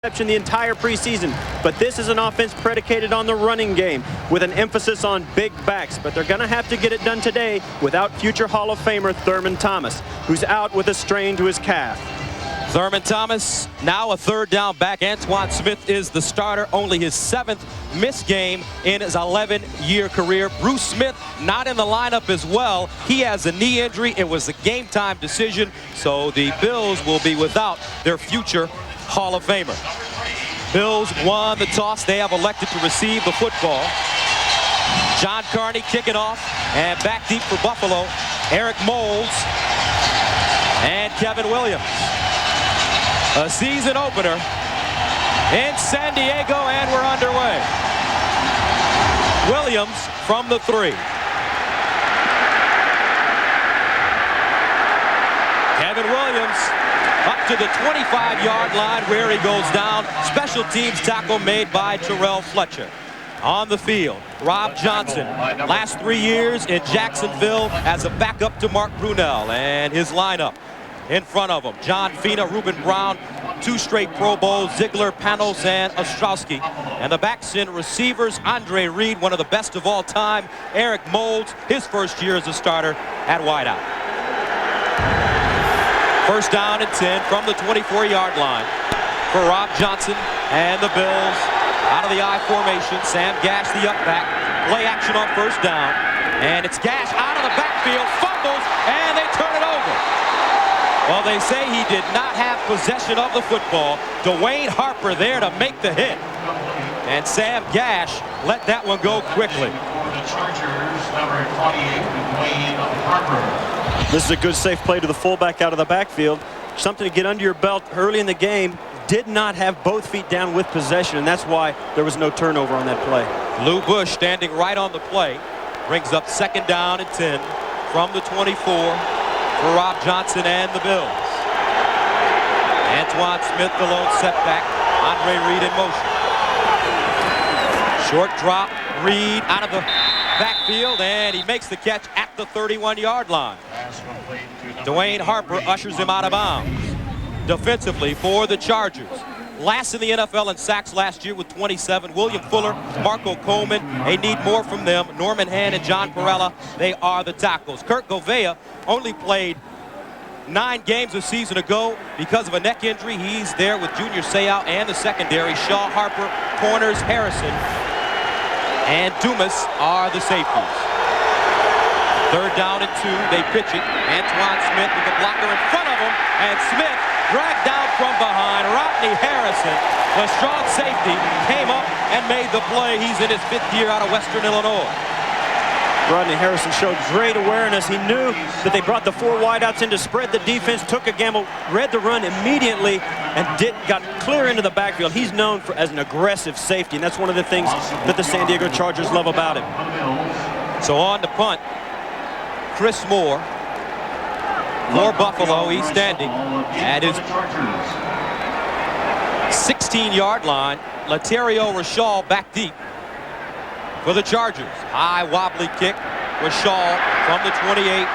the entire preseason, but this is an offense predicated on the running game with an emphasis on big backs. But they're going to have to get it done today without future Hall of Famer Thurman Thomas, who's out with a strain to his calf. Thurman Thomas now a third down back. Antoine Smith is the starter, only his 7th missed game in his 11-year career. Bruce Smith not in the lineup as well. He has a knee injury. It was a game time decision, so the Bills will be without their future Hall of Famer. Bills won the toss. They have elected to receive the football. John Carney kicking off, and back deep for Buffalo, Eric Moulds and Kevin Williams. A season opener in San Diego, and we're underway. Williams from the 3. Kevin Williams up to the 25-yard line where he goes down. Special teams tackle made by Terrell Fletcher. On the field, Rob Johnson, last 3 years in Jacksonville as a backup to Mark Brunell, and his lineup in front of him: John Fina, Reuben Brown, 2 straight Pro Bowls, Ziegler, Panos, and Ostrowski. And the backs in receivers: Andre Reed, one of the best of all time; Eric Moulds, his first year as a starter at wideout. First down and 10 from the 24-yard line for Rob Johnson and the Bills. Out of the I formation, Sam Gash, the up back. Play action on first down, and it's Gash out of the backfield, fumbles, and they turn it over. Well, they say he did not have possession of the football. Dwayne Harper there to make the hit, and Sam Gash let that one go quickly. This is a good safe play to the fullback out of the backfield. Something to get under your belt early in the game. Did not have both feet down with possession, and that's why there was no turnover on that play. Lou Bush standing right on the play. Brings up second down and 10 from the 24 for Rob Johnson and the Bills. Antoine Smith, the lone setback. Andre Reed in motion. Short drop. Reed out of the backfield, and he makes the catch at the 31-yard line. Dwayne Harper ushers him out of bounds. Defensively for the Chargers, last in the NFL in sacks last year with 27. William Fuller, Marco Coleman, they need more from them. Norman Hand and John Perella, they are the tackles. Kurt Govea only played 9 games a season ago because of a neck injury. He's there with Junior Seau and the secondary. Shaw, Harper, corners, Harrison, and Dumas are the safeties. Third down and 2, they pitch it. Antoine Smith with the blocker in front of him, and Smith dragged down from behind. Rodney Harrison, the strong safety, came up and made the play. He's in his 5th year out of Western Illinois. Rodney Harrison showed great awareness. He knew that they brought the 4 wideouts in to spread the defense, took a gamble, read the run immediately, and got clear into the backfield. He's known as an aggressive safety, and that's one of the things that the San Diego Chargers love about him. So on the punt, Chris Moore for Buffalo. He's standing at his 16-yard line. Laterio Rashall back deep for the Chargers. High wobbly kick. Rashall from the 28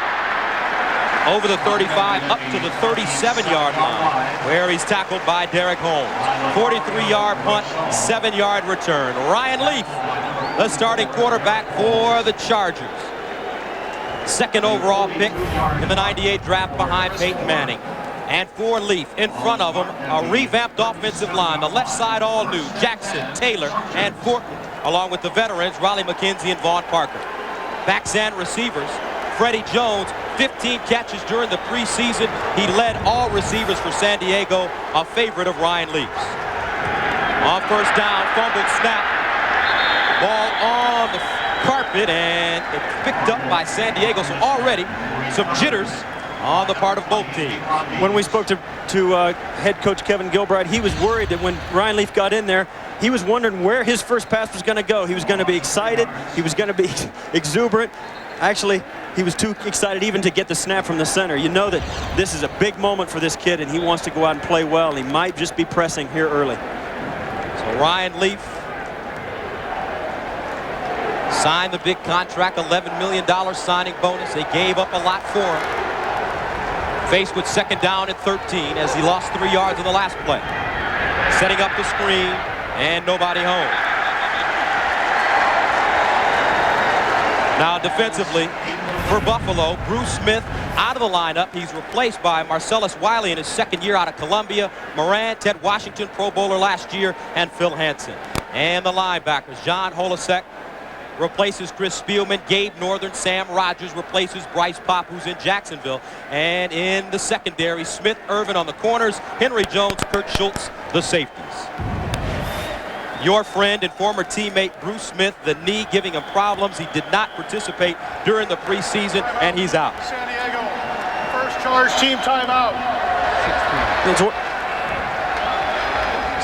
over the 35 up to the 37-yard line, where he's tackled by Derek Holmes. 43-yard punt, 7-yard return. Ryan Leaf, the starting quarterback for the Chargers. 2nd overall pick in the '98 draft behind Peyton Manning. And for Leaf, in front of him, a revamped offensive line. The left side all new. Jackson, Taylor, and Fortin, along with the veterans, Riley McKenzie and Vaughn Parker. Backs and receivers, Freddie Jones, 15 catches during the preseason. He led all receivers for San Diego, a favorite of Ryan Leaf's. On first down, fumbled snap. Ball on the carpet, and it's picked up by San Diego. So already some jitters on the part of both teams. When we spoke to head coach Kevin Gilbride, he was worried that when Ryan Leaf got in there, he was wondering where his first pass was going to go. He was going to be excited. He was going to be exuberant. Actually, he was too excited even to get the snap from the center. You know that this is a big moment for this kid, and he wants to go out and play well. He might just be pressing here early. So Ryan Leaf signed the big contract, $11 million signing bonus. They gave up a lot for him. Faced with 2nd down and 13 as he lost 3 yards in the last play. Setting up the screen, and nobody home. Now defensively, for Buffalo, Bruce Smith out of the lineup. He's replaced by Marcellus Wiley in his second year out of Columbia. Moran, Ted Washington, Pro Bowler last year, and Phil Hansen. And the linebackers, John Holasek replaces Chris Spielman. Gabe Northern, Sam Rogers replaces Bryce Pop, who's in Jacksonville. And in the secondary, Smith, Irvin on the corners, Henry Jones, Kurt Schultz, the safeties. Your friend and former teammate Bruce Smith, the knee giving him problems. He did not participate during the preseason, and he's out. San Diego, first charge team timeout.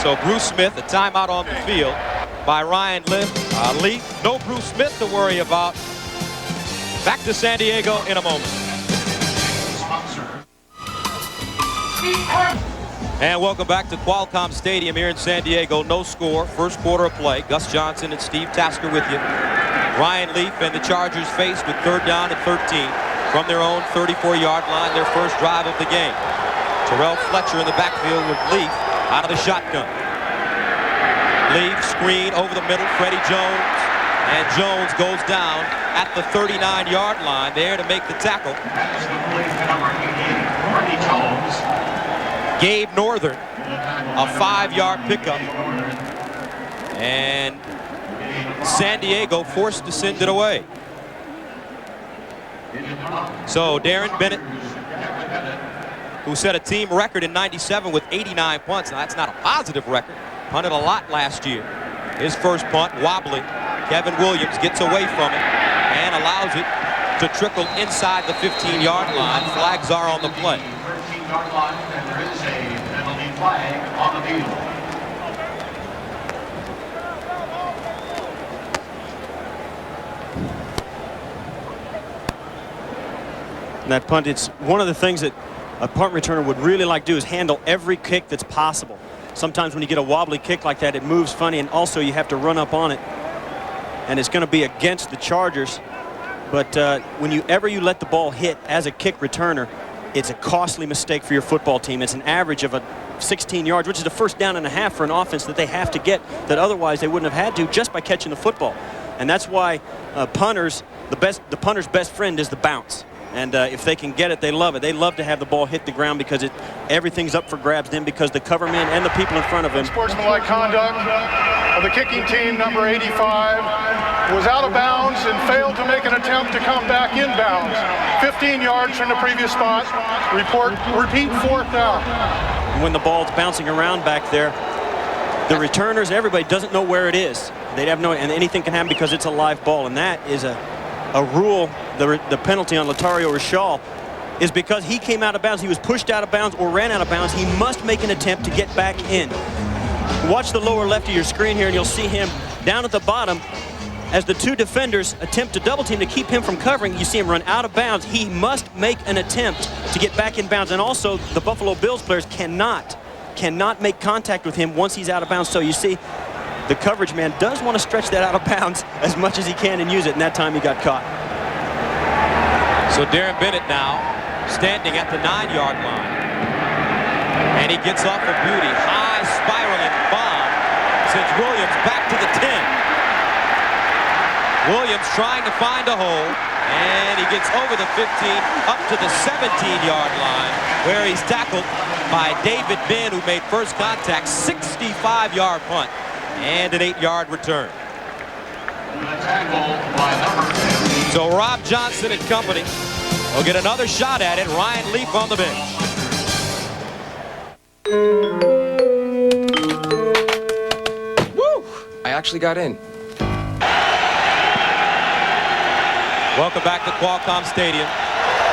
So Bruce Smith, a timeout on the field by Ryan Leaf. No Bruce Smith to worry about. Back to San Diego in a moment. And welcome back to Qualcomm Stadium here in San Diego. No score, first quarter of play. Gus Johnson and Steve Tasker with you. Ryan Leaf and the Chargers faced with 3rd down and 13 from their own 34-yard line, their first drive of the game. Terrell Fletcher in the backfield with Leaf out of the shotgun. Leaf screen over the middle, Freddie Jones. And Jones goes down at the 39-yard line there to make the tackle. Gabe Northern, a 5-yard pickup. And San Diego forced to send it away. So Darren Bennett, who set a team record in '97 with 89 punts. Now that's not a positive record. Punted a lot last year. His first punt, wobbly. Kevin Williams gets away from it and allows it to trickle inside the 15-yard line. Flags are on the play. 13-yard line, and there is a penalty flag on the field. And that punt, it's one of the things that a punt returner would really like to do is handle every kick that's possible. Sometimes when you get a wobbly kick like that, it moves funny, and also you have to run up on it. And it's going to be against the Chargers. But whenever you let the ball hit as a kick returner, it's a costly mistake for your football team. It's an average of 16 yards, which is a 1st down and a half for an offense that they have to get, that otherwise they wouldn't have had to just by catching the football. And that's why punters, the punter's best friend is the bounce. And if they can get it, they love it. They love to have the ball hit the ground because everything's up for grabs then, because the cover man and the people in front of him. Sportsmanlike conduct of the kicking team, number 85, was out of bounds and failed to make an attempt to come back inbounds. 15 yards from the previous spot. Repeat 4th down. When the ball's bouncing around back there, the returners, everybody doesn't know where it is. They have no, and anything can happen because it's a live ball, and that is a rule. The penalty on Latario Rashal is because he came out of bounds. He was pushed out of bounds or ran out of bounds. He must make an attempt to get back in. Watch the lower left of your screen here, and you'll see him down at the bottom as the 2 defenders attempt to double team to keep him from covering. You see him run out of bounds. He must make an attempt to get back in bounds. And also, the Buffalo Bills players cannot make contact with him once he's out of bounds. So you see, the coverage man does want to stretch that out of bounds as much as he can and use it, and that time he got caught. So Darren Bennett now standing at the 9-yard line. And he gets off a beauty. High spiraling bomb sends Williams back to the 10. Williams trying to find a hole, and he gets over the 15 up to the 17-yard line, where he's tackled by David Benn, who made first contact. 65-yard punt and an 8-yard return. So Rob Johnson and company will get another shot at it. Ryan Leaf on the bench. Woo! I actually got in. Welcome back to Qualcomm Stadium.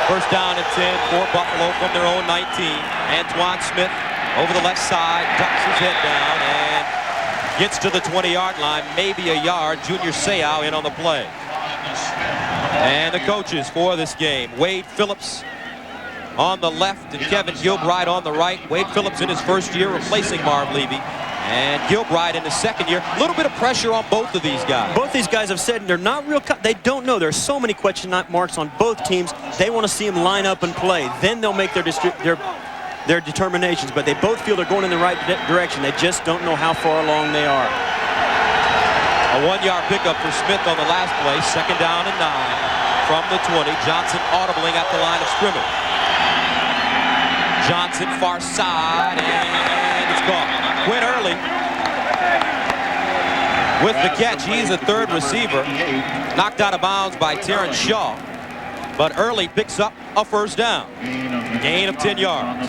First down and 10 for Buffalo from their own 19. Antoine Smith over the left side, ducks his head down and gets to the 20-yard line, maybe a yard. Junior Seau in on the play. And the coaches for this game, Wade Phillips on the left and Kevin Gilbride on the right. Wade Phillips in his first year replacing Marv Levy, and Gilbride in his second year. A little bit of pressure on both of these guys. Both these guys have said they're not real, they don't know. There's so many question marks on both teams. They want to see them line up and play. Then they'll make their their determinations, but they both feel they're going in the right direction. They just don't know how far along they are. A 1-yard pickup for Smith on the last play. 2nd down and 9 from the 20. Johnson audibling at the line of scrimmage. Johnson far side, and it's gone. Quinn Early with the catch. He's a third receiver. Knocked out of bounds by Terrence Shaw. But Early picks up a first down. Gain of 10 yards.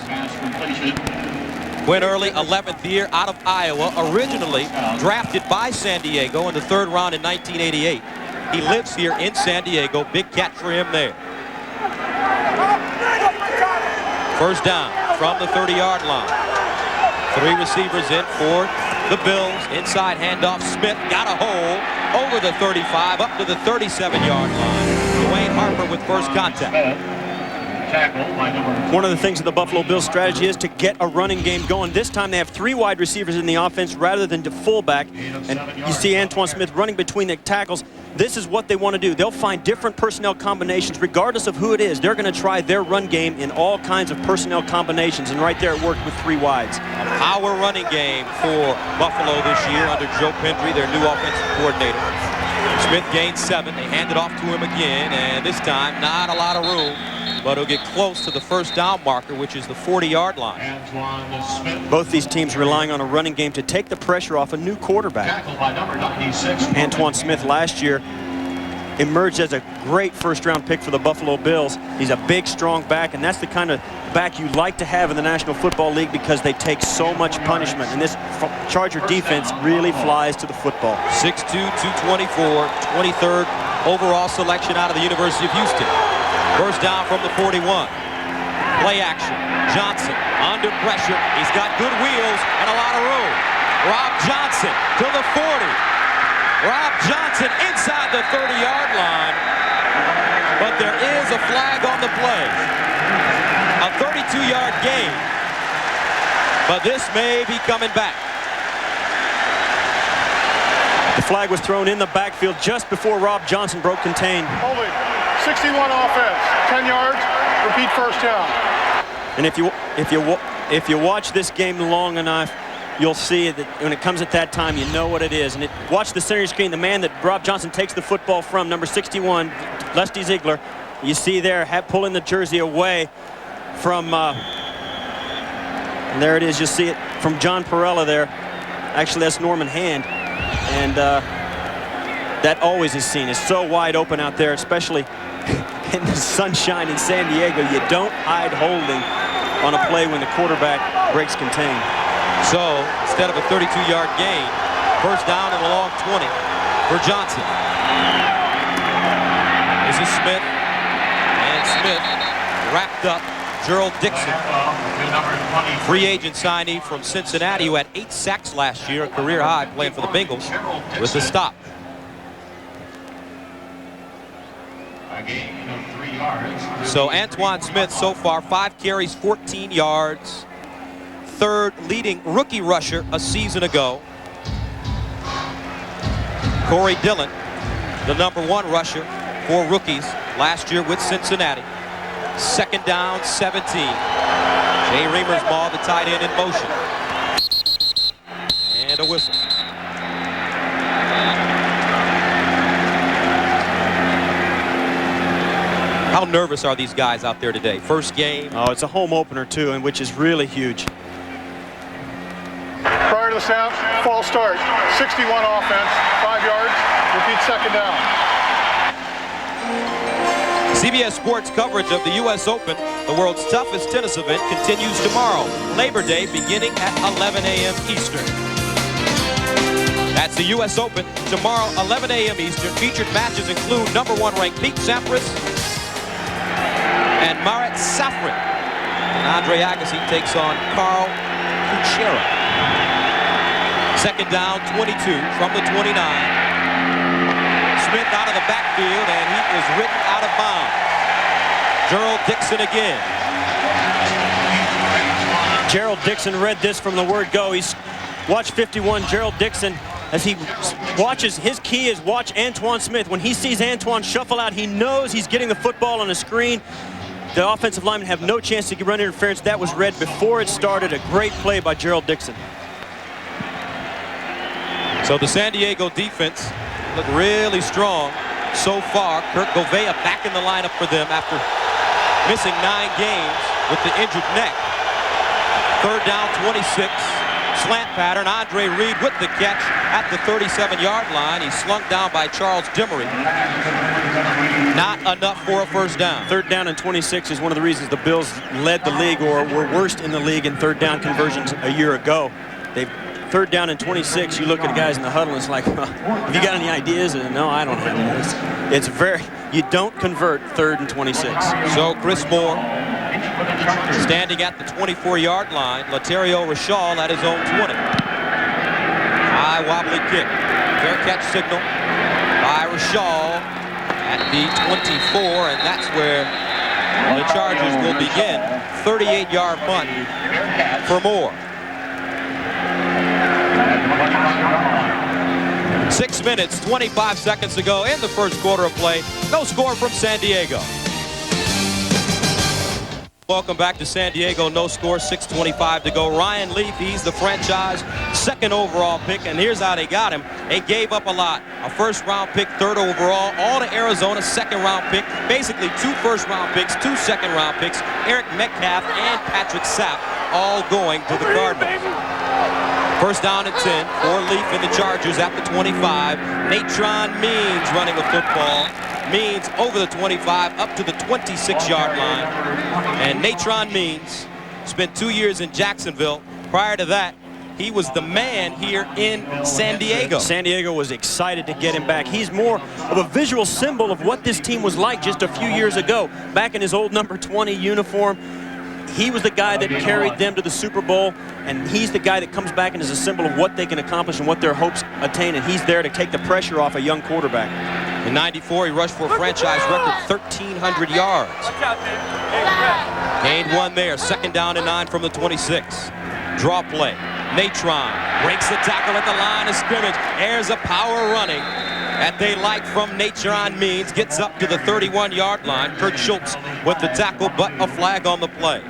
Quinn Early, 11th year out of Iowa, originally drafted by San Diego in the 3rd round in 1988. He lives here in San Diego. Big catch for him there. First down from the 30-yard line. 3 receivers in for the Bills. Inside handoff. Smith got a hole over the 35 up to the 37-yard line. Dwayne Harper with first contact. One of the things of the Buffalo Bills strategy is to get a running game going. This time they have 3 wide receivers in the offense rather than to fullback. And you see Antoine Smith running between the tackles. This is what they want to do. They'll find different personnel combinations regardless of who it is. They're going to try their run game in all kinds of personnel combinations. And right there it worked with 3 wides. A power running game for Buffalo this year under Joe Pendry, their new offensive coordinator. Smith gained 7. They hand it off to him again. And this time not a lot of room. But he'll get close to the first down marker, which is the 40-yard line. Both these teams relying on a running game to take the pressure off a new quarterback. Antoine Smith last year emerged as a great first-round pick for the Buffalo Bills. He's a big, strong back, and that's the kind of back you like to have in the National Football League because they take so much punishment. And this Charger defense really flies to the football. 6'2", 224, 23rd overall selection out of the University of Houston. First down from the 41. Play action. Johnson under pressure. He's got good wheels and a lot of room. Rob Johnson to the 40. Rob Johnson inside the 30-yard line. But there is a flag on the play. A 32-yard gain. But this may be coming back. The flag was thrown in the backfield just before Rob Johnson broke contain. Holding. 61 offense, 10 yards, repeat first down. And if you watch this game long enough, you'll see that when it comes at that time, you know what it is. And watch the center screen, the man that Rob Johnson takes the football from, number 61, Leslie Ziegler. You see there, pulling the jersey away from, and there it is, you see it from John Perella there. Actually, that's Norman Hand. And that always is seen. It's so wide open out there, especially in the sunshine in San Diego. You don't hide holding on a play when the quarterback breaks contain. So instead of a 32-yard gain, first down and a long 20 for Johnson. This is Smith, and Smith wrapped up Gerald Dixon, free agent signee from Cincinnati, who had 8 sacks last year, a career high playing for the Bengals, with the stop. So Antoine Smith so far 5 carries, 14 yards. 3rd leading rookie rusher a season ago. Corey Dillon, the number 1 rusher for rookies last year with Cincinnati. 2nd down, 17. Jay Remersma, the tight end, in motion. And a whistle. How nervous are these guys out there today? First game. Oh, it's a home opener too, and which is really huge. Prior to the snap, false start. 61 offense, 5 yards, repeat second down. CBS Sports coverage of the U.S. Open, the world's toughest tennis event, continues tomorrow, Labor Day, beginning at 11 a.m. Eastern. That's the U.S. Open tomorrow, 11 a.m. Eastern. Featured matches include #1 ranked Pete Sampras and Marat Safin. And Andre Agassi takes on Carl Kuchera. 2nd down, 22 from the 29. Smith out of the backfield, and he is ridden out of bounds. Gerald Dixon again. Gerald Dixon read this from the word go. He's watch 51, Gerald Dixon, as he watches, his key is watch Antoine Smith. When he sees Antoine shuffle out, he knows he's getting the football on a screen. The offensive linemen have no chance to run interference. That was read before it started. A great play by Gerald Dixon. So the San Diego defense looked really strong so far. Kurt Govea back in the lineup for them after missing 9 games with the injured neck. 3rd down, 26. Slant pattern. Andre Reed with the catch at the 37-yard line. He's slung down by Charles Dimmery. Not enough for a first down. 3rd down and 26 is one of the reasons the Bills led the league or were worst in the league in 3rd down conversions a year ago. They've 3rd down and 26. You look at the guys in the huddle and it's like, have you got any ideas? And no, I don't have any. It's very, you don't convert 3rd and 26. So Chris Moore standing at the 24-yard line. Laterio Rashall at his own 20. High wobbly kick. Fair catch signal by Rashall at the 24, and that's where the Chargers will begin. 38-yard punt for Moore. 6 minutes, 25 seconds to go in the first quarter of play. No score from San Diego. Welcome back to San Diego. No score, 6:25 to go. Ryan Leaf, he's the franchise 2nd overall pick, and here's how they got him. They gave up a lot. A 1st-round pick, 3rd overall, all to Arizona, 2nd-round pick. Basically 2 1st-round picks, 2 2nd-round picks. Eric Metcalf and Patrick Sapp all going to the Cardinals. 1st down and 10 for Leaf and the Chargers at the 25. Natron Means running the football. Means over the 25 up to the 26-yard line. And Natron Means spent 2 years in Jacksonville. Prior to that, he was the man here in San Diego. San Diego was excited to get him back. He's more of a visual symbol of what this team was like just a few years ago. Back in his old number 20 uniform, he was the guy that carried them to the Super Bowl, and he's the guy that comes back and is a symbol of what they can accomplish and what their hopes attain, and he's there to take the pressure off a young quarterback. In 94, he rushed for a franchise record 1,300 yards. Gained 1 there. 2nd down and 9 from the 26. Draw play. Natron breaks the tackle at the line of scrimmage. Airs a power running that they like from Natron Means. Gets up to the 31-yard line. Kurt Schultz with the tackle, but a flag on the play.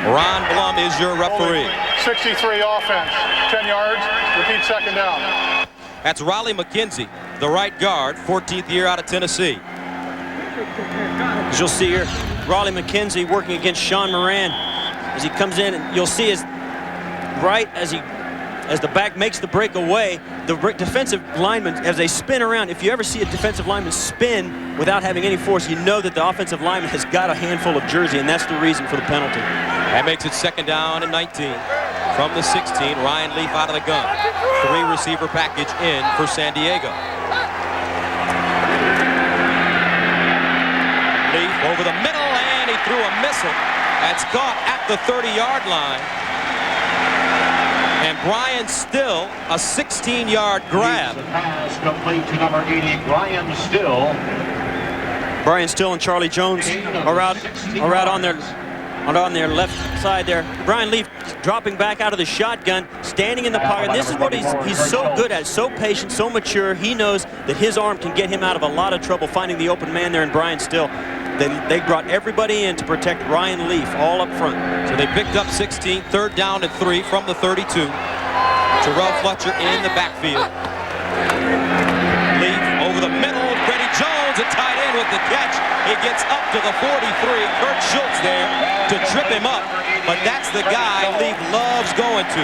Ron Blum is your referee. 63 offense, 10 yards, repeat 2nd down. That's Raleigh McKenzie, the right guard, 14th year out of Tennessee. As you'll see here, Raleigh McKenzie working against Sean Moran as he comes in, and you'll see his right as the back makes the break away, the defensive lineman, as they spin around, if you ever see a defensive lineman spin without having any force, you know that the offensive lineman has got a handful of jersey, and that's the reason for the penalty. That makes it 2nd down and 19 from the 16. Ryan Leaf out of the gun. 3 receiver package in for San Diego. Leaf over the middle, and he threw a missile. That's caught at the 30-yard line. And Brian Still, a 16-yard grab. The pass complete to number 80, Brian Still. Brian Still and Charlie Jones are out on their left side there. Brian Leaf dropping back out of the shotgun, standing in the pocket. This is what he's so good at, so patient, so mature. He knows that his arm can get him out of a lot of trouble finding the open man there in Brian Still. They brought everybody in to protect Ryan Leaf all up front. So they picked up 16, 3rd down and 3 from the 32. Terrell Fletcher in the backfield. Leaf over the middle. Freddie Jones, a tight end with the catch. He gets up to the 43. Kurt Schultz there to trip him up. But that's the guy Leaf loves going to.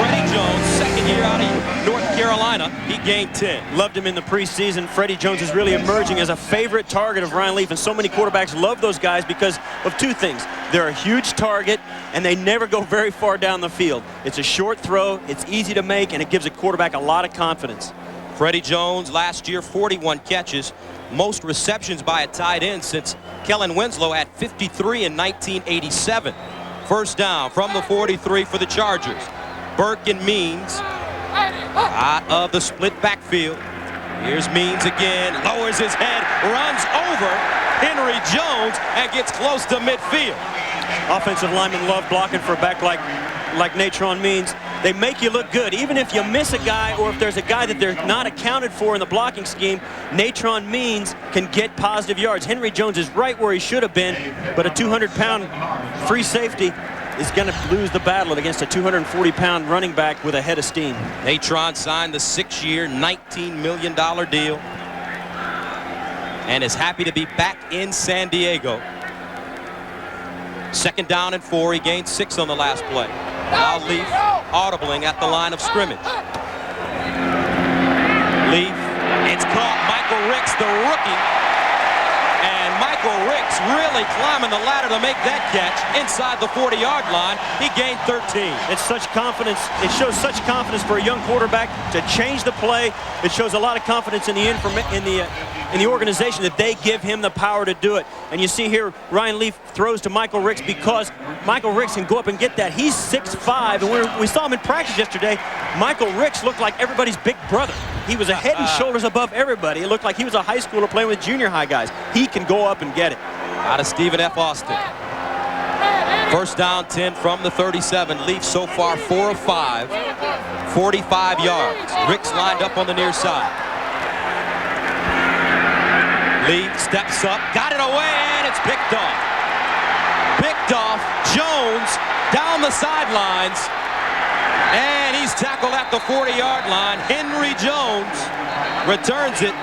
Freddie Jones, 2nd year out of North Carolina. He gained 10. Loved him in the preseason. Freddie Jones is really emerging as a favorite target of Ryan Leaf, and so many quarterbacks love those guys because of 2 things. They're a huge target, and they never go very far down the field. It's a short throw, it's easy to make, and it gives a quarterback a lot of confidence. Freddie Jones last year, 41 catches, most receptions by a tight end since Kellen Winslow at 53 in 1987. 1st down from the 43 for the Chargers. Burke and Means out of the split backfield. Here's Means again, lowers his head, runs over Henry Jones and gets close to midfield. Offensive linemen love blocking for a back like Natron Means. they make you look good. Even if you miss a guy or if there's a guy that they're not accounted for in the blocking scheme, Natron Means can get positive yards. Henry Jones is right where he should have been, but a 200-pound free safety is going to lose the battle against a 240-pound running back with a head of steam. Natron signed the 6-year, $19 million deal and is happy to be back in San Diego. 2nd down and 4. He gained 6 on the last play. Now Leaf audibling at the line of scrimmage. Leaf, it's caught. Michael Ricks, the rookie. And Michael Ricks really climbing the ladder to make that catch inside the 40-yard line. He gained 13. It's such confidence. It shows such confidence for a young quarterback to change the play. It shows a lot of confidence in the organization that they give him the power to do it. And you see here, Ryan Leaf throws to Michael Ricks because Michael Ricks can go up and get that. He's 6'5", and we saw him in practice yesterday. Michael Ricks looked like everybody's big brother. He was a head and shoulders above everybody. It looked like he was a high schooler playing with junior high guys. He can go up and get it. Out of Stephen F. Austin. 1st down, 10 from the 37. Leaf so far 4 of 5, 45 yards. Ricks lined up on the near side. Leaf steps up, got it away, and it's picked off. Picked off. Jones down the sidelines, and he's tackled at the 40-yard line. Henry Jones returns it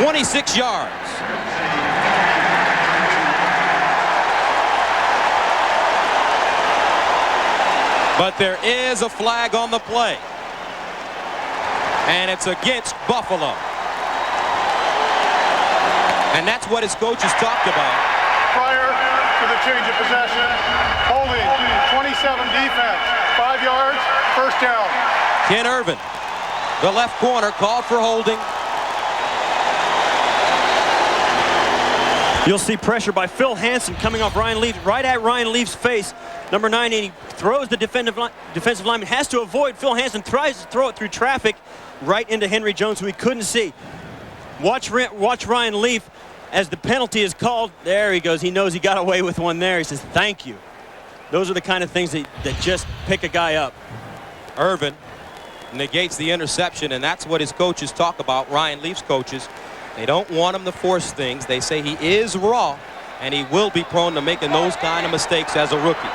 26 yards. But there is a flag on the play, and it's against Buffalo. And that's what his coaches talked about. Prior to the change of possession, holding, 27 defense, 5 yards, 1st down. Ken Irvin, the left corner, called for holding. You'll see pressure by Phil Hansen coming off Ryan Leaf, right at Ryan Leaf's face. Number 9, and he throws the defensive lineman, has to avoid. Phil Hansen tries to throw it through traffic right into Henry Jones, who he couldn't see. Watch Ryan Leaf as the penalty is called. There he goes. He knows he got away with one there. He says, thank you. Those are the kind of things that just pick a guy up. Irvin negates the interception, and that's what his coaches talk about, Ryan Leaf's coaches. They don't want him to force things. They say he is raw, and he will be prone to making those kind of mistakes as a rookie.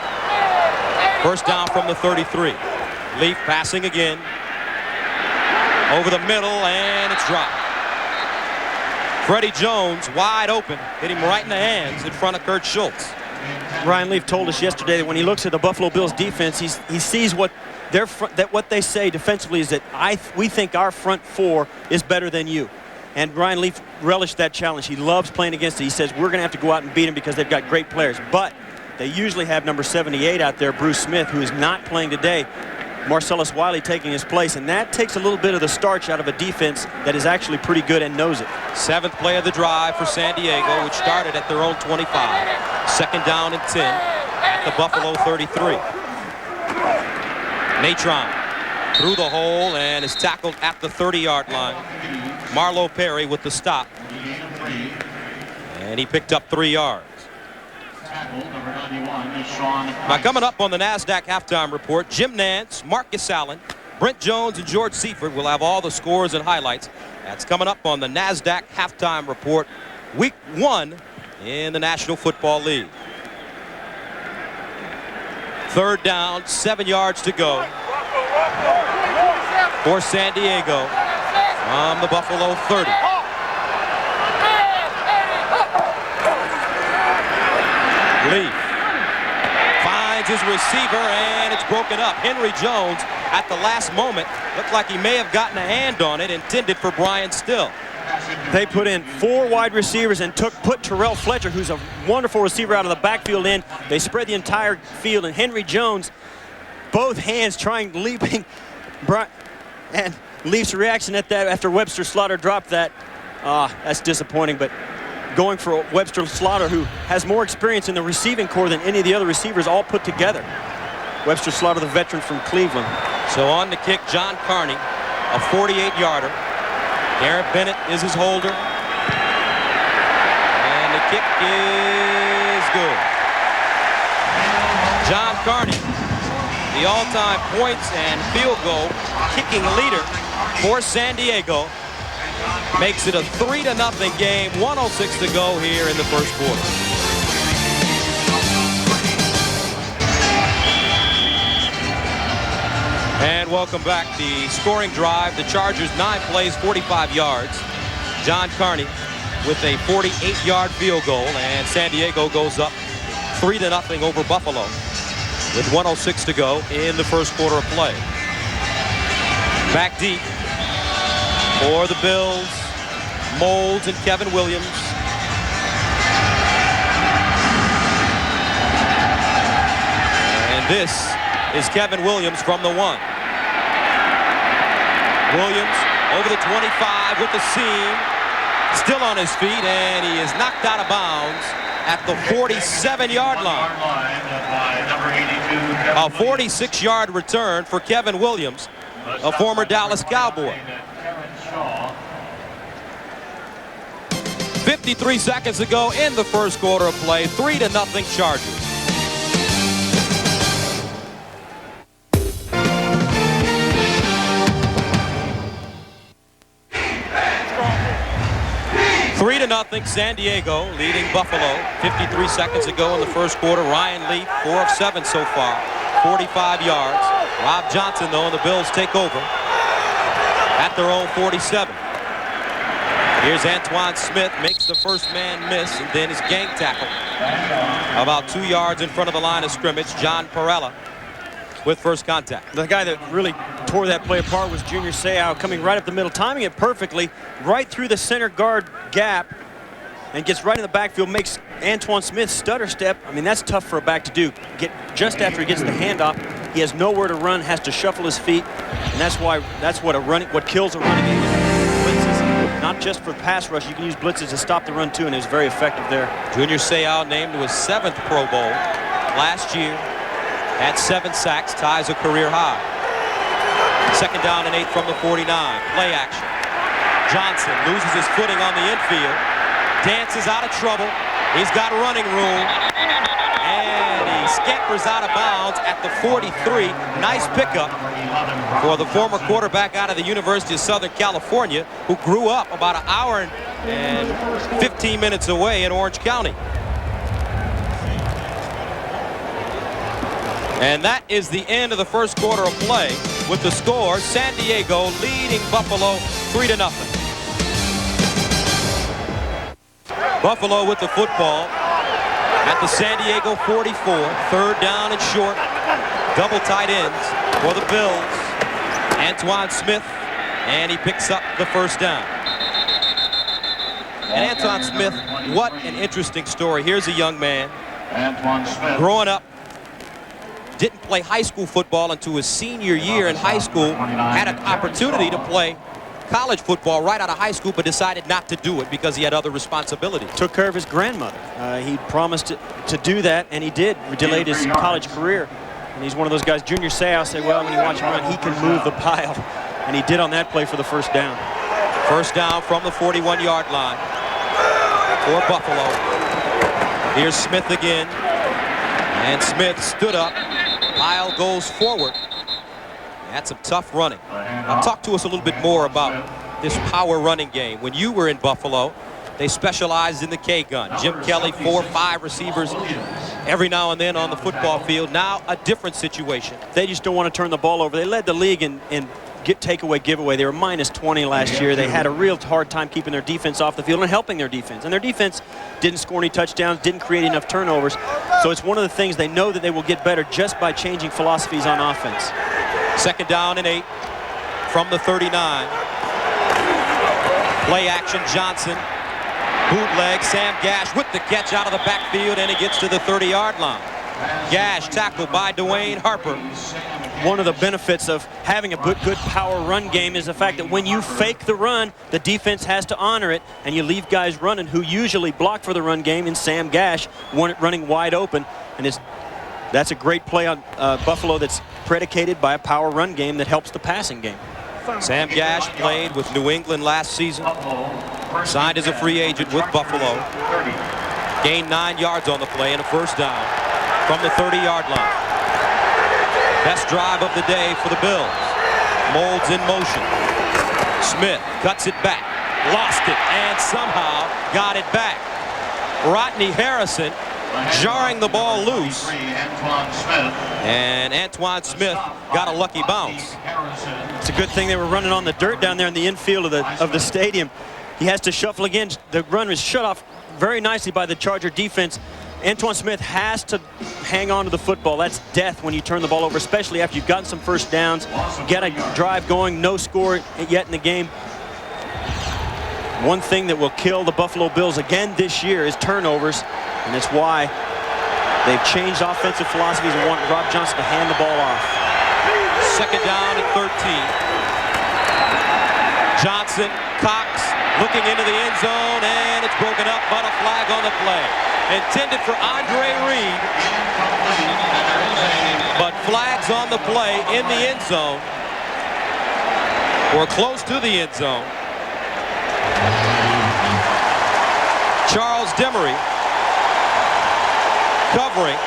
1st down from the 33. Leaf passing again. Over the middle, and it's dropped. Freddie Jones wide open, hit him right in the hands in front of Kurt Schultz. Ryan Leaf told us yesterday that when he looks at the Buffalo Bills defense, he sees what what they say defensively is that we think our front 4 is better than you. And Ryan Leaf relished that challenge. He loves playing against it. He says we're going to have to go out and beat them because they've got great players. But they usually have number 78 out there, Bruce Smith, who is not playing today. Marcellus Wiley taking his place, and that takes a little bit of the starch out of a defense that is actually pretty good and knows it. 7th play of the drive for San Diego, which started at their own 25. 2nd down and 10 at the Buffalo 33. Natron through the hole and is tackled at the 30-yard line. Marlo Perry with the stop, and he picked up 3 yards. Now coming up on the NASDAQ halftime report, Jim Nance, Marcus Allen, Brent Jones, and George Seifert will have all the scores and highlights. That's coming up on the NASDAQ halftime report, week 1 in the National Football League. 3rd down, 7 yards to go for San Diego from the Buffalo 30. Leaf finds his receiver, and it's broken up. Henry Jones at the last moment looked like he may have gotten a hand on it, intended for Brian Still. They put in 4 wide receivers and put Terrell Fletcher, who's a wonderful receiver, out of the backfield in. They spread the entire field, and Henry Jones, both hands leaping. And Leaf's reaction at that after Webster Slaughter dropped that, that's disappointing. But going for Webster Slaughter, who has more experience in the receiving corps than any of the other receivers all put together. Webster Slaughter, the veteran from Cleveland. So on the kick, John Carney, a 48-yarder. Garrett Bennett is his holder. And the kick is good. John Carney, the the all-time points and field goal kicking leader for San Diego. Makes it a 3-0 game, 1:06 to go here in the first quarter. And welcome back. The scoring drive. The Chargers 9 plays, 45 yards. John Carney with a 48-yard field goal, and San Diego goes up 3-0 over Buffalo with 1:06 to go in the first quarter of play. Back deep for the Bills, Moulds and Kevin Williams. And this is Kevin Williams from the 1. Williams over the 25 with the seam, still on his feet, and he is knocked out of bounds at the 47-yard line. A 46-yard return for Kevin Williams, a former Dallas Cowboy. 53 seconds to go in the first quarter of play. 3-0 Chargers. Three to nothing, San Diego leading Buffalo. 53 seconds to go in the first quarter. Ryan Leaf, 4 of 7 so far, 45 yards. Rob Johnson, though, and the Bills take over at their own 47. Here's Antoine Smith, makes the first man miss, and then his gang tackle about 2 yards in front of the line of scrimmage. John Perella with first contact. The guy that really tore that play apart was Junior Seau, coming right up the middle, timing it perfectly, right through the center guard gap, and gets right in the backfield, makes Antoine Smith stutter step. I mean, that's tough for a back to do. Just after he gets the handoff, he has nowhere to run, has to shuffle his feet, and that's what kills a running game. Blitzes, not just for pass rush, you can use blitzes to stop the run too, and it was very effective there. Junior Seau named to his 7th Pro Bowl last year. Had 7 sacks, ties a career high. Second down and 8 from the 49. Play action. Johnson loses his footing on the infield. Dances out of trouble. He's got running room. And he scampers out of bounds at the 43. Nice pickup for the former quarterback out of the University of Southern California, who grew up about an hour and 15 minutes away in Orange County. And that is the end of the first quarter of play with the score, San Diego leading Buffalo 3-0. Buffalo with the football at the San Diego 44, 3rd down and short. Double tight ends for the Bills. Antoine Smith, and he picks up the first down. And Antoine Smith, what an interesting story. Here's a young man Antoine Smith. growing up. Didn't play high school football until his senior year in high school. Had an opportunity to play college football right out of high school, but decided not to do it because he had other responsibilities. Took care of his grandmother. He promised to do that, and he did. Delayed his college career. And he's one of those guys. Junior Seau said, well, when you watch him run, he can move the pile. And he did on that play for the first down. First down from the 41-yard line for Buffalo. Here's Smith again. And Smith stood up. Pile goes forward. That's some tough running. Now talk to us a little bit more about this power running game. When you were in Buffalo, they specialized in the K-gun. Jim Kelly, 4 or 5 receivers every now and then on the football field. Now a different situation. They just don't want to turn the ball over. They led the league in takeaway, giveaway. They were minus 20 last year. They had a real hard time keeping their defense off the field and helping their defense. And their defense didn't score any touchdowns, didn't create enough turnovers. So it's one of the things they know that they will get better just by changing philosophies on offense. Second down and 8 from the 39. Play action, Johnson. Bootleg, Sam Gash with the catch out of the backfield, and he gets to the 30-yard line. Gash tackled by Dwayne Harper. One of the benefits of having a good power run game is the fact that when you fake the run, the defense has to honor it, and you leave guys running who usually block for the run game in Sam Gash, running wide open. And that's a great play on Buffalo that's predicated by a power run game that helps the passing game. Sam Gash played with New England last season. Signed as a free agent with Buffalo. Gained 9 yards on the play and a first down from the 30-yard line. Best drive of the day for the Bills. Molds in motion. Smith cuts it back. Lost it and somehow got it back. Rodney Harrison jarring the ball loose. And Antoine Smith got a lucky bounce. It's a good thing they were running on the dirt down there in the infield of the stadium. He has to shuffle again. The run was shut off very nicely by the Charger defense. Antoine Smith has to hang on to the football. That's death when you turn the ball over, especially after you've gotten some first downs. Get a drive going, no score yet in the game. One thing that will kill the Buffalo Bills again this year is turnovers, and it's why they've changed offensive philosophies and want Rob Johnson to hand the ball off. Second down and 13. Johnson, Cox looking into the end zone, and it's broken up, but a flag on the play. Intended for Andre Reed, but flags on the play in the end zone, or close to the end zone. Charles Demery covering.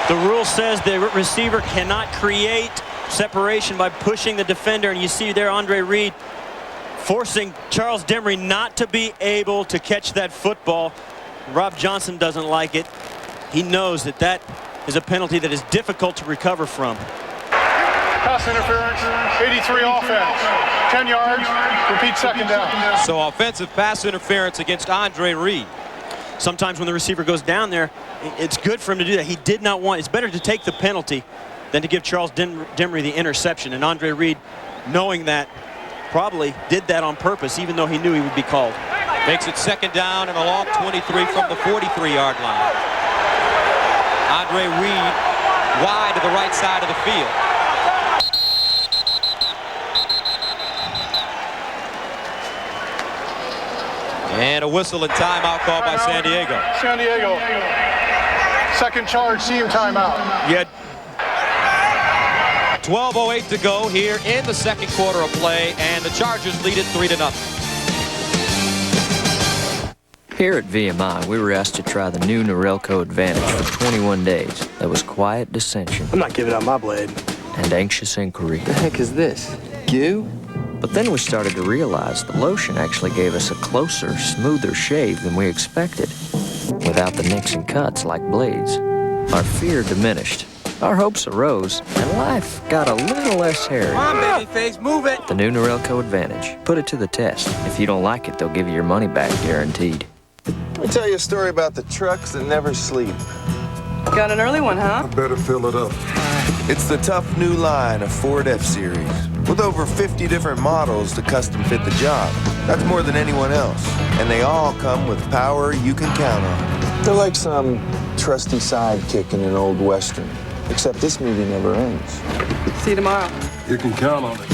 The rule says the receiver cannot create separation by pushing the defender, and you see there Andre Reed forcing Charles Demery not to be able to catch that football. Rob Johnson doesn't like it. He knows that that is a penalty that is difficult to recover from. Pass interference, 83 offense, 10 yards, repeat second down. So offensive pass interference against Andre Reed. Sometimes when the receiver goes down there, it's good for him to do that. He did not want, it's better to take the penalty than to give Charles Demery the interception. And Andre Reed, knowing that, probably did that on purpose, even though he knew he would be called. Makes it second down and a long 23 from the 43-yard line. Andre Reed wide to the right side of the field. And a whistle and timeout called by San Diego. San Diego. Second charge, team timeout. Yeah. 12:08 to go here in the second quarter of play, and the Chargers lead it 3-0. Here at VMI, we were asked to try the new Norelco Advantage for 21 days. There was quiet dissension. I'm not giving up my blade. And anxious inquiry. The heck is this? Goo? But then we started to realize the lotion actually gave us a closer, smoother shave than we expected, without the nicks and cuts like blades. Our fear diminished, our hopes arose, and life got a little less hairy. Come on, babyface, move it! The new Norelco Advantage. Put it to the test. If you don't like it, they'll give you your money back guaranteed. Let me tell you a story about the trucks that never sleep. Got an early one, huh? Better fill it up. It's the tough new line of Ford F-Series. With over 50 different models to custom fit the job. That's more than anyone else. And they all come with power you can count on. They're like some trusty sidekick in an old Western. Except this movie never ends. See you tomorrow. You can count on it.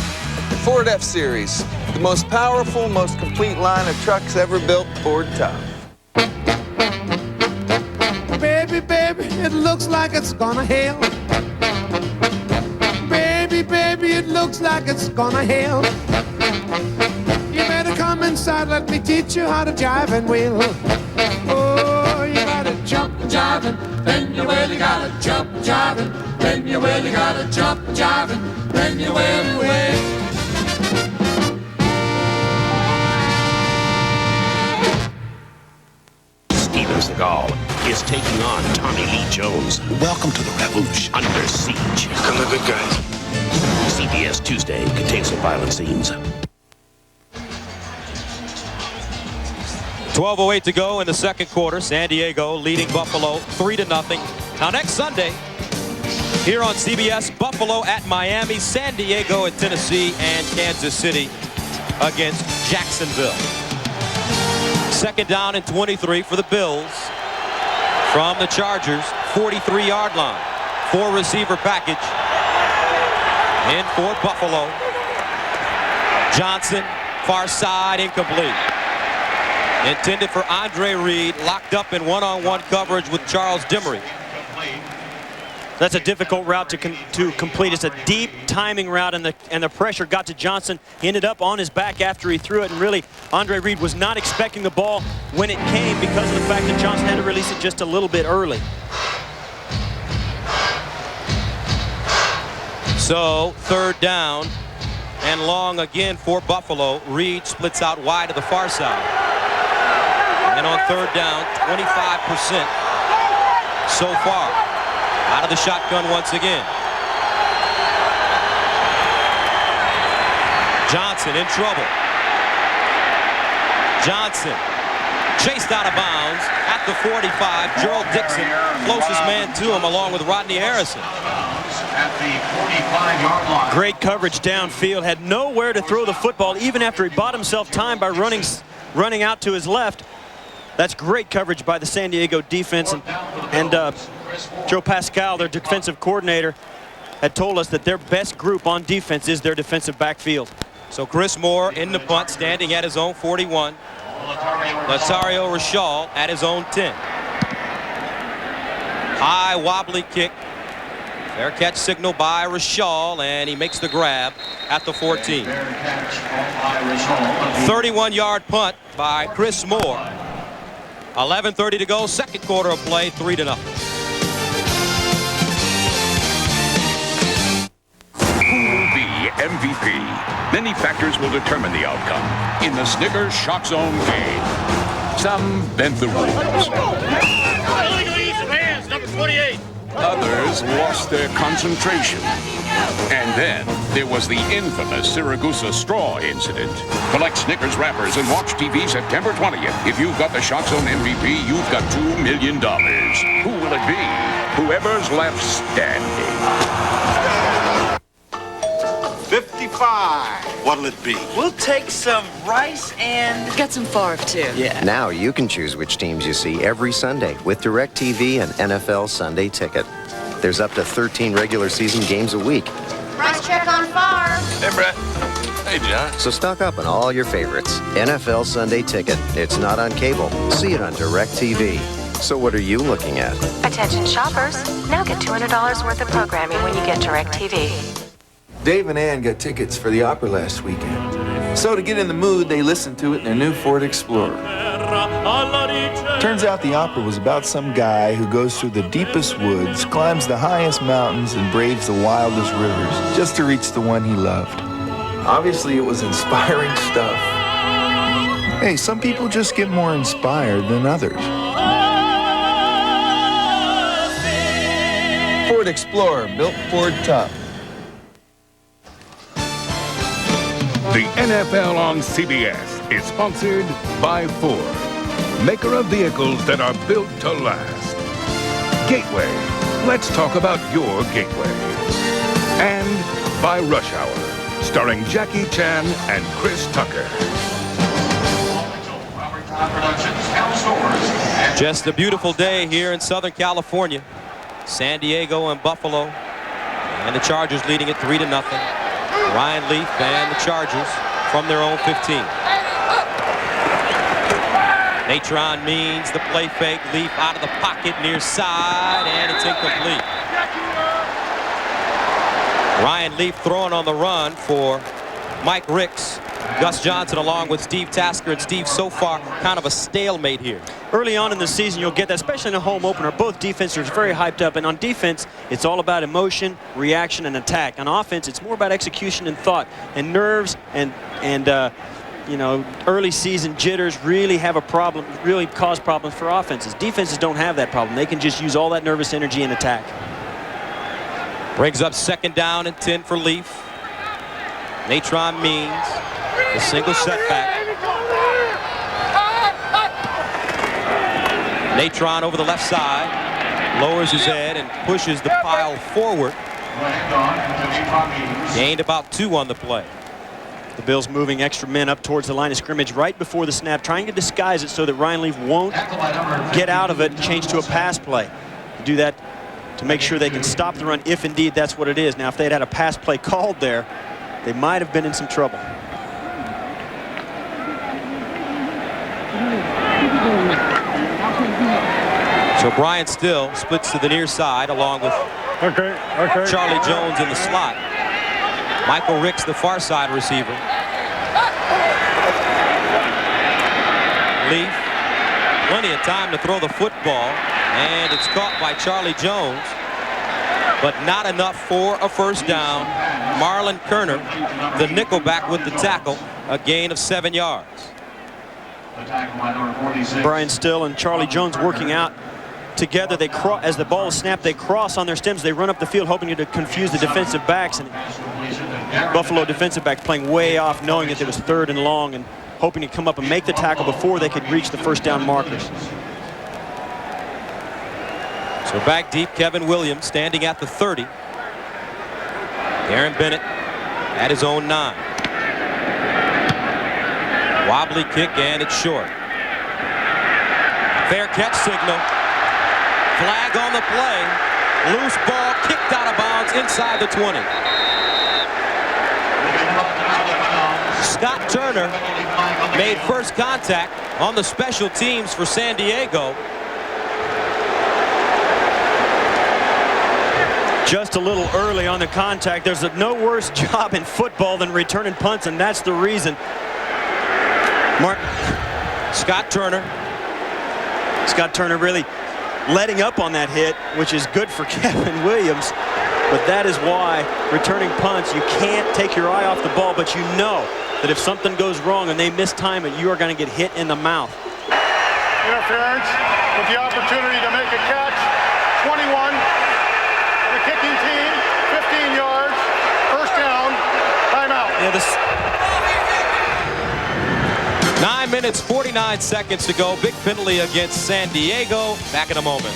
Ford F-Series. The most powerful, most complete line of trucks ever built Ford tough. Baby, baby, it looks like it's gonna hail. Baby, baby, it looks like it's gonna hail. You better come inside, let me teach you how to jive and wheel. Oh, you gotta jump jiving, then you really gotta jump jiving, then you really gotta jump jiving, then you will. Steven Seagal is taking on Tommy Lee Jones. Welcome to the revolution. Under siege. Come the good guys. CBS Tuesday contains some violent scenes. 12:08 to go in the second quarter. San Diego leading Buffalo 3-0. Now next Sunday, here on CBS, Buffalo at Miami, San Diego at Tennessee, and Kansas City against Jacksonville. Second down and 23 for the Bills from the Chargers 43-yard line. 4-receiver package in for Buffalo. Johnson, far side, incomplete. Intended for Andre Reed, locked up in one-on-one coverage with Charles Demery. That's a difficult route to complete. It's a deep timing route, and the pressure got to Johnson. He ended up on his back after he threw it, and really, Andre Reed was not expecting the ball when it came because of the fact that Johnson had to release it just a little bit early. So 3rd down and long again for Buffalo. Reed splits out wide to the far side. And on 3rd down, 25% so far. Out of the shotgun once again. Johnson in trouble. Johnson chased out of bounds at the 45. Gerald Dixon, closest man to him, along with Rodney Harrison. At the 45-yard line. Great coverage downfield. Had nowhere to throw the football, even after he bought himself time by running out to his left. That's great coverage by the San Diego defense. And Joe Pascal, their defensive coordinator, had told us that their best group on defense is their defensive backfield. So Chris Moore in the punt, standing at his own 41. Latario Rashal at his own 10. High wobbly kick. Fair catch signal by Rashal, and he makes the grab at the 14. 31-yard punt by Chris Moore. 11:30 to go, second quarter of play, 3-0. Who will be MVP? Many factors will determine the outcome in the Snickers Shock Zone game. Some bent the rules. Others lost their concentration. And then there was the infamous Siragusa straw incident. Collect Snickers wrappers and watch TV September 20th. If you've got the Shock Zone MVP, you've got $2 million. Who will it be? Whoever's left standing. 55. What'll it be? We'll take some rice and... Get some Favre, too. Yeah. Now you can choose which teams you see every Sunday with DirecTV and NFL Sunday Ticket. There's up to 13 regular season games a week. Price check on Favre. Hey, Brett. Hey, John. So stock up on all your favorites. NFL Sunday Ticket. It's not on cable. See it on DirecTV. So what are you looking at? Attention shoppers. Now get $200 worth of programming when you get DirecTV. Dave and Ann got tickets for the opera last weekend. So to get in the mood, they listened to it in their new Ford Explorer. Turns out the opera was about some guy who goes through the deepest woods, climbs the highest mountains, and braves the wildest rivers just to reach the one he loved. Obviously, it was inspiring stuff. Hey, some people just get more inspired than others. Ford Explorer, built Ford tough. The NFL on CBS is sponsored by Ford, maker of vehicles that are built to last. Gateway. Let's talk about your Gateway. And by Rush Hour, starring Jackie Chan and Chris Tucker. Just a beautiful day here in Southern California. San Diego and Buffalo. And the Chargers leading it 3-0. Ryan Leaf and the Chargers from their own 15. Natron means the play fake. Leaf out of the pocket near side, and it's incomplete. Ryan Leaf throwing on the run for Mike Ricks. Gus Johnson along with Steve Tasker, and Steve, so far kind of a stalemate here. Early on in the season, you'll get that, especially in a home opener. Both defenses are very hyped up, and on defense, it's all about emotion, reaction, and attack. On offense, it's more about execution and thought, and nerves, and you know, early season jitters really have a problem, really cause problems for offenses. Defenses don't have that problem. They can just use all that nervous energy and attack. Brings up 2nd down and 10 for Leaf. Natron means a single setback. Natron over the left side, lowers his head and pushes the pile forward. Gained about 2 on the play. The Bills moving extra men up towards the line of scrimmage right before the snap, trying to disguise it so that Ryan Leaf won't get out of it and change to a pass play. Do that to make sure they can stop the run if indeed that's what it is. Now, if they'd had a pass play called there, they might have been in some trouble. So Brian Still splits to the near side along with Charlie Jones in the slot. Michael Ricks, the far side receiver. Leaf, plenty of time to throw the football, and it's caught by Charlie Jones. but not enough for a first down. Marlon Kerner, the nickelback, with the tackle, a gain of 7 yards. Brian Still and Charlie Jones working out together. They as the ball is snapped, they cross on their stems. They run up the field hoping to confuse the defensive backs. And Buffalo defensive back playing way off, knowing that it was 3rd and long and hoping to come up and make the tackle before they could reach the first down markers. So back deep, Kevin Williams standing at the 30. Aaron Bennett at his own 9. Wobbly kick, and it's short. Fair catch signal. Flag on the play. Loose ball kicked out of bounds inside the 20. Scott Turner made first contact on the special teams for San Diego. Just a little early on the contact. There's no worse job in football than returning punts, and that's the reason. Scott Turner really letting up on that hit, which is good for Kevin Williams. But that is why returning punts, you can't take your eye off the ball, but you know that if something goes wrong and they mistime it, you are going to get hit in the mouth. Interference with the opportunity to make a catch. 21. The kicking team, 15 yards, first down, timeout. Yeah, 9 minutes, 49 seconds to go. Big penalty against San Diego. Back in a moment.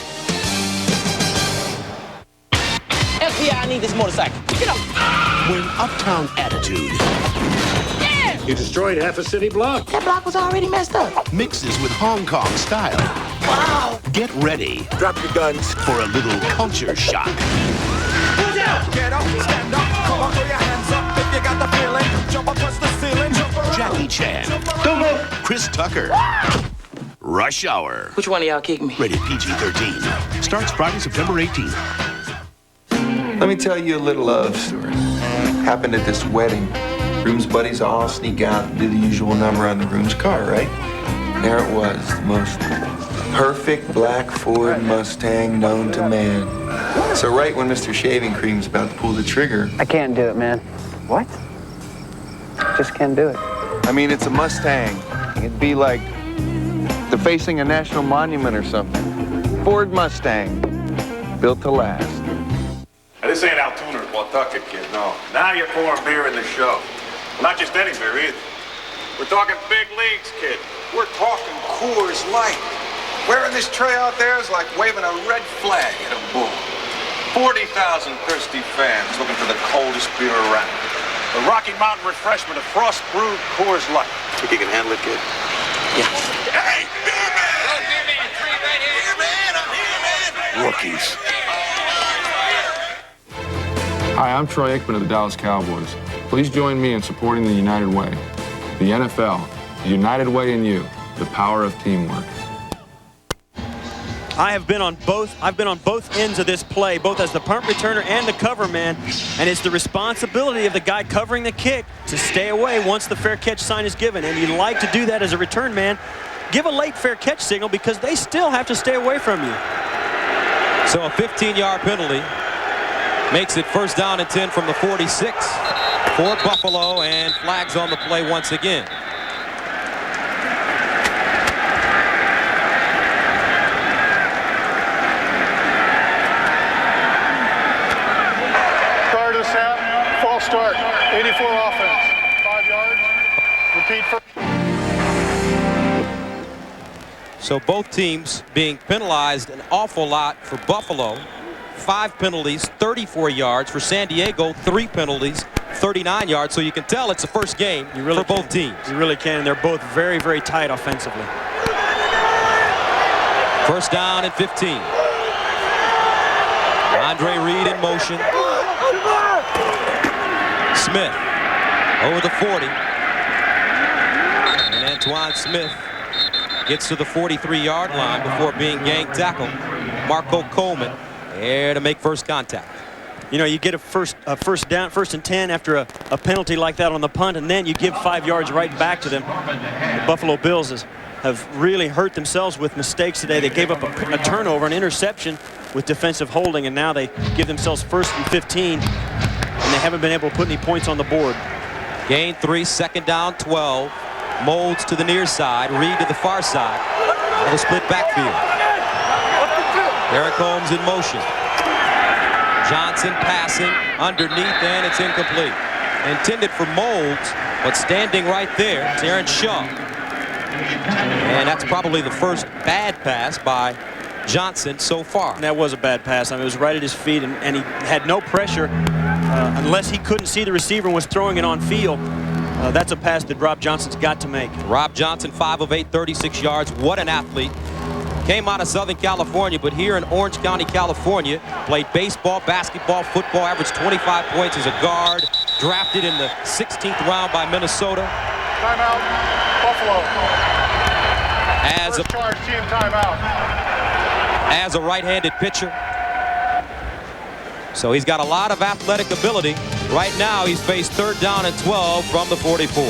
FBI, I need this motorcycle. Get up. With Uptown attitude. Yeah! You destroyed half a city block. That block was already messed up. Mixes with Hong Kong style. Wow! Get ready. Drop your guns. For a little culture shock. Put out! Get up, stand up, come on, throw your hands up. If you got the feeling, jump up, touch the ceiling, jump around. Jackie Chan. Don't move. Chris Tucker. Rush Hour. Which one of y'all kicked me? Rated PG-13. Starts Friday, September 18th. Let me tell you a little love story. Happened at this wedding. Groom's buddies all sneak out and do the usual number on the groom's car, right? There it was, the most perfect black Ford Mustang known to man. So right when Mr. Shaving Cream's about to pull the trigger... I can't do it, man. What? Just can't do it. I mean, it's a Mustang. It'd be like defacing a national monument or something. Ford Mustang, built to last. Now, this ain't Altoona or Pawtucket, kid, no. Now you're pouring beer in the show. Not just any beer, either. We're talking big leagues, kid. We're talking Coors Light. Wearing this tray out there is like waving a red flag at a bull. 40,000 thirsty fans looking for the coldest beer around. The Rocky Mountain refreshment of frost-brewed Coors Light. Think you can handle it, kid? Yeah. Hey, beer man! Oh, beer man, three right here. Beer man, I'm here, man. Rookies. Hi, I'm Troy Aikman of the Dallas Cowboys. Please join me in supporting the United Way. The NFL, the United Way in you, the power of teamwork. I've been on both ends of this play, both as the punt returner and the cover man, and it's the responsibility of the guy covering the kick to stay away once the fair catch sign is given. And you like to do that as a return man. Give a late fair catch signal because they still have to stay away from you. So a 15-yard penalty makes it first down and 10 from the 46 for Buffalo, and flags on the play once again. Prior to the snap, false start, 84 offense, 5 yards, repeat for... So both teams being penalized an awful lot. For Buffalo, 5 penalties, 34 yards. For San Diego, 3 penalties, 39 yards. So you can tell it's the first game for both teams. You really can, and they're both very, very tight offensively. First down and 15. Andre Reed in motion. Smith over the 40. And Antoine Smith gets to the 43-yard line before being gang tackled. Marco Coleman there to make first contact. You know, you get a first down, 1st and 10 after a penalty like that on the punt, and then you give 5 yards right back to them. The Buffalo Bills is have really hurt themselves with mistakes today. They gave up a turnover, an interception with defensive holding, and now they give themselves 1st and 15, and they haven't been able to put any points on the board. Gain 3, 2nd down, 12. Molds to the near side, Reed to the far side. And a split backfield. Eric Holmes in motion. Johnson passing underneath, and it's incomplete. Intended for Molds, but standing right there, Terrence Shaw. And that's probably the first bad pass by Johnson so far. That was a bad pass. I mean, it was right at his feet, and he had no pressure unless he couldn't see the receiver and was throwing it on field. That's a pass that Rob Johnson's got to make. Rob Johnson, 5 of 8, 36 yards. What an athlete. Came out of Southern California, but here in Orange County, California, played baseball, basketball, football, averaged 25 points as a guard, drafted in the 16th round by Minnesota. Timeout, Buffalo. As First charge, team timeout. As a right-handed pitcher. So he's got a lot of athletic ability. Right now, he's faced 3rd down and 12 from the 44.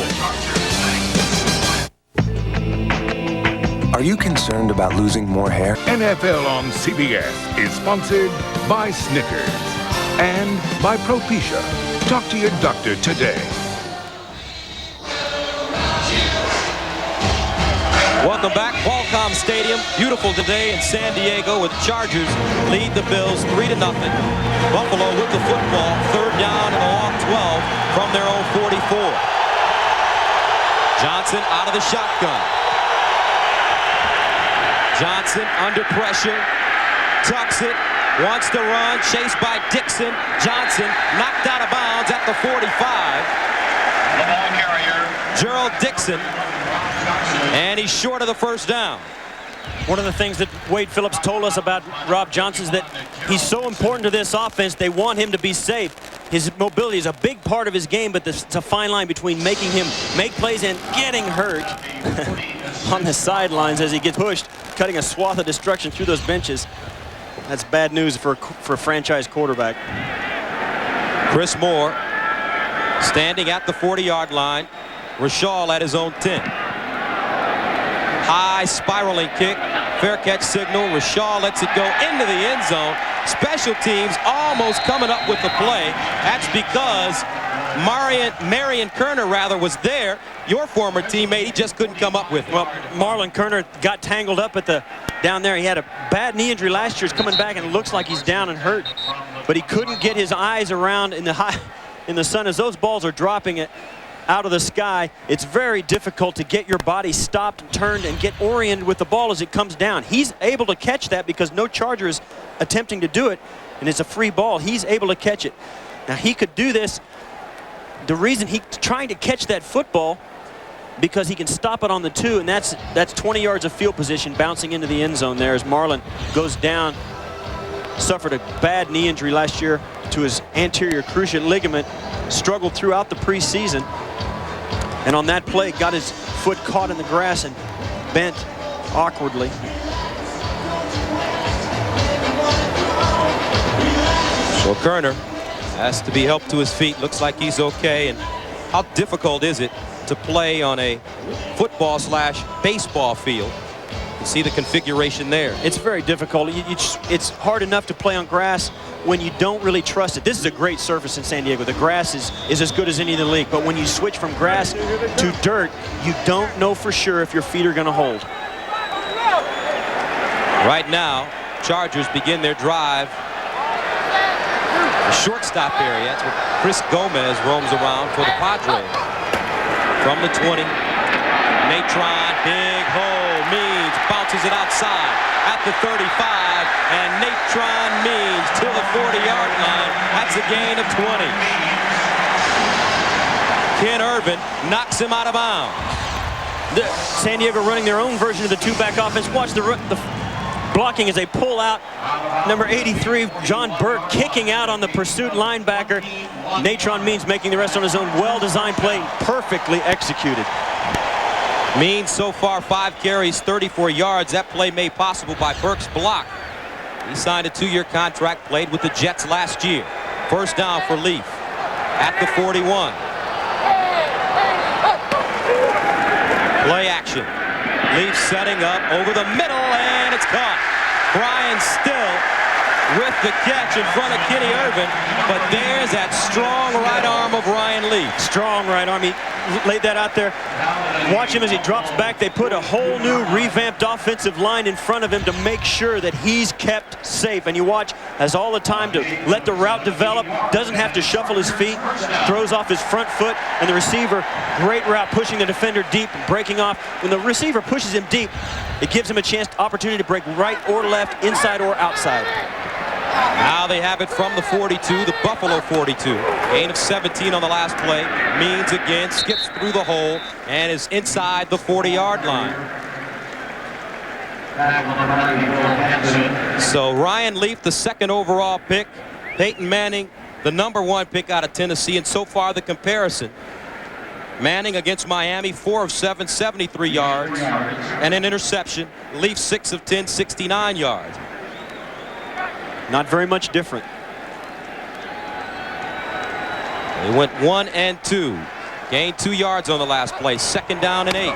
Are you concerned about losing more hair? NFL on CBS is sponsored by Snickers and by Propecia. Talk to your doctor today. Welcome back, Qualcomm Stadium. Beautiful today in San Diego, with Chargers lead the Bills 3-0. Buffalo with the football, 3rd down and a long 12 from their own 44. Johnson out of the shotgun. Johnson under pressure, tucks it, wants to run, chased by Dixon. Johnson knocked out of bounds at the 45. The ball carrier, Gerald Dixon, and he's short of the 1st down. One of the things that Wade Phillips told us about Rob Johnson is that he's so important to this offense, they want him to be safe. His mobility is a big part of his game, but it's a fine line between making him make plays and getting hurt on the sidelines as he gets pushed, cutting a swath of destruction through those benches. That's bad news for a franchise quarterback. Chris Moore standing at the 40-yard line. Rashall at his own 10. High spiraling kick. Fair catch signal. Rashall lets it go into the end zone. Special teams almost coming up with the play. That's because Marion Kerner was there. Your former teammate, he just couldn't come up with it. Well, Marlon Kerner got tangled up down there. He had a bad knee injury last year. He's coming back and it looks like he's down and hurt. But he couldn't get his eyes around in the sun as those balls are dropping it out of the sky. It's very difficult to get your body stopped and turned and get oriented with the ball as it comes down. He's able to catch that because no Charger is attempting to do it, and it's a free ball. He's able to catch it. Now, he could do this. The reason he's trying to catch that football, because he can stop it on the 2, and that's 20 yards of field position bouncing into the end zone there as Marlon goes down. Suffered a bad knee injury last year to his anterior cruciate ligament, struggled throughout the preseason, and on that play got his foot caught in the grass and bent awkwardly. So Kerner has to be helped to his feet. Looks like he's okay. And how difficult is it to play on a football/baseball field? You see the configuration there. It's very difficult. It's hard enough to play on grass when you don't really trust it. This is a great surface in San Diego. The grass is as good as any in the league. But when you switch from grass to dirt, you don't know for sure if your feet are going to hold. Right now, Chargers begin their drive. The shortstop area. That's where Chris Gomez roams around for the Padres. From the 20. Natron, big hole. Means bounces it outside at the 35. And Natron Means to the 40-yard line. That's a gain of 20. Ken Irvin knocks him out of bounds. San Diego running their own version of the two-back offense. Watch the blocking as they pull out number 83, John Burke, kicking out on the pursuit linebacker. Natron Means making the rest on his own. Well-designed play, perfectly executed. Means so far 5 carries, 34 yards. That play made possible by Burke's block. He signed a 2-year contract, played with the Jets last year. First down for Leaf at the 41. Play action. Leaf setting up over the middle, and it's caught. Brian Still with the catch in front of Kenny Irvin, but there's that strong right arm of Ryan Leaf. Strong right arm. He laid that out there. Watch him as he drops back. They put a whole new revamped offensive line in front of him to make sure that he's kept safe. And you watch, has all the time to let the route develop, doesn't have to shuffle his feet, throws off his front foot, and the receiver, great route, pushing the defender deep, breaking off. When the receiver pushes him deep, it gives him a chance, opportunity to break right or left, inside or outside. Now they have it from the 42, the Buffalo 42. Gain of 17 on the last play. Means again skips through the hole and is inside the 40-yard line. So Ryan Leaf, the second overall pick. Peyton Manning, the #1 pick out of Tennessee. And so far the comparison. Manning against Miami, 4 of 7, 73 yards. And an interception. Leaf 6 of 10, 69 yards. Not very much different. They went 1 and 2. Gained 2 yards on the last play. 2nd down and 8.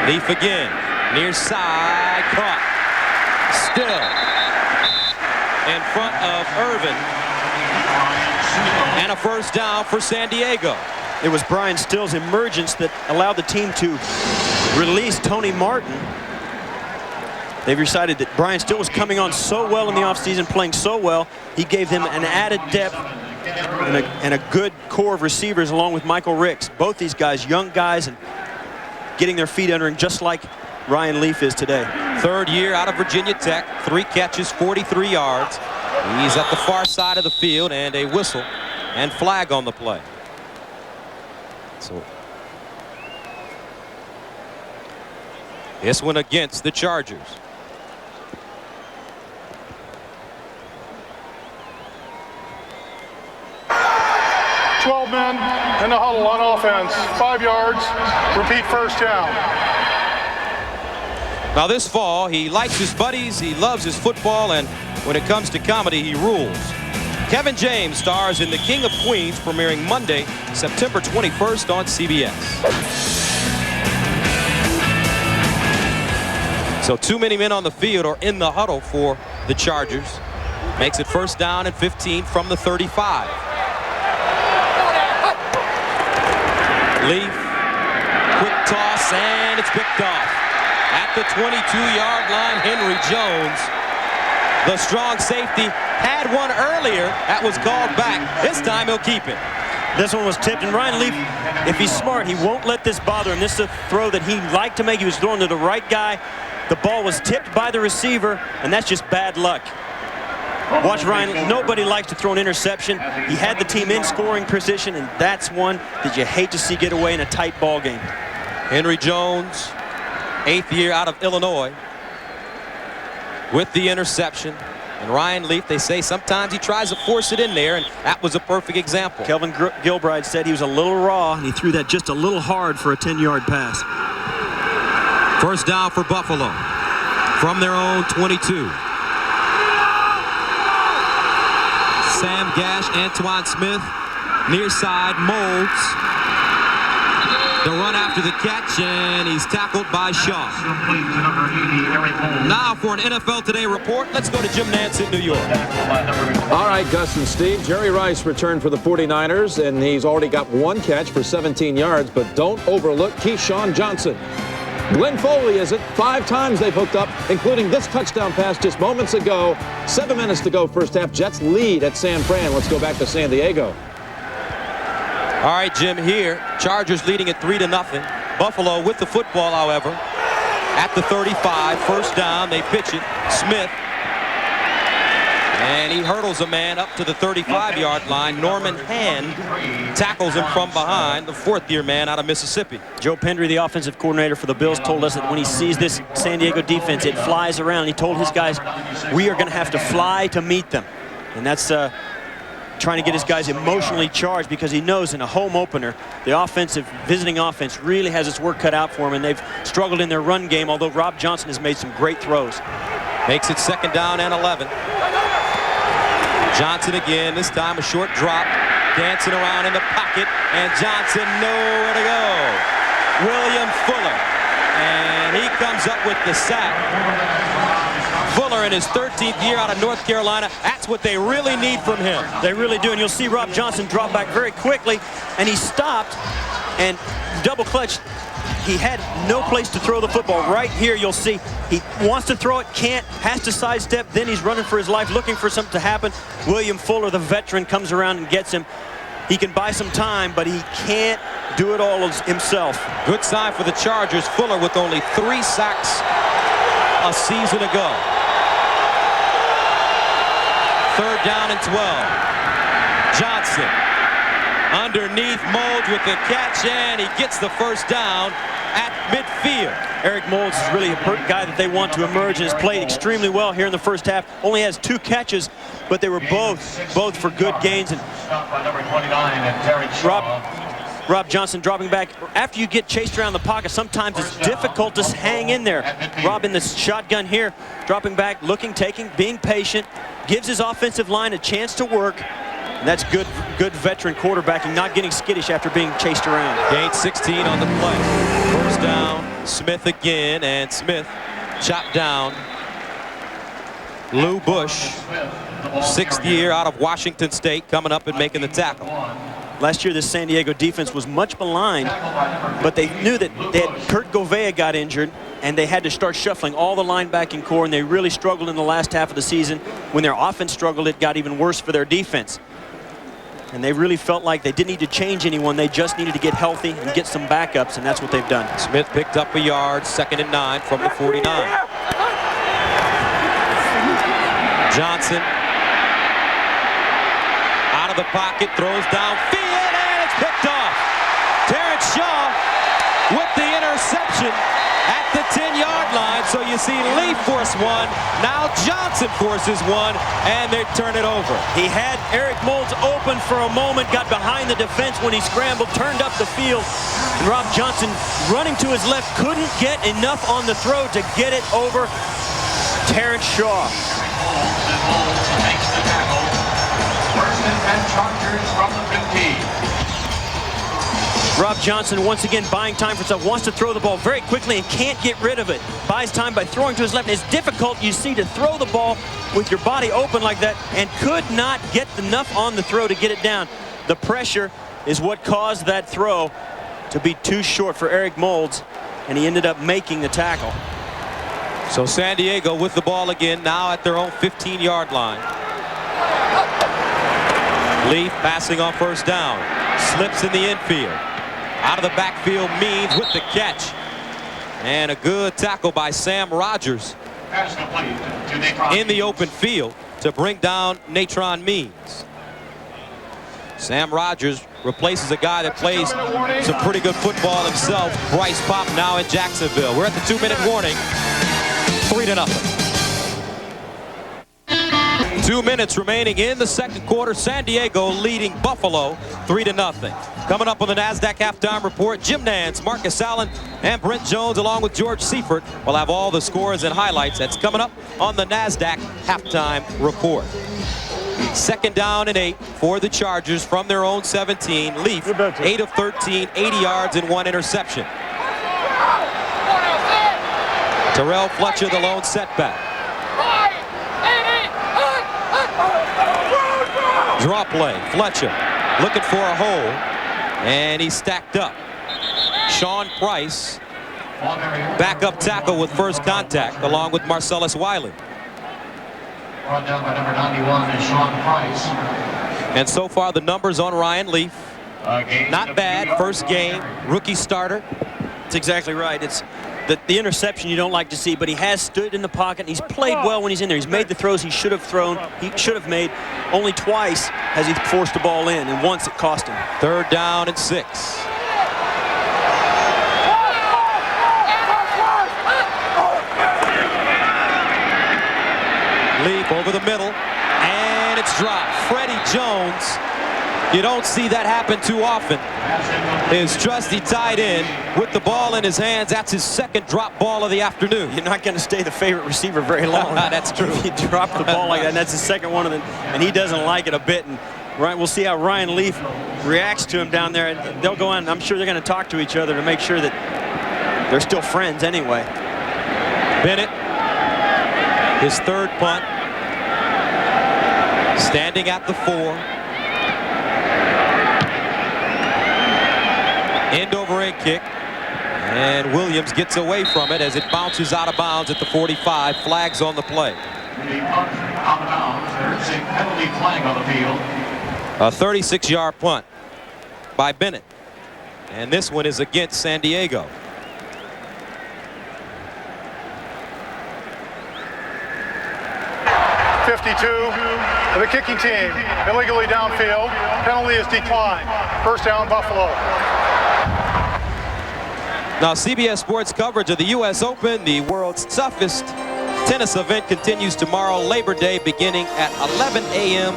Leaf again. Near side. Caught. Still. In front of Irvin. And a first down for San Diego. It was Brian Still's emergence that allowed the team to release Tony Martin. They've decided that Brian Still was coming on so well in the offseason, playing so well. He gave them an added depth and a good core of receivers along with Michael Ricks. Both these guys, young guys, and getting their feet under him just like Ryan Leaf is today. 3rd year out of Virginia Tech. 3 catches, 43 yards. He's at the far side of the field, and a whistle and flag on the play. So this one against the Chargers. 12 men in the huddle on offense. 5 yards. Repeat first down. Now this fall, he likes his buddies, he loves his football, and when it comes to comedy, he rules. Kevin James stars in The King of Queens, premiering Monday, September 21st on CBS. So too many men on the field are in the huddle for the Chargers. Makes it first down and 15 from the 35. Leaf, quick toss, and it's picked off. At the 22-yard line, Henry Jones, the strong safety, had one earlier. That was called back. This time he'll keep it. This one was tipped, and Ryan Leaf, if he's smart, he won't let this bother him. This is a throw that he liked to make. He was throwing to the right guy. The ball was tipped by the receiver, and that's just bad luck. Watch Ryan. Nobody likes to throw an interception. He had the team in scoring position, and that's one that you hate to see get away in a tight ball game. Henry Jones, 8th year out of Illinois, with the interception. And Ryan Leaf, they say sometimes he tries to force it in there, and that was a perfect example. Kelvin Gilbride said he was a little raw, and he threw that just a little hard for a 10-yard pass. First down for Buffalo from their own 22. Sam Gash, Antoine Smith, near side, Molds. The run after the catch, and he's tackled by Shaw. Now for an NFL Today report, let's go to Jim Nantz in New York. All right, Gus and Steve. Jerry Rice returned for the 49ers, and he's already got 1 catch for 17 yards, but don't overlook Keyshawn Johnson. Glenn Foley is it. 5 times they've hooked up, including this touchdown pass just moments ago. 7 minutes to go first half. Jets lead at San Fran. Let's go back to San Diego. All right, Jim, here. Chargers leading at 3-0. Buffalo with the football, however, at the 35. First down, they pitch it. Smith. And he hurdles a man up to the 35-yard line. Norman Hand tackles him from behind, the 4th-year man out of Mississippi. Joe Pendry, the offensive coordinator for the Bills, told us that when he sees this San Diego defense, it flies around. He told his guys, we are going to have to fly to meet them. And that's trying to get his guys emotionally charged, because he knows in a home opener, the visiting offense really has its work cut out for him, and they've struggled in their run game, although Rob Johnson has made some great throws. Makes it 2nd down and 11. Johnson again, this time a short drop, dancing around in the pocket, and Johnson nowhere to go. William Fuller, and And he comes up with the sack. Fuller in his 13th year out of North Carolina. That's what they really need from him. They really do. And you'll see Rob Johnson drop back very quickly. And he stopped and double clutched. He had no place to throw the football. Right here, you'll see he wants to throw it, can't, has to sidestep. Then he's running for his life, looking for something to happen. William Fuller, the veteran, comes around and gets him. He can buy some time, but he can't do it all himself. Good sign for the Chargers. Fuller with only 3 sacks a season ago. 3rd down and 12. Johnson underneath Moulds with the catch, and he gets the first down at midfield. Eric Moulds is really a guy that they want to emerge and has played extremely well here in the first half. Only has 2 catches, but they were both for good gains. And Rob Johnson dropping back. After you get chased around the pocket, sometimes it's difficult to hang in there. Rob in the shotgun here, dropping back, looking, taking, being patient, gives his offensive line a chance to work. And that's good veteran quarterbacking, not getting skittish after being chased around. Gain 16 on the play. First down, Smith again, and Smith chopped down. Lou Bush, 6th year out of Washington State, coming up and making the tackle. Last year, this San Diego defense was much maligned, but they knew that Kurt Govea got injured, and they had to start shuffling all the linebacking core, and they really struggled in the last half of the season. When their offense struggled, it got even worse for their defense. And they really felt like they didn't need to change anyone. They just needed to get healthy and get some backups, and that's what they've done. Smith picked up a yard, 2nd and 9 from the 49. Johnson out of the pocket, throws downfield, and it's picked off. Terrence Shaw with the interception at the 10-yard line. So you see Lee force one, now Johnson forces one, and they turn it over. He had Eric Moulds open for a moment, got behind the defense when he scrambled, turned up the field, and Rob Johnson running to his left couldn't get enough on the throw to get it over Terrence Shaw. Makes the tackle. 1st and 10 Chargers from the 15. Rob Johnson once again buying time for himself, wants to throw the ball very quickly and can't get rid of it. Buys time by throwing to his left. It's difficult, you see, to throw the ball with your body open like that, and could not get enough on the throw to get it down. The pressure is what caused that throw to be too short for Eric Moulds, and he ended up making the tackle. So San Diego with the ball again, now at their own 15-yard line. Leaf passing on 1st down. Slips in the infield. Out of the backfield, Means with the catch. And a good tackle by Sam Rogers in the open field to bring down Natron Means. Sam Rogers replaces a guy that plays some pretty good football himself, Bryce Pop, now in Jacksonville. We're at the 2-minute warning, 3-0. 2 minutes remaining in the 2nd quarter. San Diego leading Buffalo 3-0. Coming up on the NASDAQ halftime report, Jim Nance, Marcus Allen, and Brent Jones, along with George Seifert, will have all the scores and highlights. That's coming up on the NASDAQ halftime report. 2nd down and 8 for the Chargers from their own 17. Leaf, 8 of 13, 80 yards and 1 interception. Terrell Fletcher, the lone setback. Draw play, Fletcher looking for a hole, and he's stacked up. Sean Price, backup tackle with first contact, along with Marcellus Wiley. Brought down by number 91 is Sean Price. And so far the numbers on Ryan Leaf, not bad. First game, rookie starter. That's exactly right. It's the interception you don't like to see, but he has stood in the pocket. He's played well when he's in there. He's made the throws he should have thrown. He should have made. Only twice has he forced the ball in, and once it cost him. 3rd down and 6. Leap over the middle, and it's dropped. Freddie Jones, you don't see that happen too often. His trusty tight end with the ball in his hands. That's his 2nd drop ball of the afternoon. You're not going to stay the favorite receiver very long. That's true. If you drop the ball like that, and that's his 2nd one of them, and he doesn't like it a bit. And we'll see how Ryan Leaf reacts to him down there. And they'll go on. I'm sure they're going to talk to each other to make sure that They're still friends anyway. Bennett, his third punt, standing at the 4. End over end kick, and Williams gets away from it as it bounces out of bounds at the 45. Flags on the play. Out of bounds. There's a penalty flag on the field. A 36-yard punt by Bennett, and this one is against San Diego. The kicking team illegally downfield. Penalty is declined. First down, Buffalo. Now CBS Sports coverage of the U.S. Open, the world's toughest tennis event, continues tomorrow, Labor Day, beginning at 11 a.m.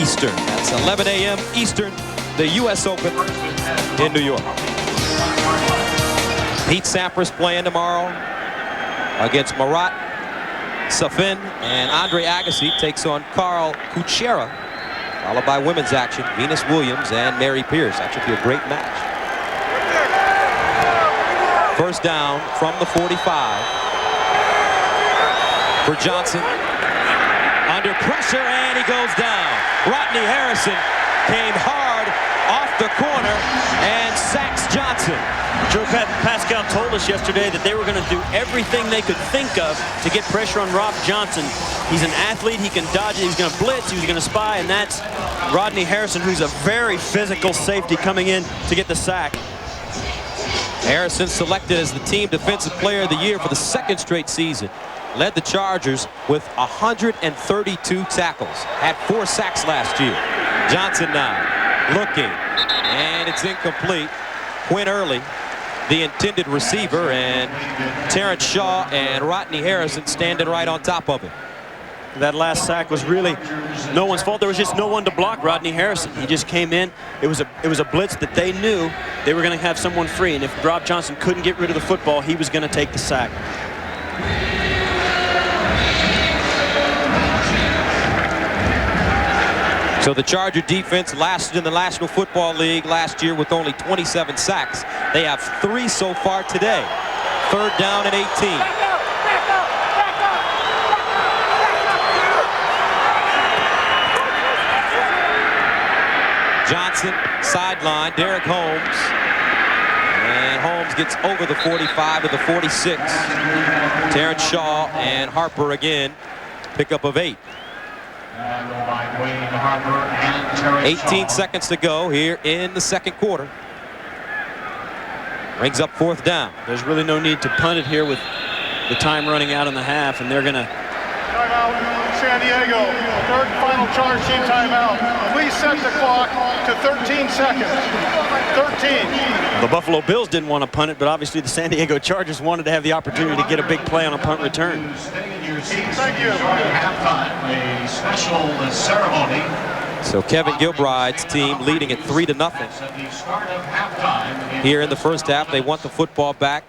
Eastern. That's 11 a.m. Eastern, the U.S. Open in New York. Pete Sampras playing tomorrow against Marat Safin, and Andre Agassi takes on Carl Kuchera, followed by women's action, Venus Williams and Mary Pierce. That should be a great match. First down from the 45 for Johnson. Under pressure, and he goes down. Rodney Harrison came hard off the corner and sacks Johnson. Joe Pascal told us yesterday that they were going to do everything they could think of to get pressure on Rob Johnson. He's an athlete. He can dodge it. He's going to blitz. He was going to spy, and that's Rodney Harrison, who's a very physical safety, coming in to get the sack. Harrison selected as the team defensive player of the year for the second straight season. Led the Chargers with 132 tackles. Had 4 sacks last year. Johnson now looking, and it's incomplete. Quinn Early, the intended receiver, and Terrence Shaw and Rodney Harrison standing right on top of him. That last sack was really no one's fault. There was just no one to block Rodney Harrison. He just came in. It was a blitz that they knew they were going to have someone free, and if Rob Johnson couldn't get rid of the football, he was going to take the sack. So the Charger defense lasted in the National Football League last year with only 27 sacks. They have 3 so far today. Third down and 18. Johnson, sideline, Derek Holmes. And Holmes gets over the 45 to the 46. Terrence Shaw and Harper again. Pickup of 8. 18 seconds to go here in the second quarter. Brings up fourth down. There's really no need to punt it here with the time running out in the half, and they're going to... Timeout, San Diego. Third final charge team timeout. Please set the clock to 13 seconds. 13. The Buffalo Bills didn't want to punt it, but obviously the San Diego Chargers wanted to have the opportunity to get a big play on a punt return. Thank you. Halftime, a special ceremony. So Kevin Gilbride's team leading at 3-0. Here in the first half, they want the football back.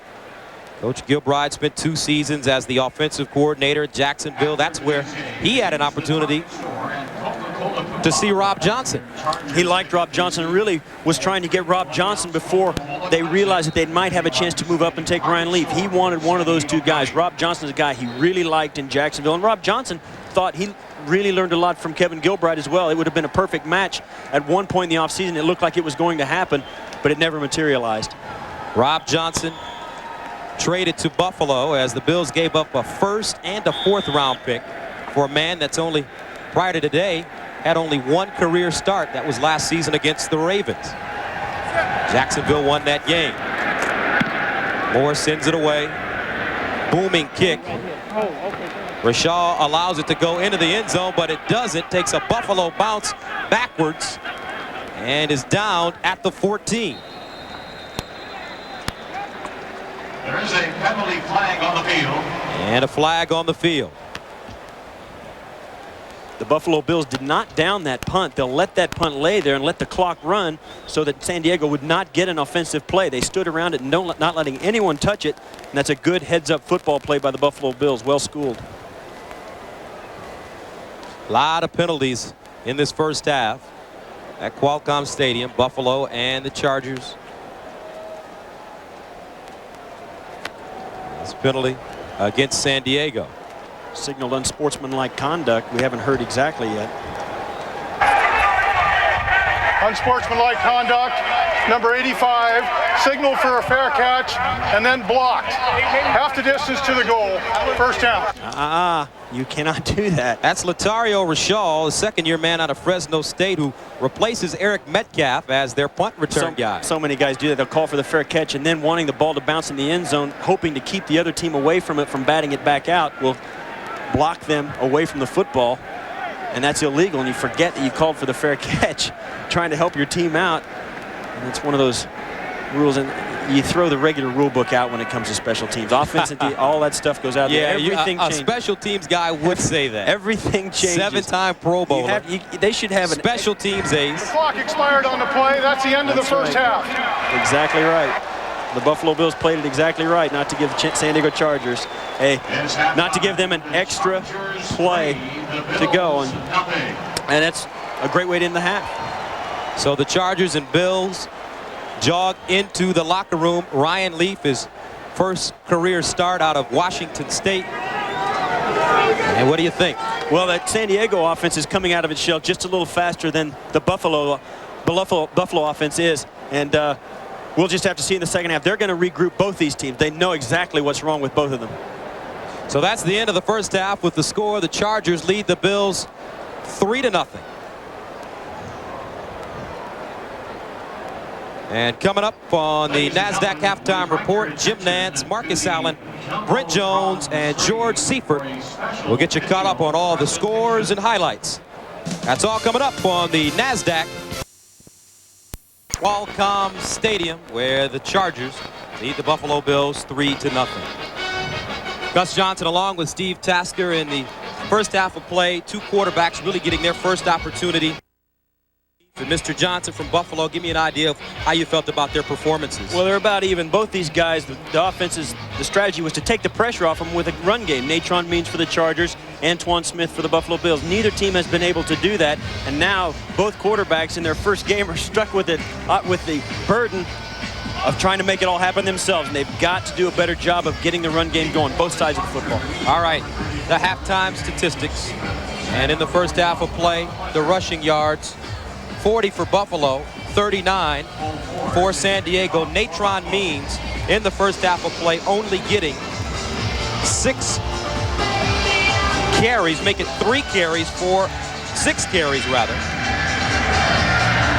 Coach Gilbride spent 2 seasons as the offensive coordinator at Jacksonville. That's where he had an opportunity to see Rob Johnson. He liked Rob Johnson and really was trying to get Rob Johnson before they realized that they might have a chance to move up and take Ryan Leaf. He wanted one of those 2 guys. Rob Johnson's a guy he really liked in Jacksonville, and Rob Johnson thought he really learned a lot from Kevin Gilbride as well. It would have been a perfect match. At one point in the offseason, it looked like it was going to happen, but it never materialized. Rob Johnson traded to Buffalo as the Bills gave up a first and a 4th round pick for a man that's only, prior to today, had only 1 career start. That was last season against the Ravens. Jacksonville won that game. Moore sends it away. Booming kick. Rashaw allows it to go into the end zone, but it doesn't. Takes a Buffalo bounce backwards and is down at the 14. There is a penalty flag on the field. And a flag on the field. The Buffalo Bills did not down that punt. They'll let that punt lay there and let the clock run so that San Diego would not get an offensive play. They stood around it and not letting anyone touch it, and that's a good heads-up football play by the Buffalo Bills. Well schooled. A lot of penalties in this first half at Qualcomm Stadium, Buffalo and the Chargers. penalty against San Diego. Signaled unsportsmanlike conduct. We haven't heard exactly yet. Unsportsmanlike conduct, number 85, signaled for a fair catch and then blocked. Half the distance to the goal. First down. You cannot do that. That's Latario Rashal, the second-year man out of Fresno State, who replaces Eric Metcalf as their punt return guy. So many guys do that. They'll call for the fair catch and then wanting the ball to bounce in the end zone, hoping to keep the other team away from it, from batting it back out, will block them away from the football. And that's illegal, and you forget that you called for the fair catch, trying to help your team out. And it's one of those rules, and you throw the regular rule book out when it comes to special teams. Offense, all that stuff goes out there. Everything a special teams guy would say that. Everything changes. 7-time Pro Bowler. They should have special teams ace. The clock expired on the play. That's the end of the first half. Exactly right. The Buffalo Bills played it exactly right, not to give San Diego Chargers not to give them an extra play to go, and that's a great way to end the half. So the Chargers and Bills jog into the locker room. Ryan Leaf, his first career start out of Washington State. And what do you think? Well, that San Diego offense is coming out of its shell just a little faster than the Buffalo offense is, and we'll just have to see in the second half. They're going to regroup both these teams. They know exactly what's wrong with both of them. So that's the end of the first half with the score. The Chargers lead the Bills 3-0. And coming up on the NASDAQ halftime report, Jim Nantz, Marcus Allen, Brent Jones, and George Seifert will get you caught up on all the scores and highlights. That's all coming up on the NASDAQ Qualcomm Stadium, where the Chargers lead the Buffalo Bills 3-0. Gus Johnson along with Steve Tasker in the first half of play. Two quarterbacks really getting their first opportunity. And Mr. Johnson from Buffalo, give me an idea of how you felt about their performances. Well, they're about even. Both these guys, the strategy was to take the pressure off them with a run game. Natron Means for the Chargers, Antoine Smith for the Buffalo Bills. Neither team has been able to do that, and now both quarterbacks in their first game are stuck with it, with the burden of trying to make it all happen themselves, and they've got to do a better job of getting the run game going, both sides of the football. All right, the halftime statistics. And in the first half of play, the rushing yards, 40 for Buffalo, 39 for San Diego. Natron Means in the first half of play only getting 6 carries, make it 3 carries for 6 carries rather.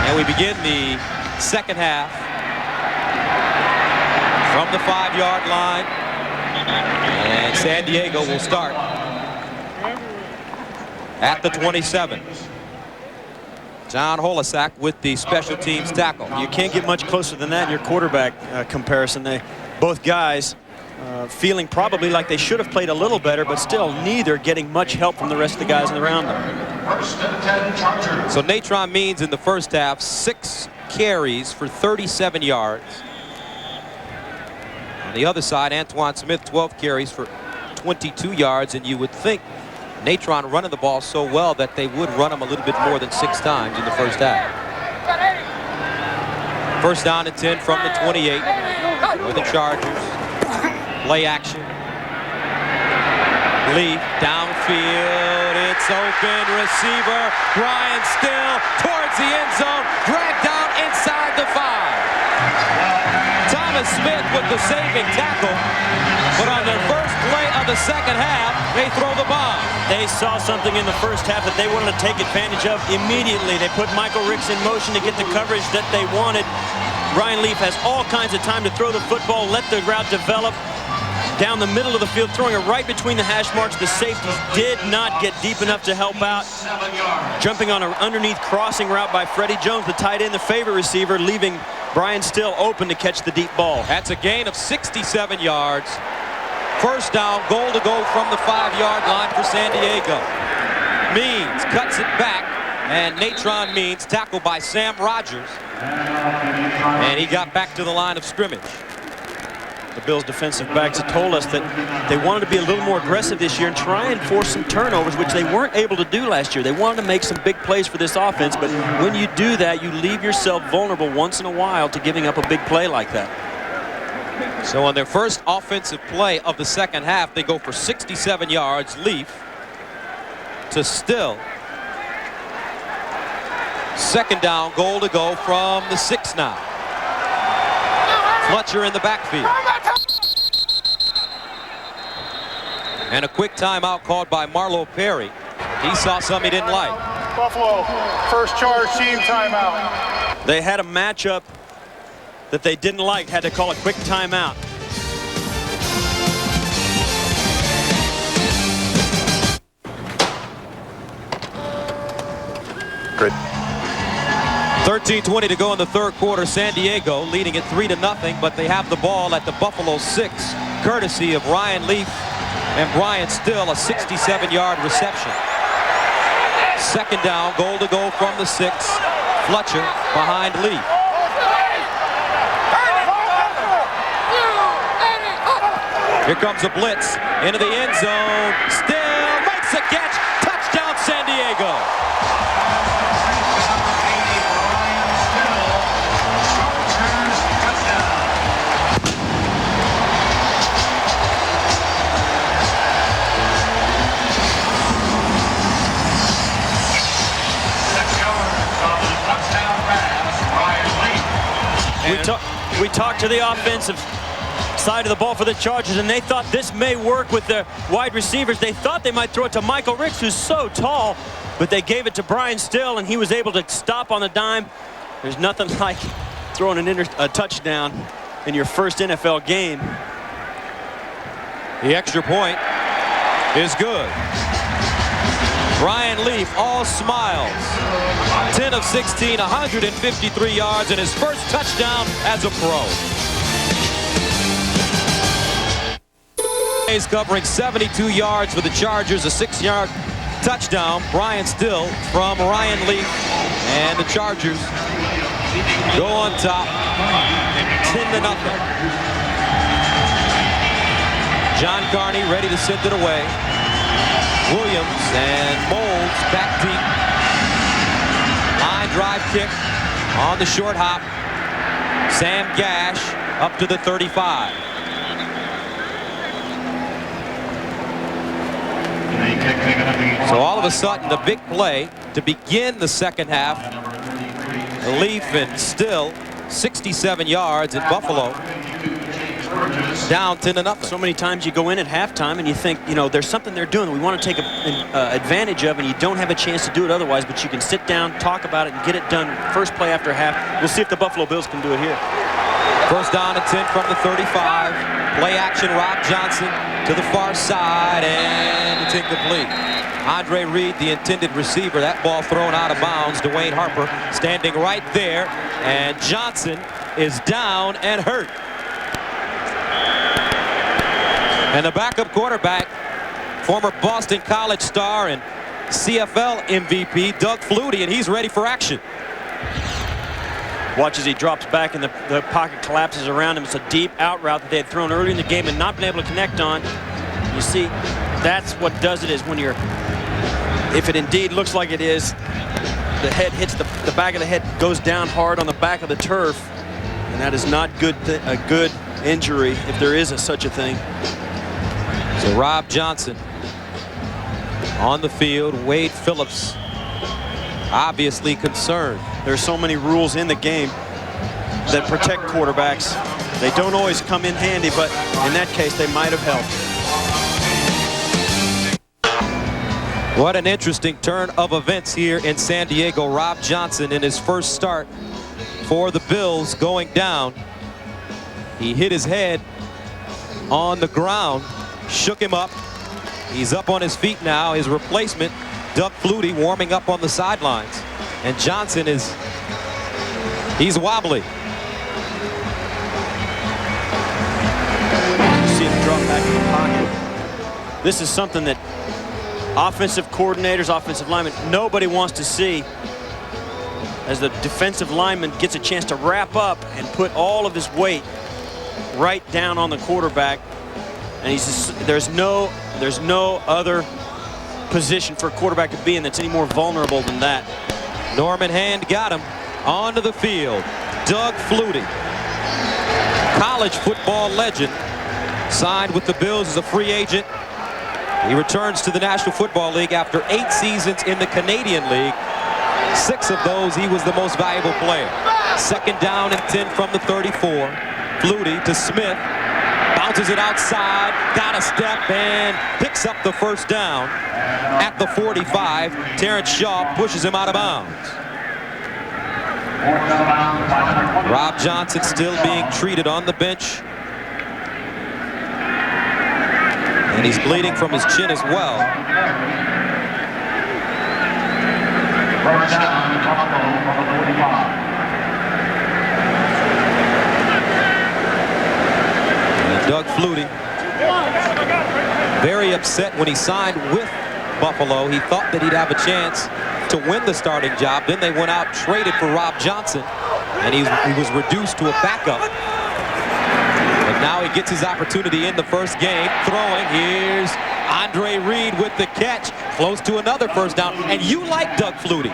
And we begin the second half from the 5-yard line, and San Diego will start at the 27. John Holasak with the special teams tackle. You can't get much closer than that in your quarterback comparison. Natron guys feeling probably like they should have played a little better, but still neither getting much help from the rest of the guys around them. So Natron Means in the first half, 6 carries for 37 yards. On the other side, Antoine Smith, 12 carries for 22 yards, and you would think Natron running the ball so well that they would run him a little bit more than 6 times in the first half. First down and 10 from the 28 for the Chargers. Play action. Leaf downfield. It's open. Receiver Brian Still towards the end zone. Dragged down inside the 5. Thomas Smith with the saving tackle. But on their first play of the second half, they throw the bomb. They saw something in the first half that they wanted to take advantage of immediately. They put Michael Ricks in motion to get the coverage that they wanted. Ryan Leaf has all kinds of time to throw the football, let the route develop down the middle of the field, throwing it right between the hash marks. The safeties did not get deep enough to help out. Jumping on an underneath crossing route by Freddie Jones, the tight end, the favorite receiver, leaving Brian Still open to catch the deep ball. That's a gain of 67 yards. First down, goal to go from the 5-yard line for San Diego. Means cuts it back, and Natron Means tackled by Sam Rogers. And he got back to the line of scrimmage. The Bills defensive backs have told us that they wanted to be a little more aggressive this year and try and force some turnovers, which they weren't able to do last year. They wanted to make some big plays for this offense, but when you do that, you leave yourself vulnerable once in a while to giving up a big play like that. So on their first offensive play of the second half, they go for 67 yards. Leaf to Still. Second down, goal to go from the 6 now. Fletcher in the backfield. And a quick timeout called by Marlo Perry. He saw something he didn't like. Buffalo, first charge team timeout. They had a matchup that they didn't like, had to call a quick timeout. Good. 13:20 to go in the third quarter. San Diego leading it 3-0, but they have the ball at the Buffalo 6, courtesy of Ryan Leaf and Brian Still, a 67-yard reception. Second down, goal to go from the 6. Fletcher behind Leaf. Here comes a blitz into the end zone. Still makes a catch. Touchdown, San Diego. We talked to the offensive side of the ball for the Chargers, and they thought this may work with the wide receivers. They thought they might throw it to Michael Ricks, who's so tall, but they gave it to Brian Still, and he was able to stop on the dime. There's nothing like throwing a touchdown in your first NFL game. The extra point is good. Ryan Leaf, all smiles. 10 of 16, 153 yards, and his first touchdown as a pro. He's covering 72 yards for the Chargers, a 6-yard touchdown. Brian Still from Ryan Leaf, and the Chargers go on top, 10-0. John Carney ready to send it away. Williams and Moulds back deep. Line drive kick on the short hop. Sam Gash up to the 35. So all of a sudden, the big play to begin the second half. Leaf and Still, 67 yards in Buffalo. Down 10-0. So many times you go in at halftime and you think, you know, there's something they're doing that we want to take advantage of, and you don't have a chance to do it otherwise, but you can sit down, talk about it, and get it done first play after half. We'll see if the Buffalo Bills can do it here. First down and 10 from the 35. Play action, Rob Johnson to the far side, and it's incomplete. Andre Reed, the intended receiver. That ball thrown out of bounds. Dwayne Harper standing right there, and Johnson is down and hurt. And the backup quarterback, former Boston College star and CFL MVP, Doug Flutie, and he's ready for action. Watch as he drops back and the pocket collapses around him. It's a deep out route that they had thrown early in the game and not been able to connect on. You see, that's what does it, is when you're, if it indeed looks like it is, the head hits the back of the head, goes down hard on the back of the turf, and that is not a good injury if there is such a thing. So Rob Johnson on the field. Wade Phillips obviously concerned. There's so many rules in the game that protect quarterbacks. They don't always come in handy, but in that case, they might have helped. What an interesting turn of events here in San Diego. Rob Johnson in his first start for the Bills going down. He hit his head on the ground, shook him up. He's up on his feet now. His replacement, Doug Flutie, warming up on the sidelines. And Johnson he's wobbly. See him drop back in the pocket. This is something that offensive coordinators, offensive linemen, nobody wants to see, as the defensive lineman gets a chance to wrap up and put all of his weight right down on the quarterback. And there's no other position for a quarterback to be in that's any more vulnerable than that. Norman Hand got him onto the field. Doug Flutie. college football legend, signed with the Bills as a free agent. He returns to the National Football League after 8 seasons in the Canadian League. 6 of those, he was the most valuable player. 2nd down and 10 from the 34. Flutie to Smith. Bounces it outside. Got a step and picks up the first down at the 45. Terrence Shaw pushes him out of bounds. Rob Johnson still being treated on the bench. And he's bleeding from his chin as well. And Doug Flutie, very upset when he signed with Buffalo. He thought that he'd have a chance to win the starting job. Then they went out, traded for Rob Johnson, and he was reduced to a backup. But now he gets his opportunity in the first game. Throwing, here's Andre Reed with the catch. Close to another first down. And you like Doug Flutie.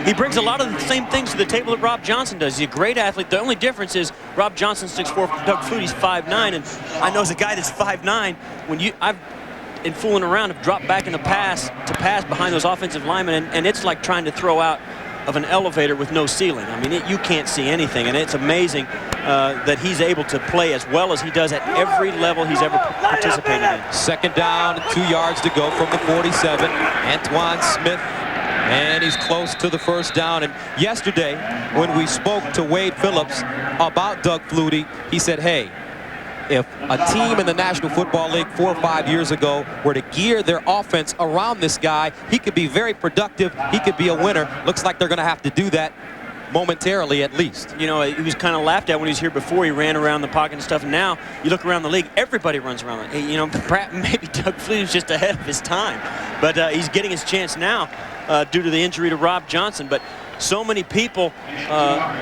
He brings a lot of the same things to the table that Rob Johnson does. He's a great athlete. The only difference is Rob Johnson's 6'4", Doug Flutie's 5'9", and I know as a guy that's 5'9", I've in fooling around have dropped back in the pass behind those offensive linemen, and it's like trying to throw out of an elevator with no ceiling. I mean, you can't see anything, and it's amazing that he's able to play as well as he does at every level he's ever participated in. 2nd down, 2 yards to go from the 47. Antoine Smith, and he's close to the first down. And yesterday, when we spoke to Wade Phillips about Doug Flutie, he said, hey, if a team in the National Football League 4 or 5 years ago were to gear their offense around this guy, he could be very productive. He could be a winner. Looks like they're going to have to do that momentarily at least. You know, he was kind of laughed at when he was here before. He ran around the pocket and stuff. Now you look around the league, everybody runs around. You know, maybe Doug Flutie was just ahead of his time, but he's getting his chance now due to the injury to Rob Johnson. But so many people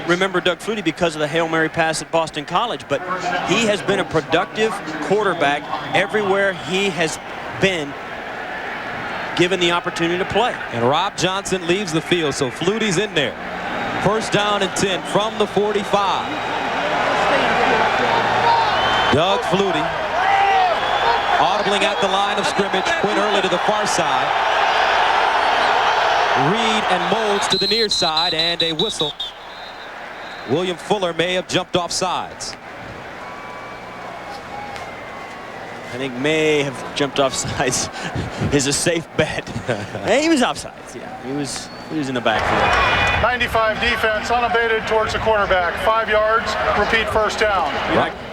remember Doug Flutie because of the Hail Mary pass at Boston College, but he has been a productive quarterback everywhere he has been given the opportunity to play. And Rob Johnson leaves the field, so Flutie's in there. 1st down and 10 from the 45. Doug Flutie audibling at the line of scrimmage. Quinn Early to the far side. Reed and Moulds to the near side, and a whistle. William Fuller may have jumped off sides. I think may have jumped off sides is a safe bet. Hey, he was offsides. Yeah, he was in the backfield. 95 defense, unabated towards the quarterback. 5 yards, repeat 1st down.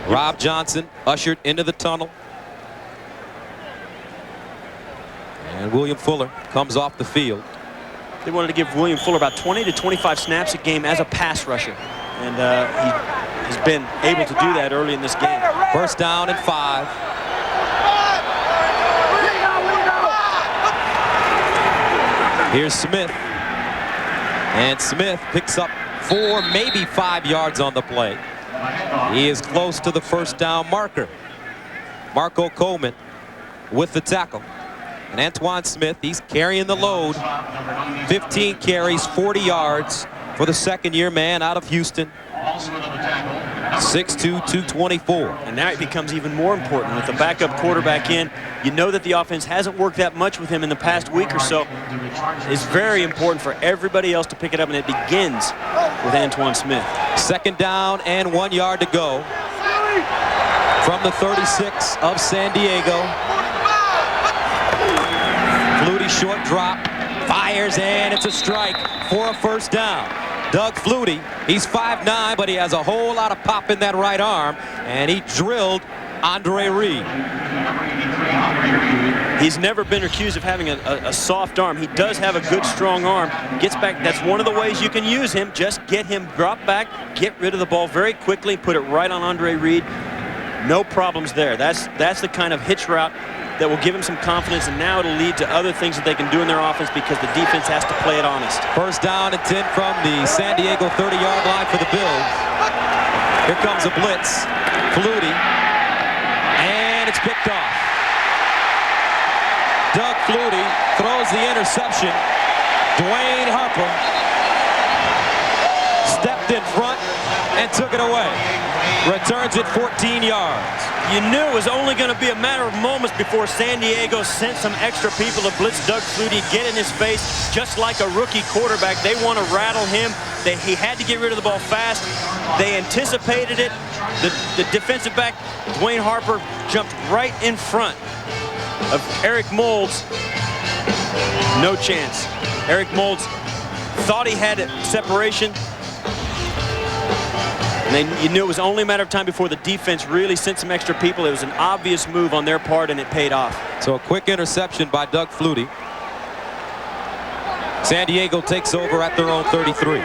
Rob Johnson ushered into the tunnel. And William Fuller comes off the field. They wanted to give William Fuller about 20 to 25 snaps a game as a pass rusher. And he has been able to do that early in this game. 1st down and 5. Here's Smith. And Smith picks up 4, maybe 5 yards on the play. He is close to the 1st down marker. Marco Coleman with the tackle. And Antoine Smith, he's carrying the load. 15 carries, 40 yards for the 2nd-year man out of Houston. 6'2", 224. And now it becomes even more important with the backup quarterback in. You know that the offense hasn't worked that much with him in the past week or so. It's very important for everybody else to pick it up, and it begins with Antoine Smith. 2nd down and 1 yard to go from the 36 of San Diego. Flutie short drop, fires, and it's a strike for a 1st down. Doug Flutie, he's 5'9", but he has a whole lot of pop in that right arm, and he drilled Andre Reed. He's never been accused of having a soft arm. He does have a good, strong arm. Gets back. That's one of the ways you can use him. Just get him drop back, get rid of the ball very quickly, put it right on Andre Reed. No problems there. That's the kind of hitch route that will give him some confidence, and now it'll lead to other things that they can do in their offense because the defense has to play it honest. 1st down and 10 from the San Diego 30-yard line for the Bills. Here comes a blitz. Flutie, and it's picked off. Doug Flutie throws the interception. Dwayne Harper stepped in front and took it away. Returns it 14 yards. You knew it was only going to be a matter of moments before San Diego sent some extra people to blitz Doug Flutie, get in his face, just like a rookie quarterback. They want to rattle him. He had to get rid of the ball fast. They anticipated it. The defensive back, Dwayne Harper, jumped right in front of Eric Moulds. No chance. Eric Moulds thought he had separation. And you knew it was only a matter of time before the defense really sent some extra people. It was an obvious move on their part, and it paid off. So a quick interception by Doug Flutie. San Diego takes over at their own 33.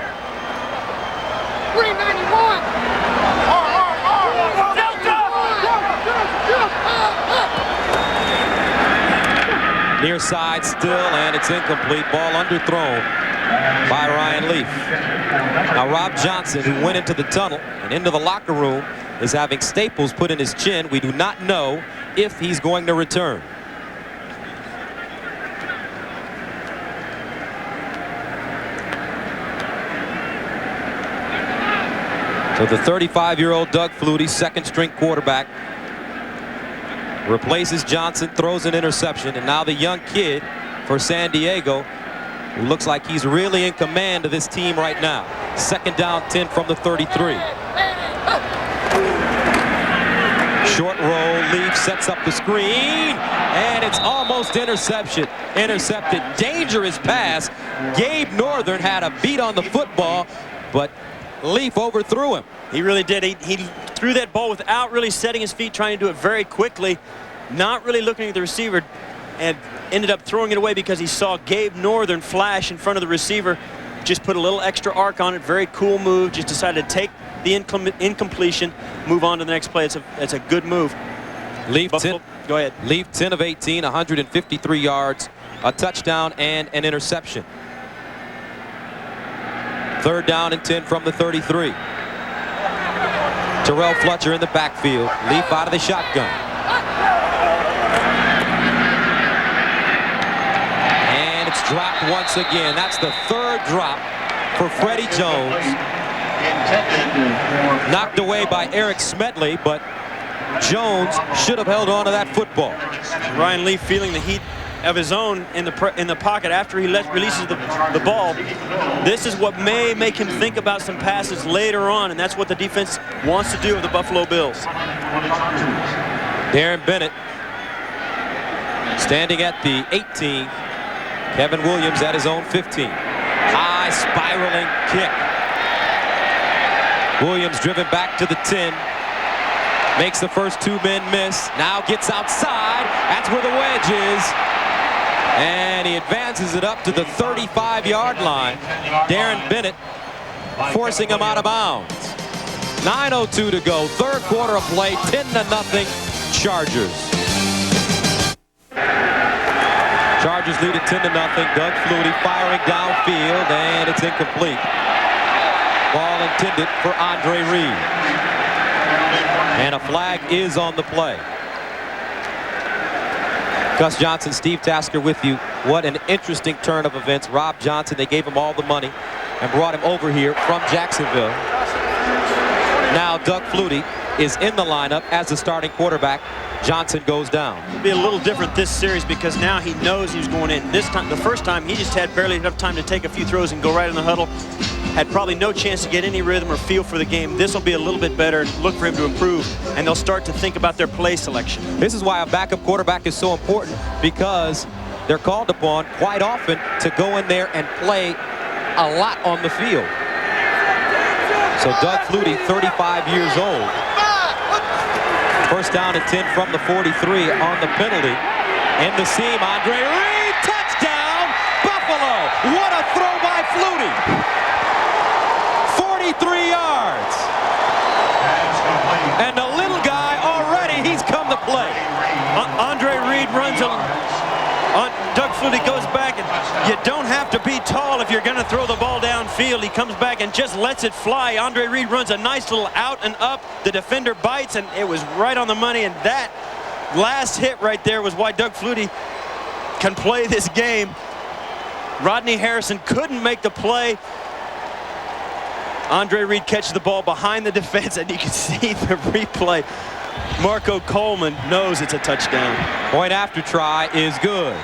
391. Near side still, and it's incomplete. Ball underthrown by Ryan Leaf. Now Rob Johnson, who went into the tunnel and into the locker room, is having staples put in his chin. We do not know if he's going to return. So the 35-year-old Doug Flutie, second-string quarterback, replaces Johnson, throws an interception, and now the young kid for San Diego, who looks like he's really in command of this team right now. Second down, 10 from the 33. Short roll, Leaf sets up the screen, and it's almost intercepted. Dangerous pass. Gabe Northern had a beat on the football, but Leaf overthrew him. He really did. He threw that ball without really setting his feet, trying to do it very quickly, not really looking at the receiver, and ended up throwing it away because he saw Gabe Northern flash in front of the receiver. Just put a little extra arc on it. Very cool move. Just decided to take the incompletion, move on to the next play. It's a good move. Leaf Buffalo, 10, go ahead. Leaf 10 of 18, 153 yards, a touchdown, and an interception. Third down and 10 from the 33. Terrell Fletcher in the backfield. Leaf out of the shotgun. And it's dropped once again. That's the third drop for Freddie Jones. Knocked away by Eric Smedley, but Jones should have held on to that football. Ryan Leaf feeling the heat of his own in the pocket after he releases the ball. This is what may make him think about some passes later on, and that's what the defense wants to do with the Buffalo Bills. Darren Bennett standing at the 18. Kevin Williams at his own 15. High spiraling kick. Williams driven back to the 10. Makes the first two men miss. Now gets outside. That's where the wedge is. And he advances it up to the 35-yard line. Darren Bennett forcing him out of bounds. 9:02 to go. Third quarter of play. 10-0 Chargers. Chargers lead at 10-0. Doug Flutie firing downfield, and it's incomplete. Ball intended for Andre Reed. And a flag is on the play. Gus Johnson, Steve Tasker with you. What an interesting turn of events. Rob Johnson, they gave him all the money and brought him over here from Jacksonville. Now Doug Flutie is in the lineup as the starting quarterback. Johnson goes down. It'll be a little different this series because now he knows he's going in. This time, the first time, he just had barely enough time to take a few throws and go right in the huddle. Had probably no chance to get any rhythm or feel for the game. This will be a little bit better. Look for him to improve, and they'll start to think about their play selection. This is why a backup quarterback is so important, because they're called upon quite often to go in there and play a lot on the field. So Doug Flutie, 35 years old. First down and 10 from the 43 on the penalty. In the seam, Andre Reed, touchdown, Buffalo. What a throw by Flutie. 43 yards. And the little guy already, he's come to play. Andre Reed runs on Doug Flutie goes back, and you don't have to be tall if you're going to throw the ball downfield. He comes back and just lets it fly. Andre Reed runs a nice little out and up. The defender bites, and it was right on the money. And that last hit right there was why Doug Flutie can play this game. Rodney Harrison couldn't make the play. Andre Reed catches the ball behind the defense, and you can see the replay. Marco Coleman knows it's a touchdown. Point after try is good.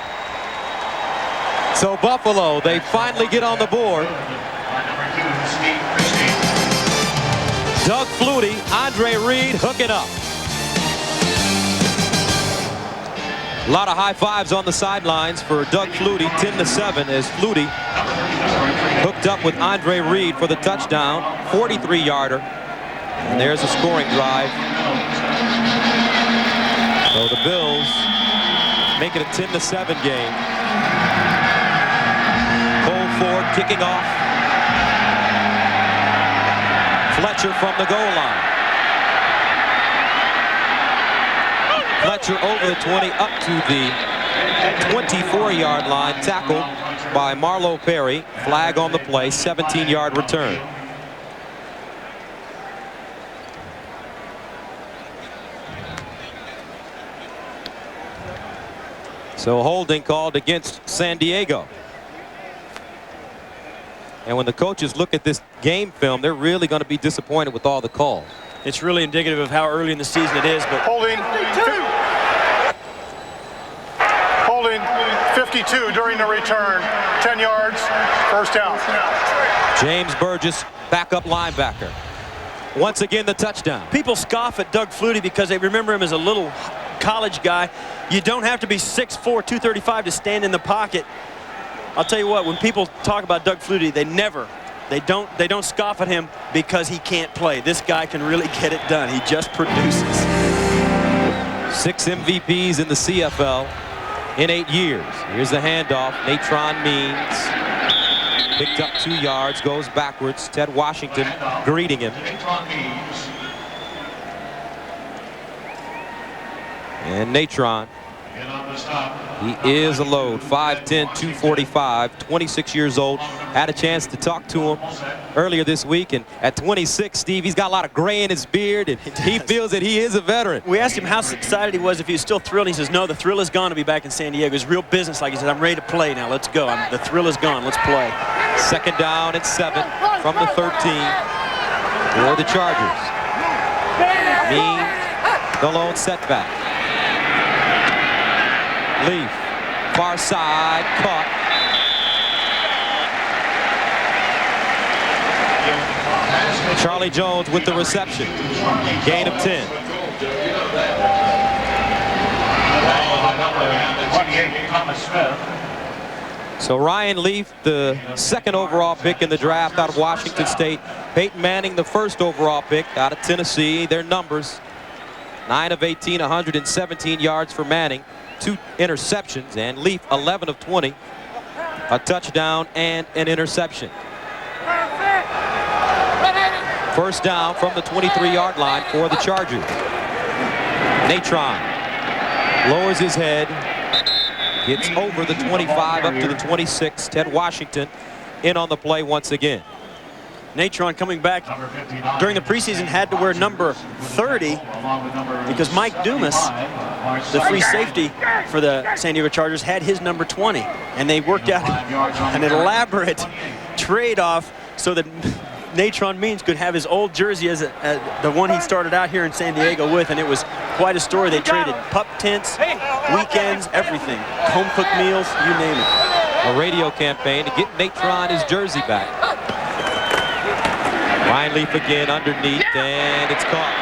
So Buffalo, they finally get on the board. Doug Flutie, Andre Reed hooking up. A lot of high fives on the sidelines for Doug Flutie, 10-7 as Flutie hooked up with Andre Reed for the touchdown, 43-yarder. And there's a scoring drive. So the Bills make it a 10-7 game. Cole Ford kicking off. Fletcher from the goal line. Fletcher over the 20 up to the 24-yard line, tackled by Marlo Perry. Flag on the play, 17-yard return. So holding called against San Diego. And when the coaches look at this game film, they're really going to be disappointed with all the calls. It's really indicative of how early in the season it is, but Holding 52 during the return. 10 yards, first down. James Burgess, backup linebacker. Once again, the touchdown. People scoff at Doug Flutie because they remember him as a little college guy. You don't have to be 6'4", 235 to stand in the pocket. I'll tell you what, when people talk about Doug Flutie, they don't scoff at him because he can't play. This guy can really get it done. He just produces. 6 MVPs in the CFL in 8 years. Here's the handoff. Natron Means picked up 2 yards, goes backwards. Ted Washington greeting him. And Natron, he is a load. 5'10", 245, 26 years old. Had a chance to talk to him earlier this week, and at 26, Steve, he's got a lot of gray in his beard, and he feels that he is a veteran. We asked him how excited he was, if he was still thrilled. He says, no, the thrill is gone to be back in San Diego. It's real business. Like he said, I'm ready to play now. Let's go. The thrill is gone. Let's play. Second down at 7 from the 13 for the Chargers. Means the lone setback. Leaf, far side, caught. Charlie Jones with the reception. Gain of 10. So Ryan Leaf, the second overall pick in the draft out of Washington State. Peyton Manning, the first overall pick out of Tennessee. Their numbers, 9 of 18, 117 yards for Manning. 2 interceptions, and Leaf 11 of 20, a touchdown and an interception. First down from the 23-yard line for the Chargers. Natron lowers his head, gets over the 25 up to the 26. Ted Washington in on the play once again. Natron coming back during the preseason had to wear number 30 because Mike Dumas, the free safety for the San Diego Chargers, had his number 20, and they worked out an elaborate trade-off so that Natron Means could have his old jersey as the one he started out here in San Diego with, and it was quite a story. They traded pup tents, weekends, everything, home-cooked meals, you name it. A radio campaign to get Natron his jersey back. Ryan Leaf again underneath, and it's caught.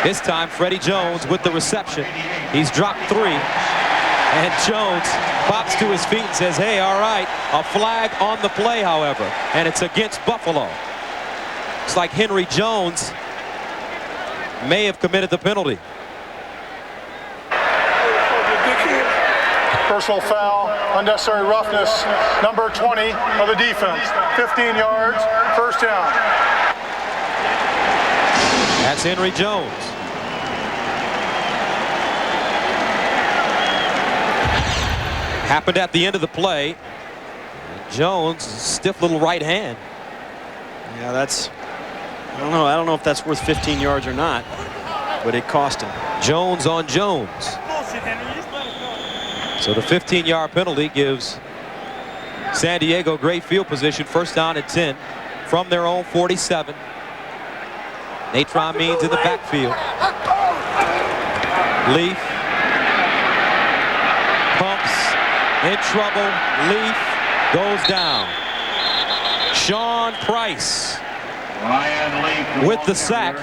This time, Freddie Jones with the reception. He's dropped 3, and Jones pops to his feet and says, hey, all right. A flag on the play, however, and it's against Buffalo. It's like Henry Jones may have committed the penalty. Personal foul, unnecessary roughness, number 20 of the defense. 15 yards, first down. That's Henry Jones. Happened at the end of the play. Jones, stiff little right hand. Yeah, that's, I don't know if that's worth 15 yards or not, but it cost him. Jones on Jones. So the 15-yard penalty gives San Diego great field position. First down and 10 from their own 47. Natron Means in the backfield. Leaf pumps, in trouble. Leaf goes down. Sean Price with the sack.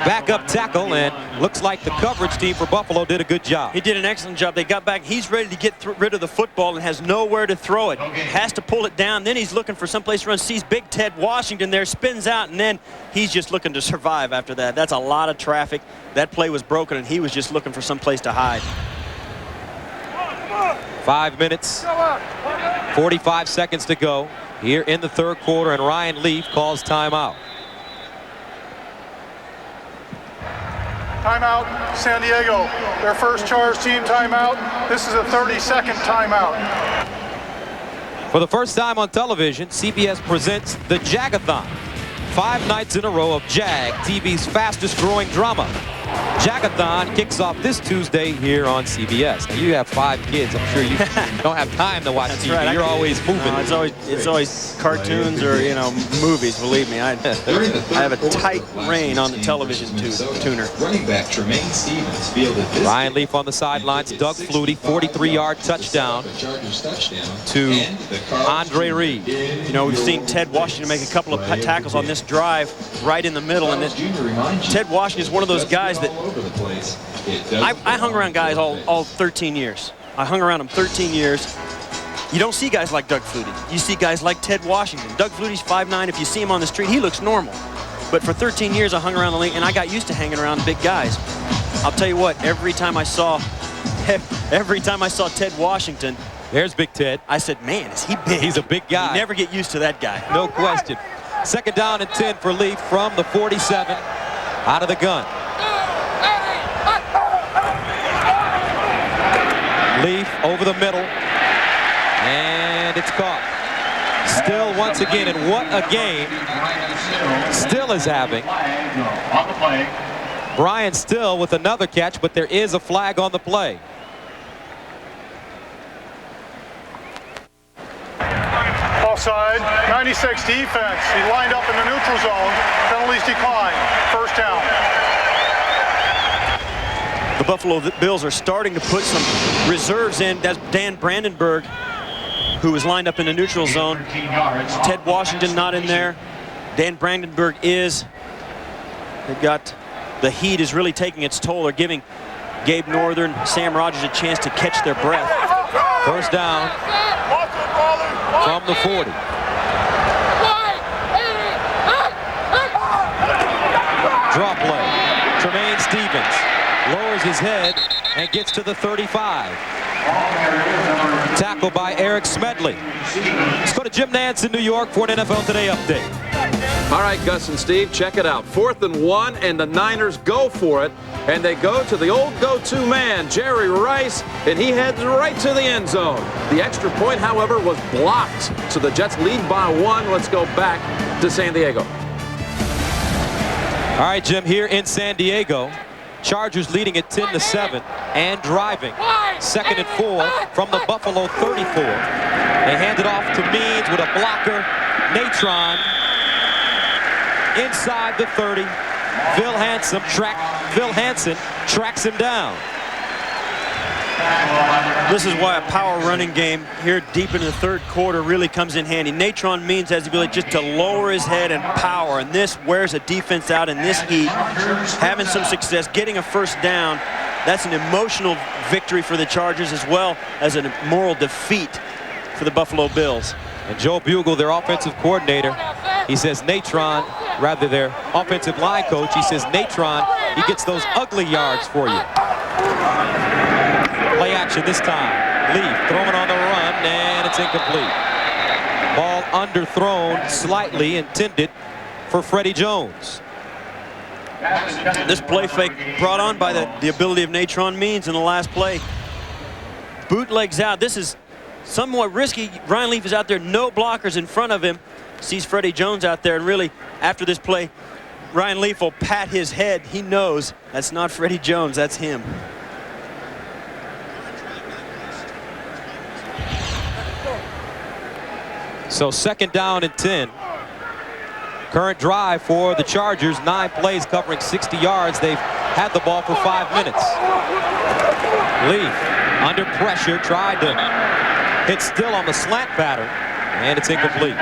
Backup tackle, and looks like the coverage team for Buffalo did a good job. He did an excellent job. They got back. He's ready to get rid of the football and has nowhere to throw it. Has to pull it down. Then he's looking for someplace to run. Sees Big Ted Washington there, spins out, and then he's just looking to survive after that. That's a lot of traffic. That play was broken, and he was just looking for someplace to hide. 5 minutes, 45 seconds to go here in the third quarter, and Ryan Leaf calls timeout. Timeout, San Diego. Their first Charge team timeout. This is a 30-second timeout. For the first time on television, CBS presents the Jagathon. 5 nights in a row of Jag, TV's fastest growing drama. Jagathon kicks off this Tuesday here on CBS. Now, you have 5 kids. I'm sure you don't have time to watch TV. Right. You're always moving. No, it's always cartoons or, you know, movies. Believe me, I have a tight rein on the television tuner. Running back Tremaine Stevens fielded this. Ryan Leaf on the sidelines. Doug Flutie, 43-yard touchdown to Andre Reed. You know, we've seen Ted Washington make a couple of tackles on this drive right in the middle, and Ted Washington is one of those guys that I hung around guys all 13 years. I hung around them 13 years. You don't see guys like Doug Flutie. You see guys like Ted Washington. Doug Flutie's 5'9". If you see him on the street, he looks normal. But for 13 years, I hung around the league, and I got used to hanging around big guys. I'll tell you what, every time I saw Ted Washington, there's Big Ted. I said, man, is he big? He's a big guy. You never get used to that guy. No question. Second down and 10 for Leaf from the 47, out of the gun. Leaf over the middle, and it's caught. Still once again, and what a game Still is having. Brian Still with another catch, but there is a flag on the play. Offside, 96 defense. He lined up in the neutral zone. Penalties decline. First down. The Buffalo Bills are starting to put some reserves in. That's Dan Brandenburg, who was lined up in the neutral zone. Ted Washington not in there. Dan Brandenburg is. They've got, the heat is really taking its toll. They're giving Gabe Northern, Sam Rogers a chance to catch their breath. First down from the 40. Draw play. Tremaine Stevens lowers his head and gets to the 35. Tackle by Eric Smedley. Let's go to Jim Nance in New York for an NFL Today update. All right, Gus and Steve, check it out. 4th and 1, and the Niners go for it. And they go to the old go-to man, Jerry Rice, and he heads right to the end zone. The extra point, however, was blocked. So the Jets lead by 1. Let's go back to San Diego. All right, Jim, here in San Diego. Chargers leading at 10-7 and driving. 2nd and 4 from the Buffalo 34. They hand it off to Means with a blocker. Natron inside the 30. Phil Hansen tracks him down. This is why a power running game here deep into the third quarter really comes in handy. Natron Means has the ability just to lower his head and power, and this wears a defense out in this heat. Having some success, getting a first down, that's an emotional victory for the Chargers as well as a moral defeat for the Buffalo Bills. And Joe Bugle, their offensive coordinator, he says Natron, rather their offensive line coach, he says Natron, he gets those ugly yards for you. Play action this time. Leaf throwing on the run, and it's incomplete. Ball underthrown slightly, intended for Freddie Jones. This play fake brought on by the ability of Natron Means in the last play. Bootlegs out. This is somewhat risky. Ryan Leaf is out there, no blockers in front of him. Sees Freddie Jones out there, and really, after this play, Ryan Leaf will pat his head. He knows that's not Freddie Jones, that's him. So 2nd down and 10. Current drive for the Chargers, 9 plays covering 60 yards. They've had the ball for 5 minutes. Leaf under pressure, tried to hit Still on the slant pattern, and it's incomplete.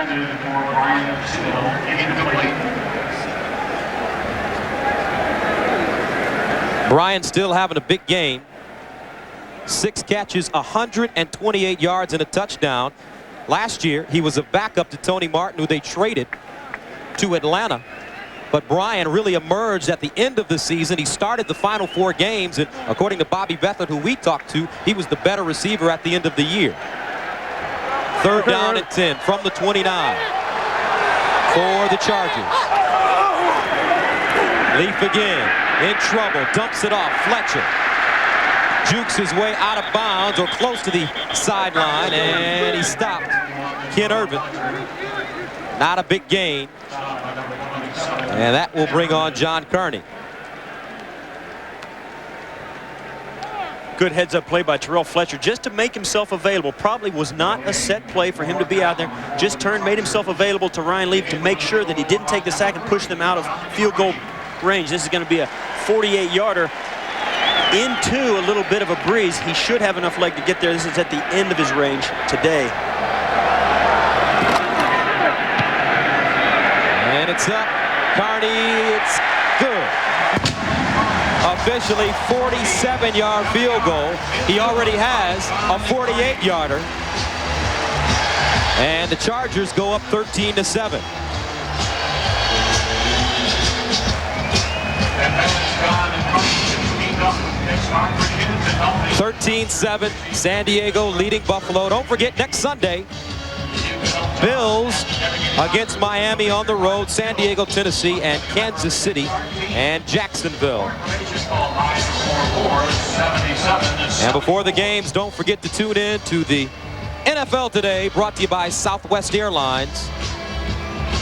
Brian Still having a big game. 6 catches, 128 yards and a touchdown. Last year, he was a backup to Tony Martin, who they traded to Atlanta. But Brian really emerged at the end of the season. He started the final 4 games, and according to Bobby Beathard, who we talked to, he was the better receiver at the end of the year. 3rd down and 10 from the 29 for the Chargers. Leaf again, in trouble, dumps it off. Fletcher jukes his way out of bounds or close to the sideline, and he stopped. Ken Irvin. Not a big gain. And that will bring on John Kearney. Good heads-up play by Terrell Fletcher just to make himself available. Probably was not a set play for him to be out there. Just made himself available to Ryan Leaf to make sure that he didn't take the sack and push them out of field goal range. This is going to be a 48-yarder into a little bit of a breeze. He should have enough leg to get there. This is at the end of his range today. And it's up. Kearney, it's good. Officially 47-yard field goal. He already has a 48-yarder. And the Chargers go up 13-7. 13-7, San Diego leading Buffalo. Don't forget, next Sunday, Bills against Miami on the road, San Diego, Tennessee, and Kansas City and Jacksonville. And before the games, don't forget to tune in to the NFL Today, brought to you by Southwest Airlines.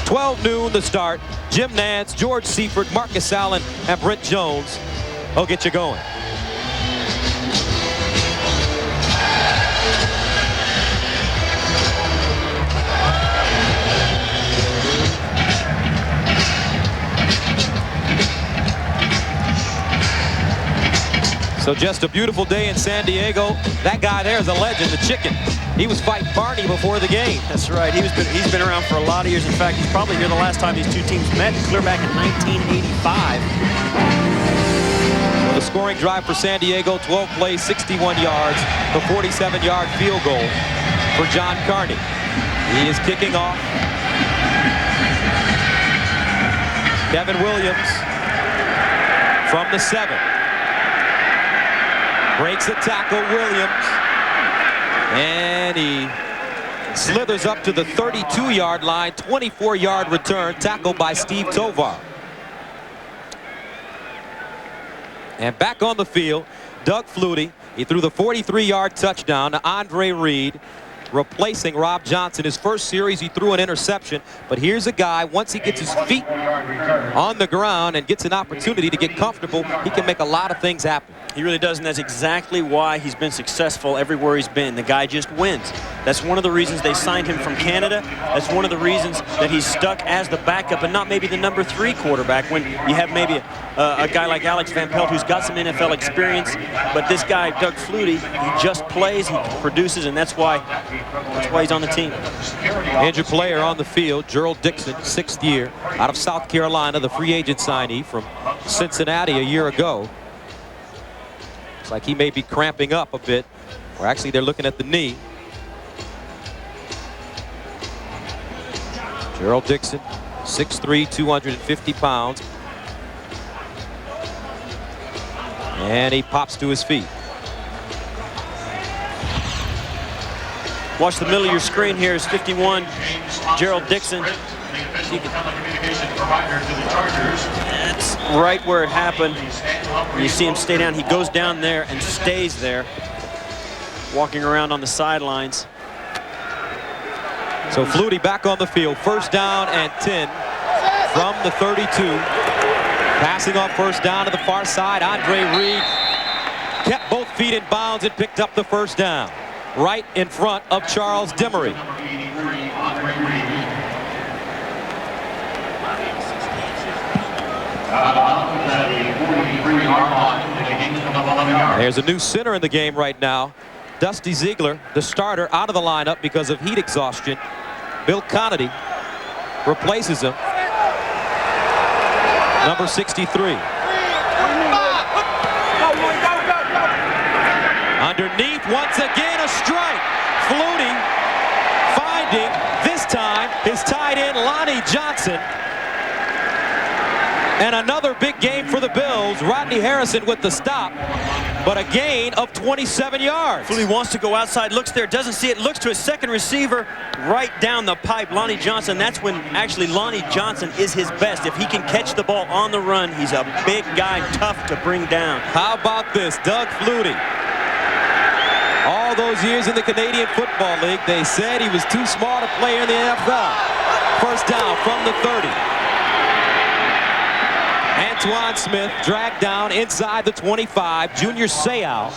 12 noon the start. Jim Nance, George Seifert, Marcus Allen, and Brent Jones will get you going. So just a beautiful day in San Diego. That guy there is a legend, the Chicken. He was fighting Barney before the game. That's right. He's been around for a lot of years. In fact, he's probably here the last time these two teams met, clear back in 1985. Well, the scoring drive for San Diego, 12 plays, 61 yards, the 47-yard field goal for John Kearney. He is kicking off. Kevin Williams from the 7. Breaks a tackle, Williams. And he slithers up to the 32-yard line, 24-yard return, tackled by Steve Tovar. And back on the field, Doug Flutie. He threw the 43-yard touchdown to Andre Reed, replacing Rob Johnson. His first series, he threw an interception. But here's a guy, once he gets his feet on the ground and gets an opportunity to get comfortable, he can make a lot of things happen. He really does, and that's exactly why he's been successful everywhere he's been. The guy just wins. That's one of the reasons they signed him from Canada. That's one of the reasons that he's stuck as the backup and not maybe the number 3 quarterback when you have maybe a guy like Alex Van Pelt who's got some NFL experience. But this guy, Doug Flutie, he just plays, he produces, and that's why he's on the team. Injured player on the field, Gerald Dixon, 6th year, out of South Carolina, the free agent signee from Cincinnati a year ago. Looks like he may be cramping up a bit, or actually they're looking at the knee. Gerald Dixon, 6'3", 250 pounds. And he pops to his feet. Watch the middle of your screen here is 51, Gerald Dixon. That's right where it happened. You see him stay down. He goes down there and stays there, walking around on the sidelines. So Flutie back on the field. 1st down and 10 from the 32. Passing off 1st down to the far side. Andre Reed kept both feet in bounds and picked up the 1st down right in front of Charles Demery. There's a new center in the game right now. Dusty Ziegler, the starter, out of the lineup because of heat exhaustion. Bill Conity replaces him. Number 63. Underneath, once again, a strike. Flutie finding, this time, his tight end, Lonnie Johnson. And another big game for the Bills. Rodney Harrison with the stop, but a gain of 27 yards. Flutie wants to go outside, looks there, doesn't see it, looks to his second receiver, right down the pipe, Lonnie Johnson. That's when actually Lonnie Johnson is his best. If he can catch the ball on the run, he's a big guy, tough to bring down. How about this, Doug Flutie? All those years in the Canadian Football League, they said he was too small to play in the NFL. First down from the 30. Antoine Smith dragged down inside the 25. Junior Seau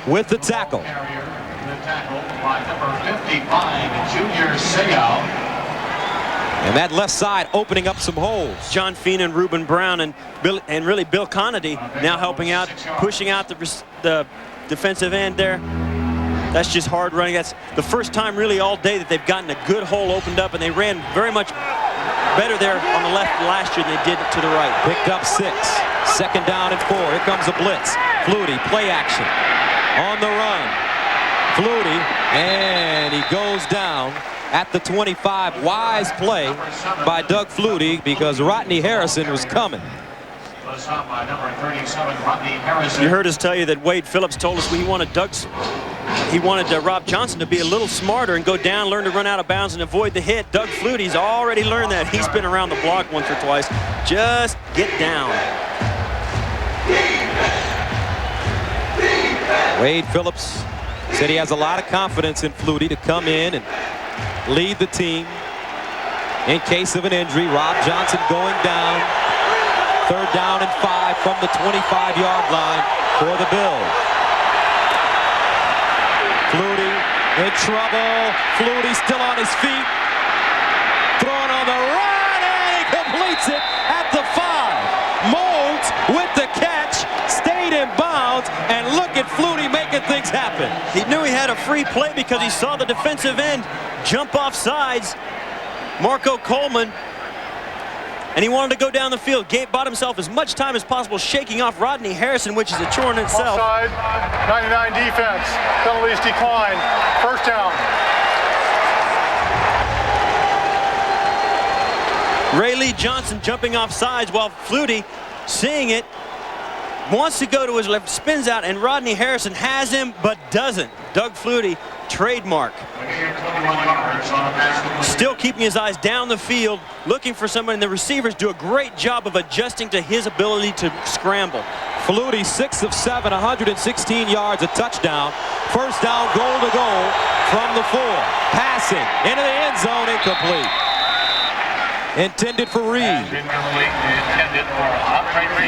with the tackle. By number 55, Junior Seau. And that left side opening up some holes. John Feenan, Reuben Brown, and really Bill Conity now helping out, pushing out the defensive end there. That's just hard running. That's the first time really all day that they've gotten a good hole opened up, and they ran very much better there on the left last year than they did to the right. Picked up 6. Second down and 4. Here comes a blitz. Flutie, play action. On the run. Flutie, and he goes down at the 25. Wise play by Doug Flutie because Rodney Harrison was coming. You heard us tell you that Wade Phillips told us he wanted Rob Johnson to be a little smarter and go down, learn to run out of bounds and avoid the hit. Doug Flutie's already learned that. He's been around the block once or twice. Just get down. Wade Phillips said he has a lot of confidence in Flutie to come in and lead the team in case of an injury. Rob Johnson going down. Third down and 5 from the 25-yard line for the Bills. Flutie in trouble. Flutie still on his feet. Throwing on the run, and he completes it at the 5. Moulds with the catch, stayed in bounds, and look at Flutie making things happen. He knew he had a free play because he saw the defensive end jump off sides, Marco Coleman, and he wanted to go down the field. Bought himself as much time as possible shaking off Rodney Harrison, which is a chore in itself. Offside, 99 defense, penalties decline, first down. Ray Lee Johnson jumping off sides while Flutie, seeing it, wants to go to his left, spins out, and Rodney Harrison has him but doesn't. Doug Flutie, trademark. Still keeping his eyes down the field, looking for somebody, and the receivers do a great job of adjusting to his ability to scramble. Flutie, 6 of 7, 116 yards, a touchdown. First down, goal to goal from the 4. Passing into the end zone, incomplete. Intended for Reed. The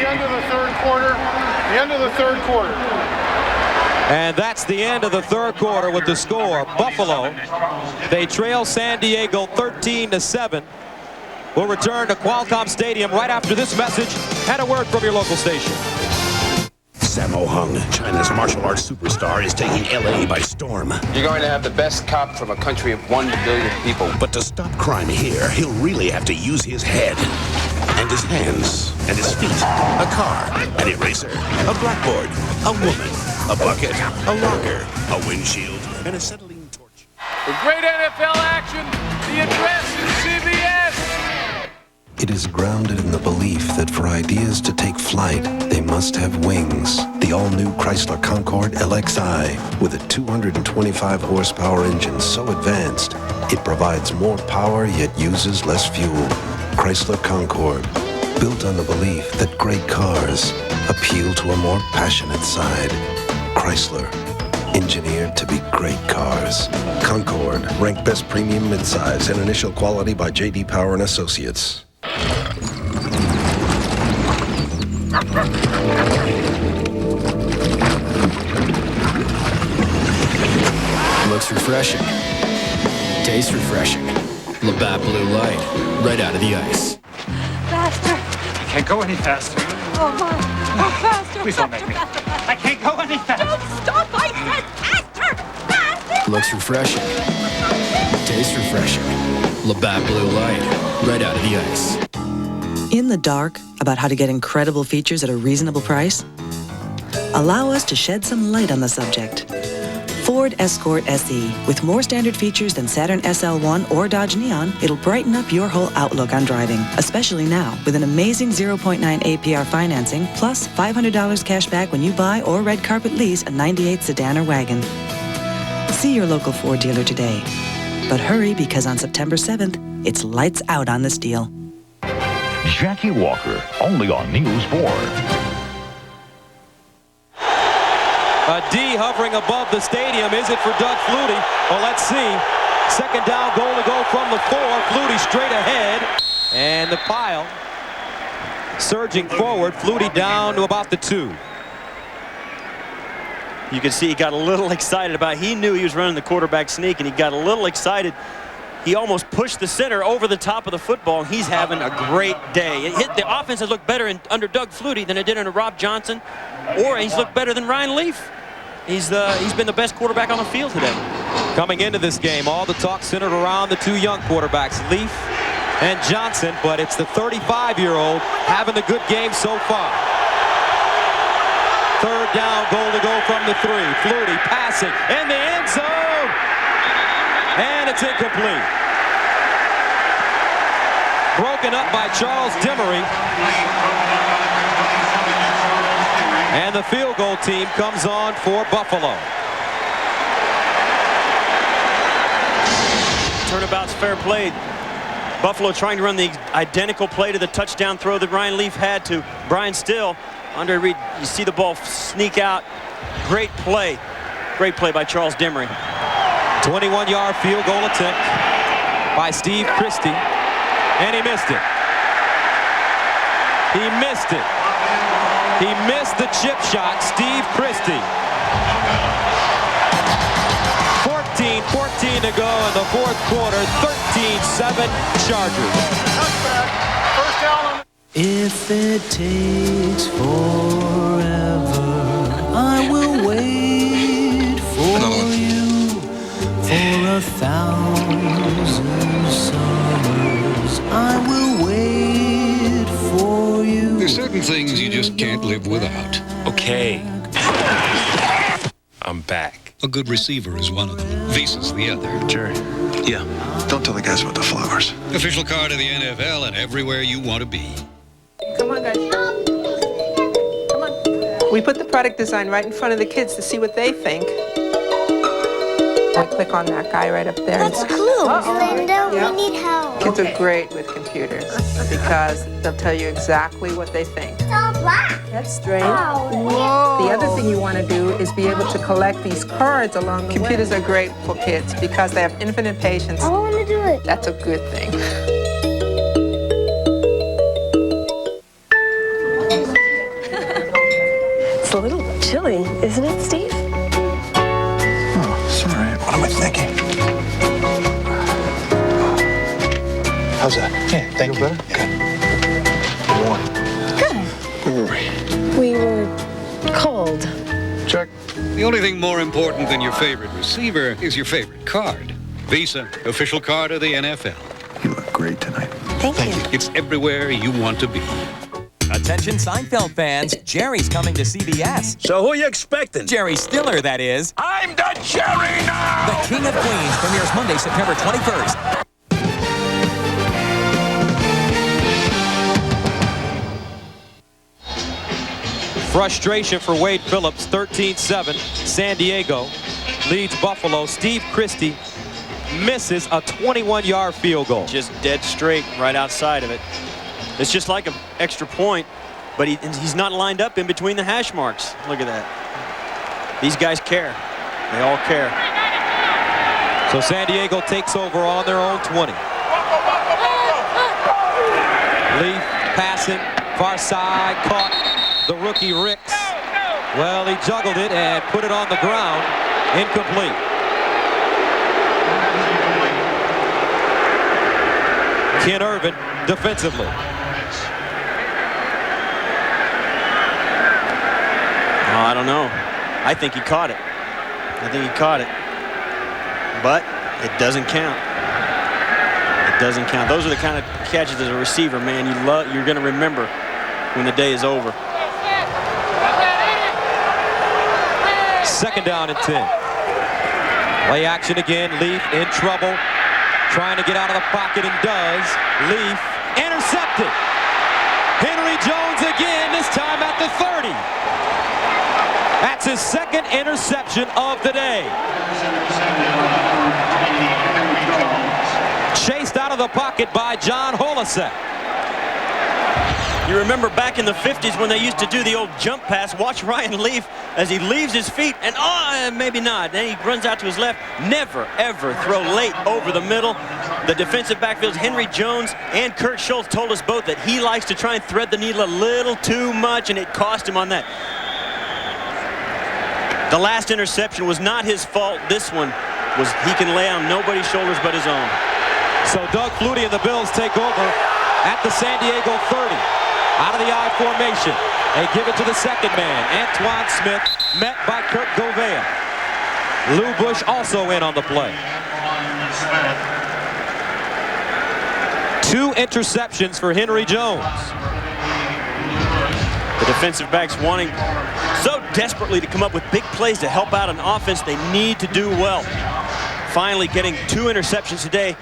end of the third quarter. The end of the third quarter. And that's the end of the third quarter with the score. Buffalo, they trail San Diego 13-7. We'll return to Qualcomm Stadium right after this message and a word from your local station. Sammo Hung, China's martial arts superstar, is taking LA by storm. You're going to have the best cop from a country of 1 billion people. But to stop crime here, he'll really have to use his head, and his hands, and his feet, a car, an eraser, a blackboard, a woman, a bucket, a locker, a windshield, and a settling torch. For great NFL action, the address is CBS. It is grounded in the belief that for ideas to take flight, they must have wings. The all-new Chrysler Concorde LXI, with a 225 horsepower engine so advanced, it provides more power yet uses less fuel. Chrysler Concorde, built on the belief that great cars appeal to a more passionate side. Chrysler, engineered to be great cars. Concorde, ranked best premium midsize and initial quality by J.D. Power and Associates. Looks refreshing. Tastes refreshing. Labatt Blue Light, right out of the ice. Faster, can't go any faster. Oh, my. Oh, faster. Please don't make me. I can't go any faster. Don't stop. I said faster. Faster. Looks refreshing. Tastes refreshing. Labatt Blue Light. Right out of the ice. In the dark about how to get incredible features at a reasonable price? Allow us to shed some light on the subject. Ford Escort SE. With more standard features than Saturn SL1 or Dodge Neon, it'll brighten up your whole outlook on driving, especially now with an amazing 0.9 APR financing plus $500 cash back when you buy or red carpet lease a 98 sedan or wagon. See your local Ford dealer today. But hurry, because on September 7th, it's lights out on this deal. Jackie Walker, only on News 4. A D hovering above the stadium. Is it for Doug Flutie? Well, let's see. Second down, goal to go from the 4. Flutie straight ahead. And the pile surging forward. Flutie down to about the 2. You can see he got a little excited about it. He knew he was running the quarterback sneak, and he got a little excited. He almost pushed the center over the top of the football, and he's having a great day. The offense has looked better under Doug Flutie than it did under Rob Johnson, or he's looked better than Ryan Leaf. He's been the best quarterback on the field today. Coming into this game, all the talk centered around the 2 young quarterbacks, Leaf and Johnson, but it's the 35-year-old having a good game so far. Third down, goal to go from the 3. Flutie passing in the end zone. And it's incomplete. Broken up by Charles Demery. And the field goal team comes on for Buffalo. Turnabout's fair play. Buffalo trying to run the identical play to the touchdown throw that Ryan Leaf had to Brian Still. Andre Reed, you see the ball sneak out. Great play. Great play by Charles Demery. 21-yard field goal attempt by Steve Christie. And he missed it. He missed it. He missed the chip shot, Steve Christie. 14-14 to go in the 4th quarter. 13-7 Chargers. First down. If it takes forever, I will wait for you. For 1,000 summers, I will wait for you. There's certain things you just can't live without. Okay. I'm back. A good receiver is one of them. Visa's the other. Jerry. Yeah. Don't tell the guys about the flowers. Official card of the NFL and everywhere you want to be. Come on, guys. Come on. We put the product design right in front of the kids to see what they think. I click on that guy right up there. That's cool. Linda, Yeah. we need help. Kids are great with computers because they'll tell you exactly what they think. It's all black. That's strange. Whoa. The other thing you want to do is be able to collect these cards along the way. Computers are great for kids because they have infinite patience. I want to do it. That's a good thing. It's a little chilly, isn't it, Steve? Oh, sorry. What am I thinking? How's that? Yeah, thank you. Better? Good. Where were we? We were cold. Check. The only thing more important than your favorite receiver is your favorite card. Visa, official card of the NFL. You look great tonight. Thank you. It's everywhere you want to be. Attention Seinfeld fans, Jerry's coming to CBS. So who you expecting? Jerry Stiller, that is. I'm the Jerry now! The King of Queens premieres Monday, September 21st. Frustration for Wade Phillips, 13-7. San Diego leads Buffalo. Steve Christie misses a 21-yard field goal. Just dead straight right outside of it. It's just like an extra point, but he's not lined up in between the hash marks. Look at that. These guys care. They all care. So San Diego takes over on their own 20. Leaf passing, far side, caught the rookie Ricks. Well, he juggled it and put it on the ground. Incomplete. Ken Irvin defensively. I don't know. I think he caught it. But it doesn't count. It doesn't count. Those are the kind of catches as a receiver, man, you're going to remember when the day is over. Second down and 10. Play action again. Leaf in trouble. Trying to get out of the pocket and does. Leaf intercepted. Henry Jones again, this time at the 30. That's his second interception of the day. Chased out of the pocket by John Holasek. You remember back in the 50s when they used to do the old jump pass. Watch Ryan Leaf as he leaves his feet and maybe not. Then he runs out to his left. Never, ever throw late over the middle. The defensive backfields, Henry Jones and Kurt Schultz told us both that he likes to try and thread the needle a little too much, and it cost him on that. The last interception was not his fault. This one was he can lay on nobody's shoulders but his own. So Doug Flutie and the Bills take over at the San Diego 30. Out of the I formation. They give it to the second man. Antoine Smith met by Kurt Govea. Lou Bush also in on the play. 2 interceptions for Henry Jones. The defensive backs wanting so desperately to come up with big plays to help out an offense they need to do well. Finally getting 2 interceptions today.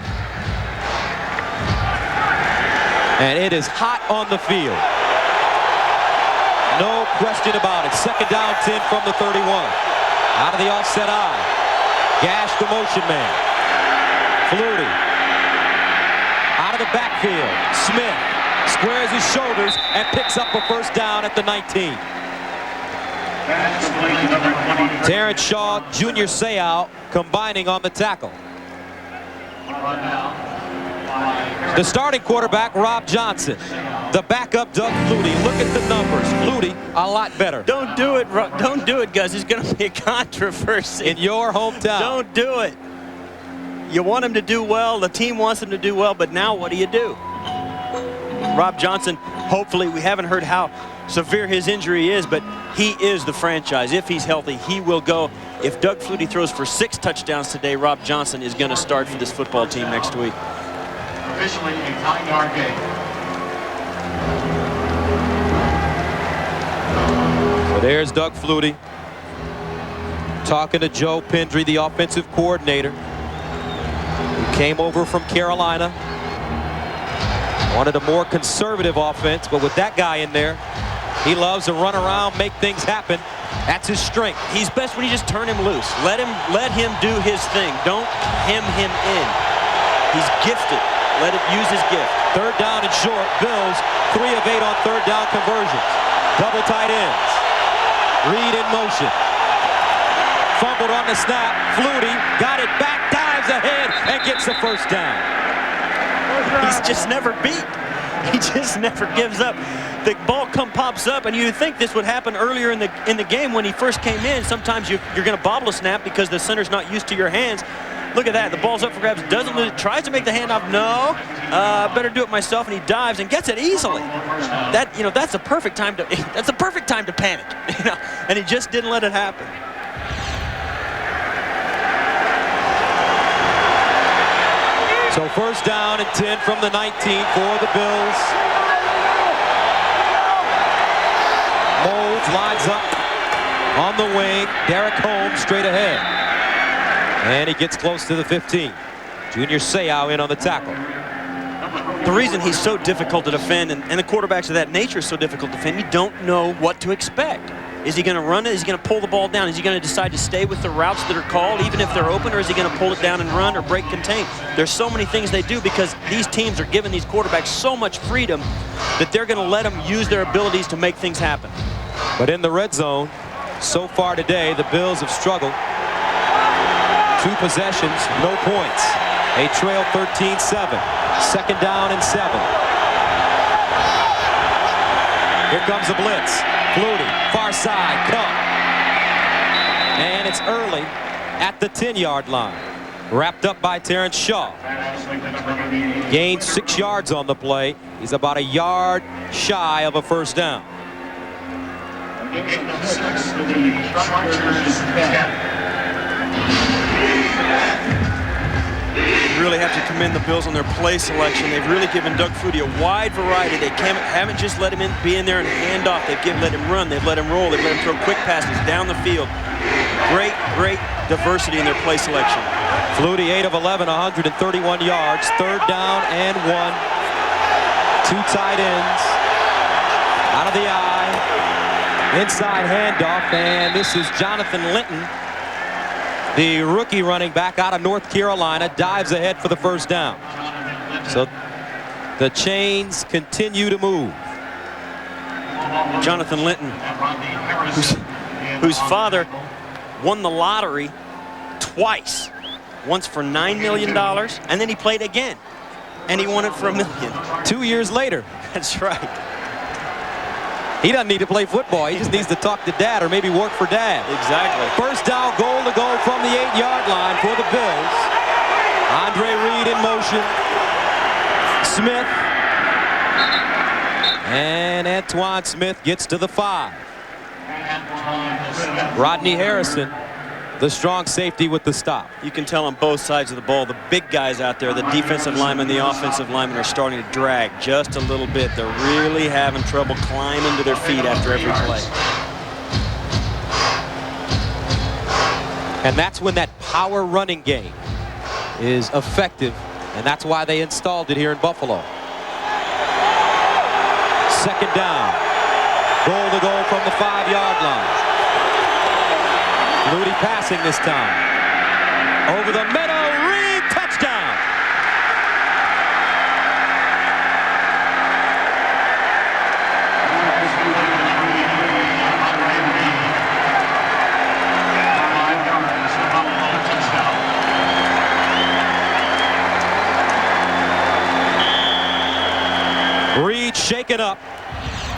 And it is hot on the field. No question about it. Second down 10 from the 31. Out of the offset eye. Gash the motion man. Flutie. Out of the backfield. Smith squares his shoulders and picks up a first down at the 19. Terrence Shaw, Junior Seau combining on the tackle. The starting quarterback, Rob Johnson. The backup, Doug Flutie. Look at the numbers. Flutie, a lot better. Don't do it, don't do it, Gus. It's going to be a controversy. In your hometown. Don't do it. You want him to do well. The team wants him to do well, but now what do you do? Rob Johnson, hopefully, we haven't heard how severe his injury is, but he is the franchise. If he's healthy, he will go. If Doug Flutie throws for 6 touchdowns today, Rob Johnson is going to start for this football team next week. Officially a 9-yard gain. So there's Doug Flutie talking to Joe Pendry, the offensive coordinator, who came over from Carolina. Wanted a more conservative offense, but with that guy in there, he loves to run around, make things happen. That's his strength. He's best when you just turn him loose. Let him do his thing. Don't hem him in. He's gifted. Let it use his gift. Third down and short. Bills 3 of 8 on third down conversions. Double tight ends. Reed in motion. Fumbled on the snap. Flutie got it back, dives ahead, and gets the first down. He's just never beat. He just never gives up. The ball pops up, and you'd think this would happen earlier in the game when he first came in. Sometimes you're going to bobble a snap because the center's not used to your hands. Look at that. The ball's up for grabs. Doesn't lose it. Tries to make the handoff. No. Better do it myself. And he dives and gets it easily. That's a perfect time to. That's a perfect time to panic. And he just didn't let it happen. So first down and 10 from the 19 for the Bills. Moulds lines up on the wing. Derek Holmes straight ahead. And he gets close to the 15. Junior Seau in on the tackle. The reason he's so difficult to defend, and the quarterbacks of that nature is so difficult to defend, you don't know what to expect. Is he going to run it? Is he going to pull the ball down? Is he going to decide to stay with the routes that are called, even if they're open, or is he going to pull it down and run or break contain? There's so many things they do because these teams are giving these quarterbacks so much freedom that they're going to let them use their abilities to make things happen. But in the red zone, so far today, the Bills have struggled. 2 possessions, no points. They trail 13-7. Second down and 7. Here comes a blitz. Flutie, far side, come. And it's early at the 10-yard line. Wrapped up by Terrence Shaw. Gained 6 yards on the play. He's about a yard shy of a first down. Really have to commend the Bills on their play selection. They've really given Doug Flutie a wide variety. They haven't just let him be in there and hand off. They've let him run. They've let him roll. They've let him throw quick passes down the field. Great diversity in their play selection. Flutie 8 of 11, 131 yards. 3rd down and 1. 2 tight ends. Out of the eye. Inside handoff, and this is Jonathan Linton, the rookie running back out of North Carolina, dives ahead for the 1st down. So the chains continue to move. Jonathan Linton, whose father won the lottery twice. Once for $9 million, and then he played again, and he won it for $1 million. 2 years later. That's right. He doesn't need to play football. He just needs to talk to dad or maybe work for dad. Exactly. 1st down, goal to go from the 8-yard line for the Bills. Andre Reed in motion. Smith. And Antoine Smith gets to the 5. Rodney Harrison, the strong safety with the stop. You can tell on both sides of the ball, the big guys out there, the defensive linemen, the offensive linemen, are starting to drag just a little bit. They're really having trouble climbing to their feet after every play. And that's when that power running game is effective, and that's why they installed it here in Buffalo. 2nd down. Goal to go from the 5-yard line. Flutie passing this time. Over the middle, Reed, touchdown. Reed shaken up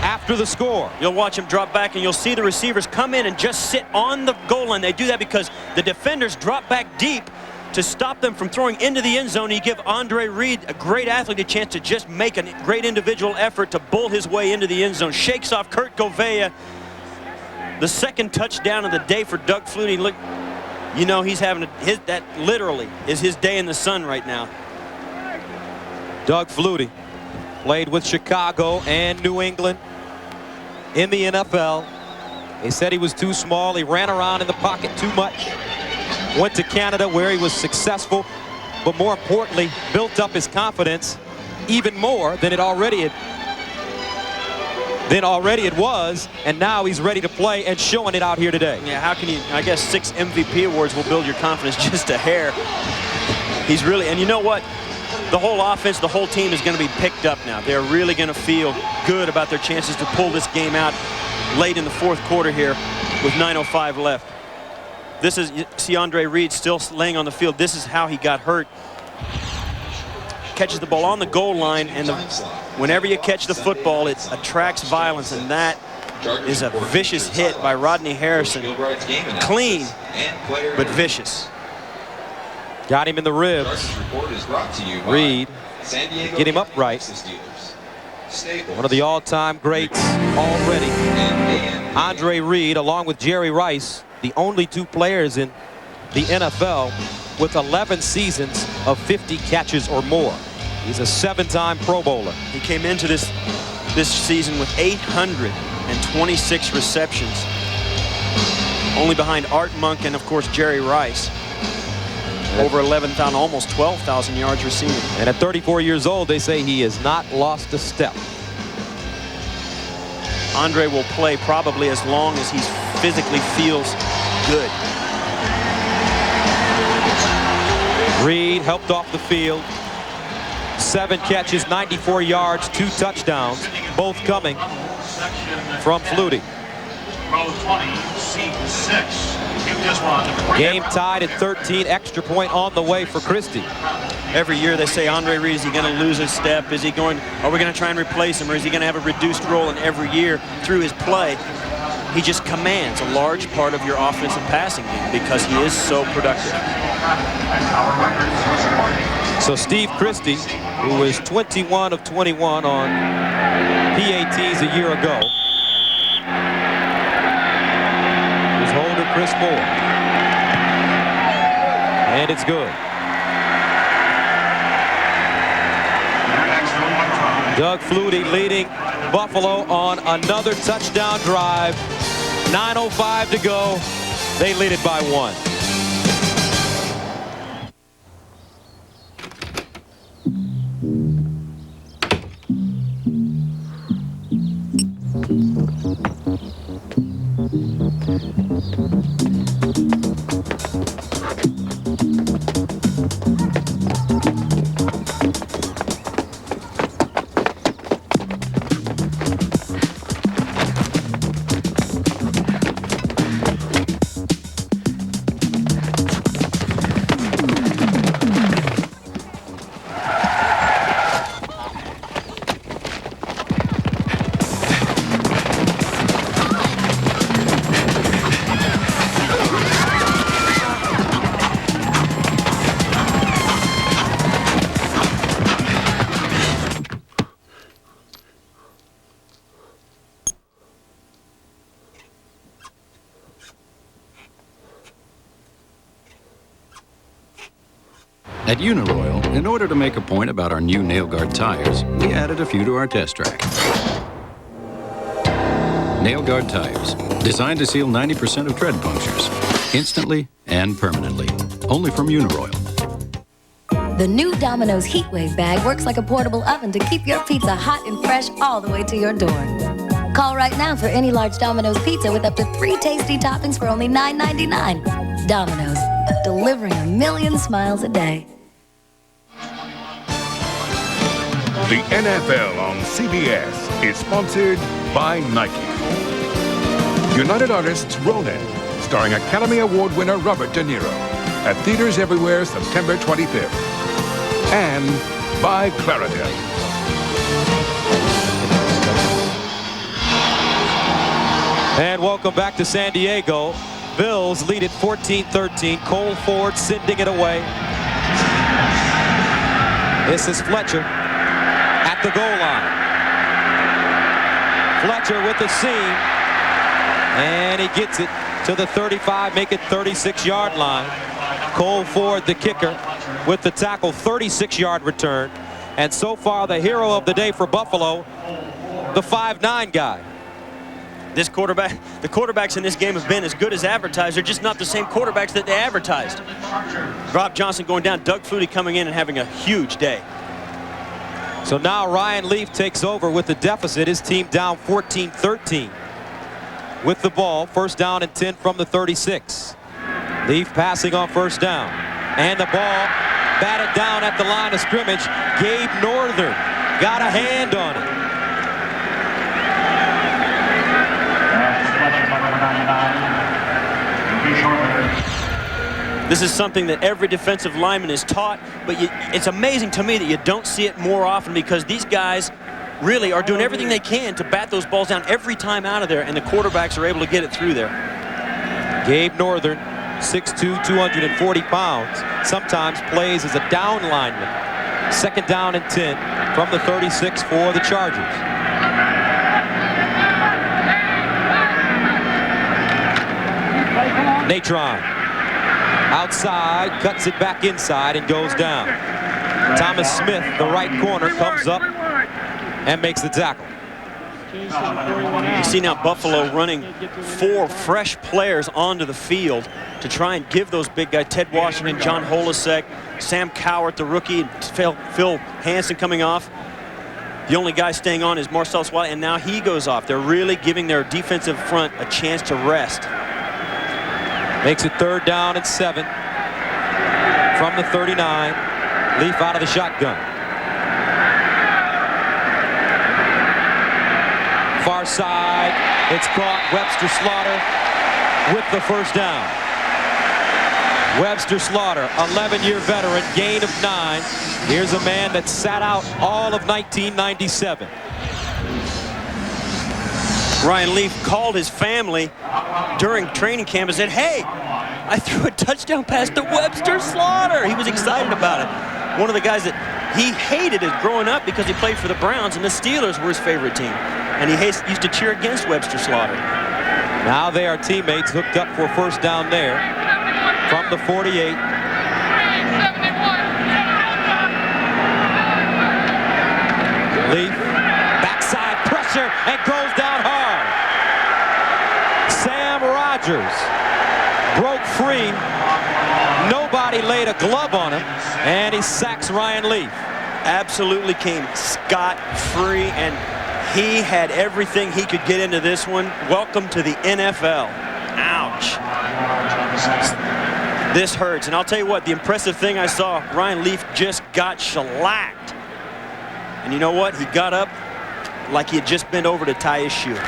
after the score. You'll watch him drop back, and you'll see the receivers come in and just sit on the goal line. They do that because the defenders drop back deep to stop them from throwing into the end zone. You give Andre Reed, a great athlete, a chance to just make a great individual effort to bull his way into the end zone. Shakes off Kurt Govea. The 2nd touchdown of the day for Doug Flutie. Look, you know he's having that literally is his day in the sun right now. Doug Flutie played with Chicago and New England in the NFL. They said he was too small. He ran around in the pocket too much. Went to Canada where he was successful, but more importantly, built up his confidence even more than it already was, and now he's ready to play and showing it out here today. Yeah, how can you, I guess 6 MVP awards will build your confidence just a hair. He's really, and you know what? The whole offense, the whole team is going to be picked up now. They're really going to feel good about their chances to pull this game out late in the 4th quarter here with 9:05 left. This is, you see Andre Reed still laying on the field. This is how he got hurt. Catches the ball on the goal line, and whenever you catch the football, it attracts violence, and that is a vicious hit by Rodney Harrison. Clean, but vicious. Got him in the ribs. Reed, get him upright. One of the all-time greats already. Andre Reed, along with Jerry Rice, the only 2 players in the NFL with 11 seasons of 50 catches or more. He's a 7-time Pro Bowler. He came into this season with 826 receptions, only behind Art Monk and, of course, Jerry Rice. Over 11,000, almost 12,000 yards receiving. And at 34 years old, they say he has not lost a step. Andre will play probably as long as he physically feels good. Reed helped off the field. 7 catches, 94 yards, 2 touchdowns, both coming from Flutie. Game tied at 13, extra point on the way for Christie. Every year they say, Andre Reed, is he going to lose his step? Is he going, are we going to try and replace him, or is he going to have a reduced role? And every year through his play, he just commands a large part of your offensive passing game because he is so productive. So Steve Christie, who was 21 of 21 on PATs a year ago, Chris Moore. And it's good. Doug Flutie leading Buffalo on another touchdown drive. 9:05 to go. They lead it by 1. At Uniroyal, in order to make a point about our new nail guard tires, we added a few to our test track. Nail guard tires, designed to seal 90% of tread punctures, instantly and permanently. Only from Uniroyal. The new Domino's Heatwave bag works like a portable oven to keep your pizza hot and fresh all the way to your door. Call right now for any large Domino's pizza with up to 3 tasty toppings for only $9.99. Domino's, delivering a million smiles a day. The NFL on CBS is sponsored by Nike. United Artists Ronin, starring Academy Award winner Robert De Niro, at theaters everywhere September 25th. And by Claritin. And welcome back to San Diego. Bills lead it 14-13. Cole Ford sending it away. This is Fletcher at the goal line. Fletcher with the seam. And he gets it to the 35, make it 36-yard line. Cole Ford, the kicker, with the tackle, 36-yard return. And so far, the hero of the day for Buffalo, the 5'9" guy. The quarterbacks in this game have been as good as advertised. They're just not the same quarterbacks that they advertised. Rob Johnson going down, Doug Flutie coming in and having a huge day. So now Ryan Leaf takes over with the deficit. His team down 14-13 with the ball. First down and 10 from the 36. Leaf passing on first down. And the ball batted down at the line of scrimmage. Gabe Northern got a hand on it. This is something that every defensive lineman is taught, but it's amazing to me that you don't see it more often, because these guys really are doing everything they can to bat those balls down every time out of there, and the quarterbacks are able to get it through there. Gabe Northern, 6'2", 240 pounds, sometimes plays as a down lineman. Second down and 10 from the 36 for the Chargers. Natron outside, cuts it back inside and goes down. Thomas Smith, the right corner, comes up and makes the tackle. You see now Buffalo running 4 fresh players onto the field to try and give those big guys, Ted Washington, John Holisek, Sam Cowart, the rookie, and Phil Hansen coming off. The only guy staying on is Marcel Swiley, and now he goes off. They're really giving their defensive front a chance to rest. Makes it third down and 7 from the 39. Leaf out of the shotgun. Far side, it's caught. Webster Slaughter with the first down. Webster Slaughter, 11-year veteran, gain of 9. Here's a man that sat out all of 1997. Ryan Leaf called his family during training camp and said, "Hey, I threw a touchdown pass to Webster Slaughter." He was excited about it. One of the guys that he hated as growing up because he played for the Browns, and the Steelers were his favorite team. And he used to cheer against Webster Slaughter. Now they are teammates hooked up for first down there from the 48. Leaf, backside pressure, and goes down hard. Sam Rogers broke free. Nobody laid a glove on him, and he sacks Ryan Leaf. Absolutely came scot-free, and he had everything he could get into this one. Welcome to the NFL. Ouch. This hurts, and I'll tell you what, the impressive thing I saw, Ryan Leaf just got shellacked. And you know what? He got up like he had just bent over to tie his shoe.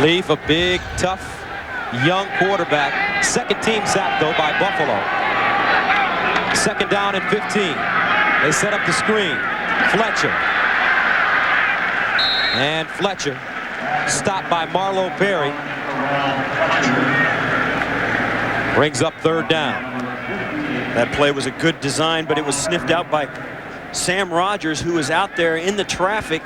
Leaf, a big, tough, young quarterback. Second team sack, though, by Buffalo. Second down and 15. They set up the screen. Fletcher. And Fletcher stopped by Marlo Perry. Brings up third down. That play was a good design, but it was sniffed out by Sam Rogers, who was out there in the traffic.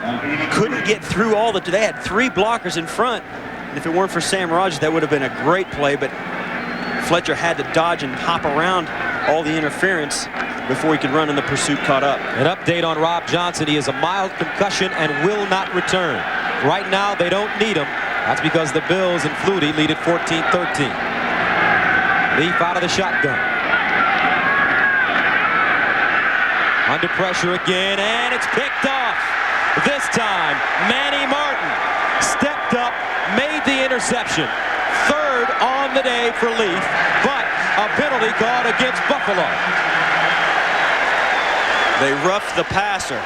Couldn't get through all the... They had 3 blockers in front. And if it weren't for Sam Rogers, that would have been a great play, but Fletcher had to dodge and hop around all the interference before he could run, and the pursuit caught up. An update on Rob Johnson. He has a mild concussion and will not return. Right now, they don't need him. That's because the Bills and Flutie lead at 14-13. Leaf out of the shotgun. Under pressure again, and it's picked off. This time, Manny Martin stepped up, made the interception. Third on the day for Leaf, but a penalty called against Buffalo. They roughed the passer.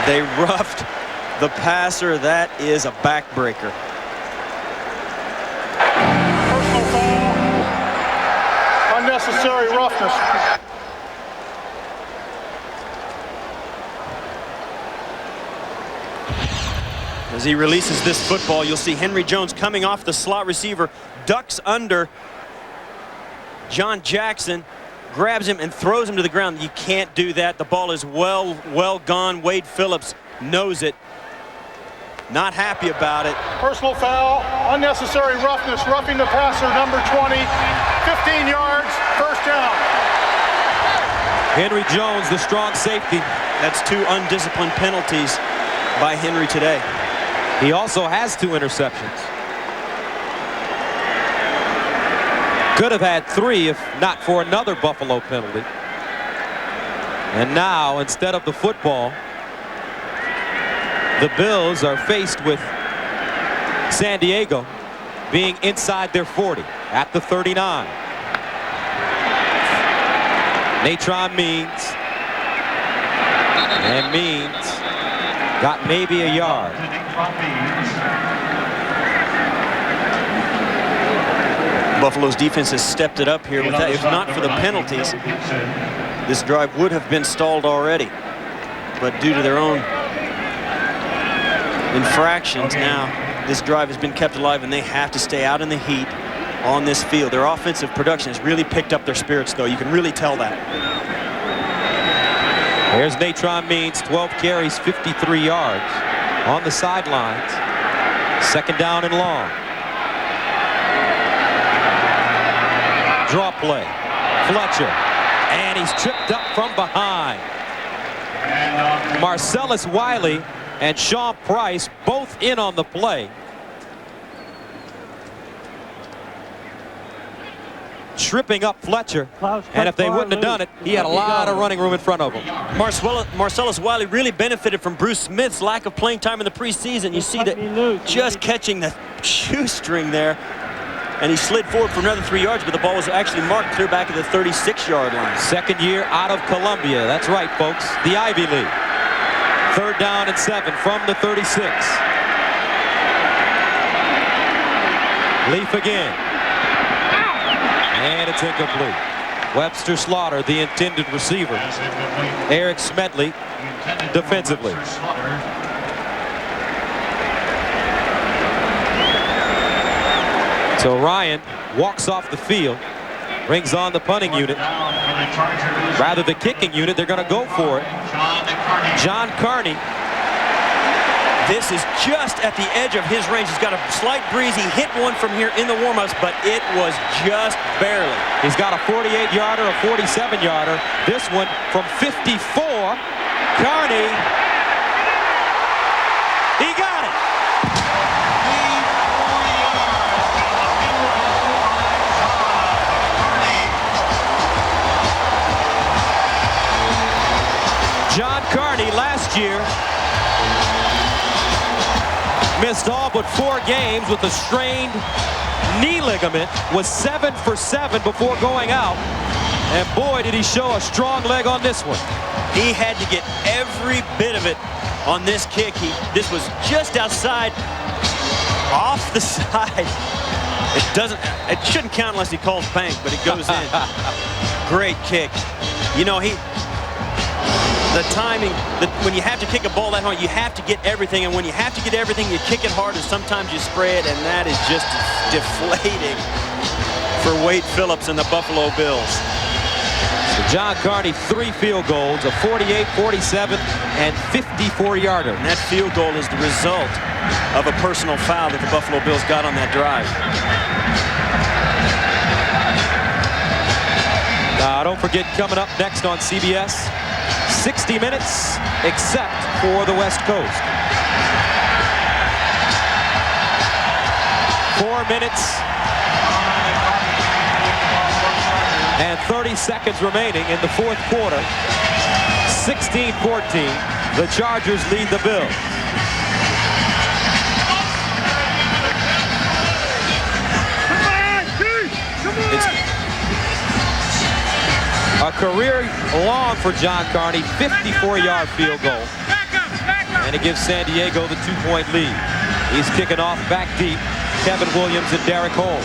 They roughed the passer. That is a backbreaker. Personal foul. Unnecessary roughness. As he releases this football, you'll see Henry Jones coming off the slot receiver, ducks under John Jackson, grabs him and throws him to the ground. You can't do that. The ball is well gone. Wade Phillips knows it. Not happy about it. Personal foul, unnecessary roughness, roughing the passer, number 20, 15 yards, first down. Henry Jones, the strong safety. That's 2 undisciplined penalties by Henry today. He also has 2 interceptions. Could have had 3 if not for another Buffalo penalty. And now, instead of the football, the Bills are faced with San Diego being inside their 40 at the 39. Natron Means. And Means got maybe a yard. Buffalo's defense has stepped it up here with that. If not for the penalties, this drive would have been stalled already. But due to their own infractions, now this drive has been kept alive, and they have to stay out in the heat on this field. Their offensive production has really picked up their spirits, though. You can really tell that. Here's Natron Means, 12 carries, 53 yards on the sidelines. Second down and long. Draw play. Fletcher. And he's tripped up from behind. Marcellus Wiley and Sean Price both in on the play. Tripping up Fletcher, and if they wouldn't have done it, he had a lot of running room in front of him. Marcellus Wiley really benefited from Bruce Smith's lack of playing time in the preseason. You see that just catching the shoestring there, and he slid forward for another 3 yards, but the ball was actually marked clear back at the 36-yard line. Second year out of Columbia. That's right, folks. The Ivy League. Third down and 7 from the 36. Leaf again. And it's incomplete. Webster Slaughter, the intended receiver. Eric Smedley defensively. So Ryan walks off the field, brings on the punting unit. Rather the kicking unit, they're going to go for it. John Carney, This is just at the edge of his range. He's got a slight breeze. He hit one from here in the warm-ups, but it was just barely. He's got a 48-yarder, a 47-yarder. This one from 54. Carney. He got it. John Carney last year missed all but 4 games with a strained knee ligament, was 7 for 7 before going out. And boy, did he show a strong leg on this one. He had to get every bit of it on this kick. This was just outside, off the side. It shouldn't count unless he calls bank, but it goes in. Great kick. You know, the timing, when you have to kick a ball that hard, you have to get everything, and when you have to get everything, you kick it hard, and sometimes you spray it, and that is just deflating for Wade Phillips and the Buffalo Bills. So John Carney, 3 field goals, a 48, 47, and 54-yarder. And that field goal is the result of a personal foul that the Buffalo Bills got on that drive. Don't forget, coming up next on CBS, 60 minutes, except for the West Coast. 4 minutes and 30 seconds remaining in the 4th quarter. 16-14. The Chargers lead the Bills. A career long for John Carney, 54-yard field goal. And it gives San Diego the 2-point lead. He's kicking off back deep. Kevin Williams and Derek Holmes.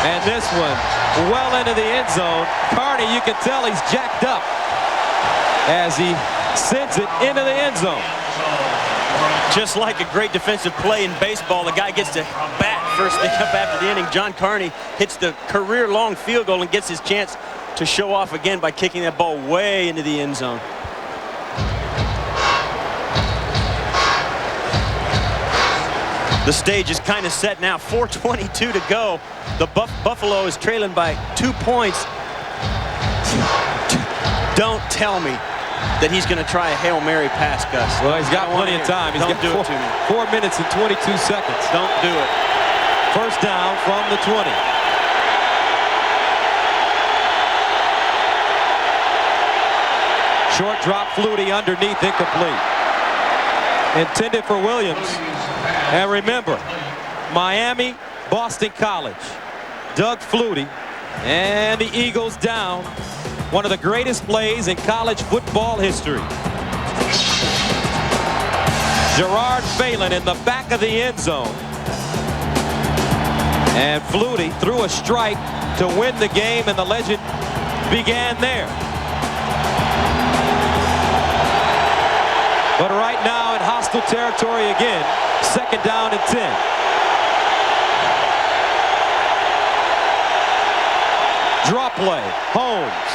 And this one, well into the end zone. Carney, you can tell he's jacked up as he sends it into the end zone. Just like a great defensive play in baseball, the guy gets to bat first thing up after the inning. John Carney hits the career-long field goal and gets his chance to show off again by kicking that ball way into the end zone. The stage is kind of set now. 4:22 to go. The Buffalo is trailing by 2 points. Don't tell me that he's going to try a Hail Mary pass, Gus. Well, he's got plenty of time. He's got 4 minutes and 22 seconds. Don't do it. First down from the 20. Short drop, Flutie underneath, incomplete. Intended for Williams. And remember, Miami, Boston College, Doug Flutie, and the Eagles down. One of the greatest plays in college football history. Gerard Phelan in the back of the end zone. And Flutie threw a strike to win the game, and the legend began there. But right now in hostile territory again, 2nd down and 10. Draw play, Holmes.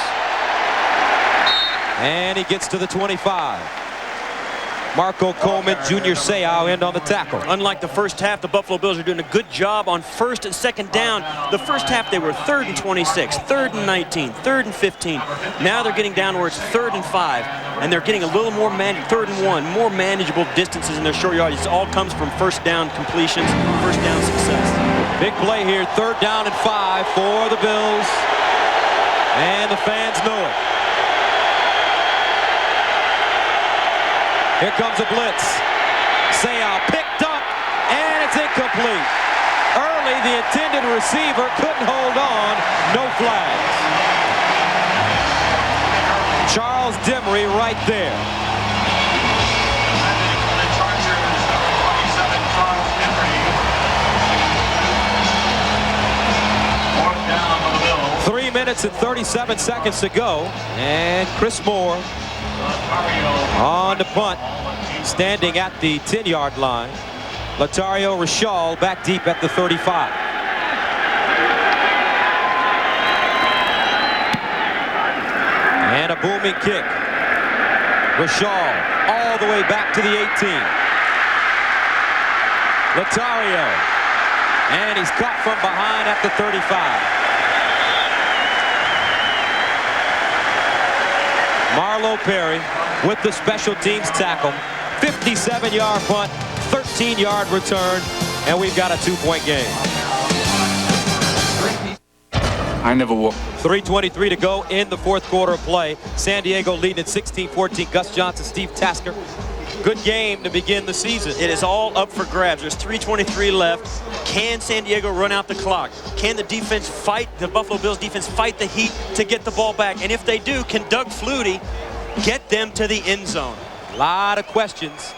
And he gets to the 25. Marco Coleman, Junior Seau in on the tackle. Unlike the first half, the Buffalo Bills are doing a good job on 1st and 2nd down. The first half, they were 3rd and 26, 3rd and 19, 3rd and 15. Now they're getting down where it's 3rd and 5, and they're getting a little more 3rd and 1, more manageable distances in their short yardage. It all comes from 1st down completions, 1st down success. Big play here, 3rd down and 5 for the Bills, and the fans know it. Here comes a blitz. Seau picked up, and it's incomplete. Early, the intended receiver couldn't hold on. No flags. Charles Demery right there. Fourth down for the Bills. 3 minutes and 37 seconds to go, and Chris Moore on the punt, standing at the 10-yard line. Latario Rashall back deep at the 35. And a booming kick. Rashall all the way back to the 18. Latario. And he's caught from behind at the 35. Marlo Perry with the special teams tackle. 57-yard punt, 13-yard return, and we've got a 2-point game. I never walked. 3:23 to go in the fourth quarter of play. San Diego leading at 16-14. Gus Johnson, Steve Tasker. Good game to begin the season. It is all up for grabs. There's 3:23 left. Can San Diego run out the clock? Can the defense fight, the Buffalo Bills defense fight the heat to get the ball back? And if they do, can Doug Flutie get them to the end zone? A lot of questions.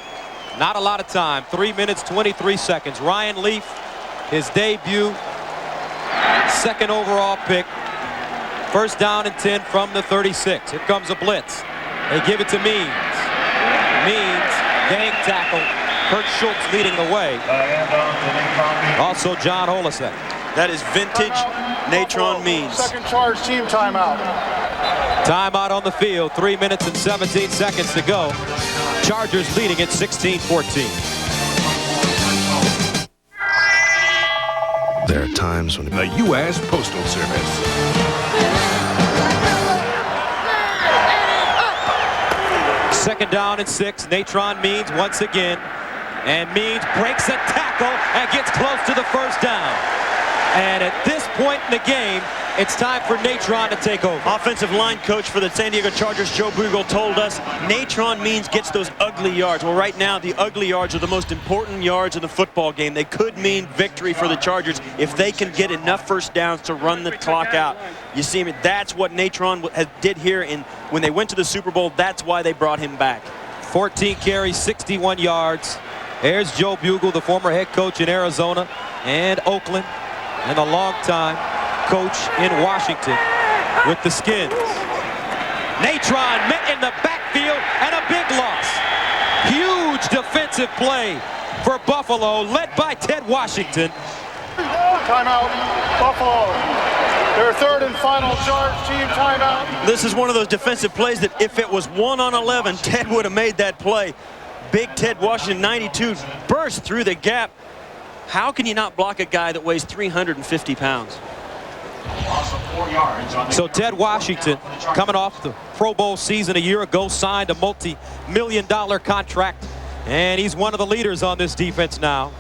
Not a lot of time. 3 minutes, 23 seconds. Ryan Leaf, his debut. Second overall pick. First down and 10 from the 36. Here comes a blitz. They give it to Means. Means, gang tackle. Kurt Schultz leading the way. Also John Holisek. That is vintage Natron Means. Second charge team timeout. Timeout on the field. 3 minutes and 17 seconds to go. Chargers leading at 16-14. There are times when the U.S. Postal Service. Second down and 6. Natron Means once again. And Means breaks a tackle and gets close to the first down. And at this point in the game, it's time for Natron to take over. Offensive line coach for the San Diego Chargers, Joe Bugle, told us Natron Means gets those ugly yards. Well, right now, the ugly yards are the most important yards in the football game. They could mean victory for the Chargers if they can get enough first downs to run the clock out. You see, that's what Natron did here when they went to the Super Bowl. That's why they brought him back. 14 carries, 61 yards. There's Joe Bugle, the former head coach in Arizona and Oakland, and a longtime coach in Washington with the Skins. Natron met in the backfield and a big loss. Huge defensive play for Buffalo, led by Ted Washington. Timeout, Buffalo. Their third and final charge team timeout. This is one of those defensive plays that if it was 1 on 11, Ted would have made that play. Big Ted Washington, 92, burst through the gap. How can you not block a guy that weighs 350 pounds? So Ted Washington, coming off the Pro Bowl season a year ago, signed a multi-million-dollar contract, and he's one of the leaders on this defense now.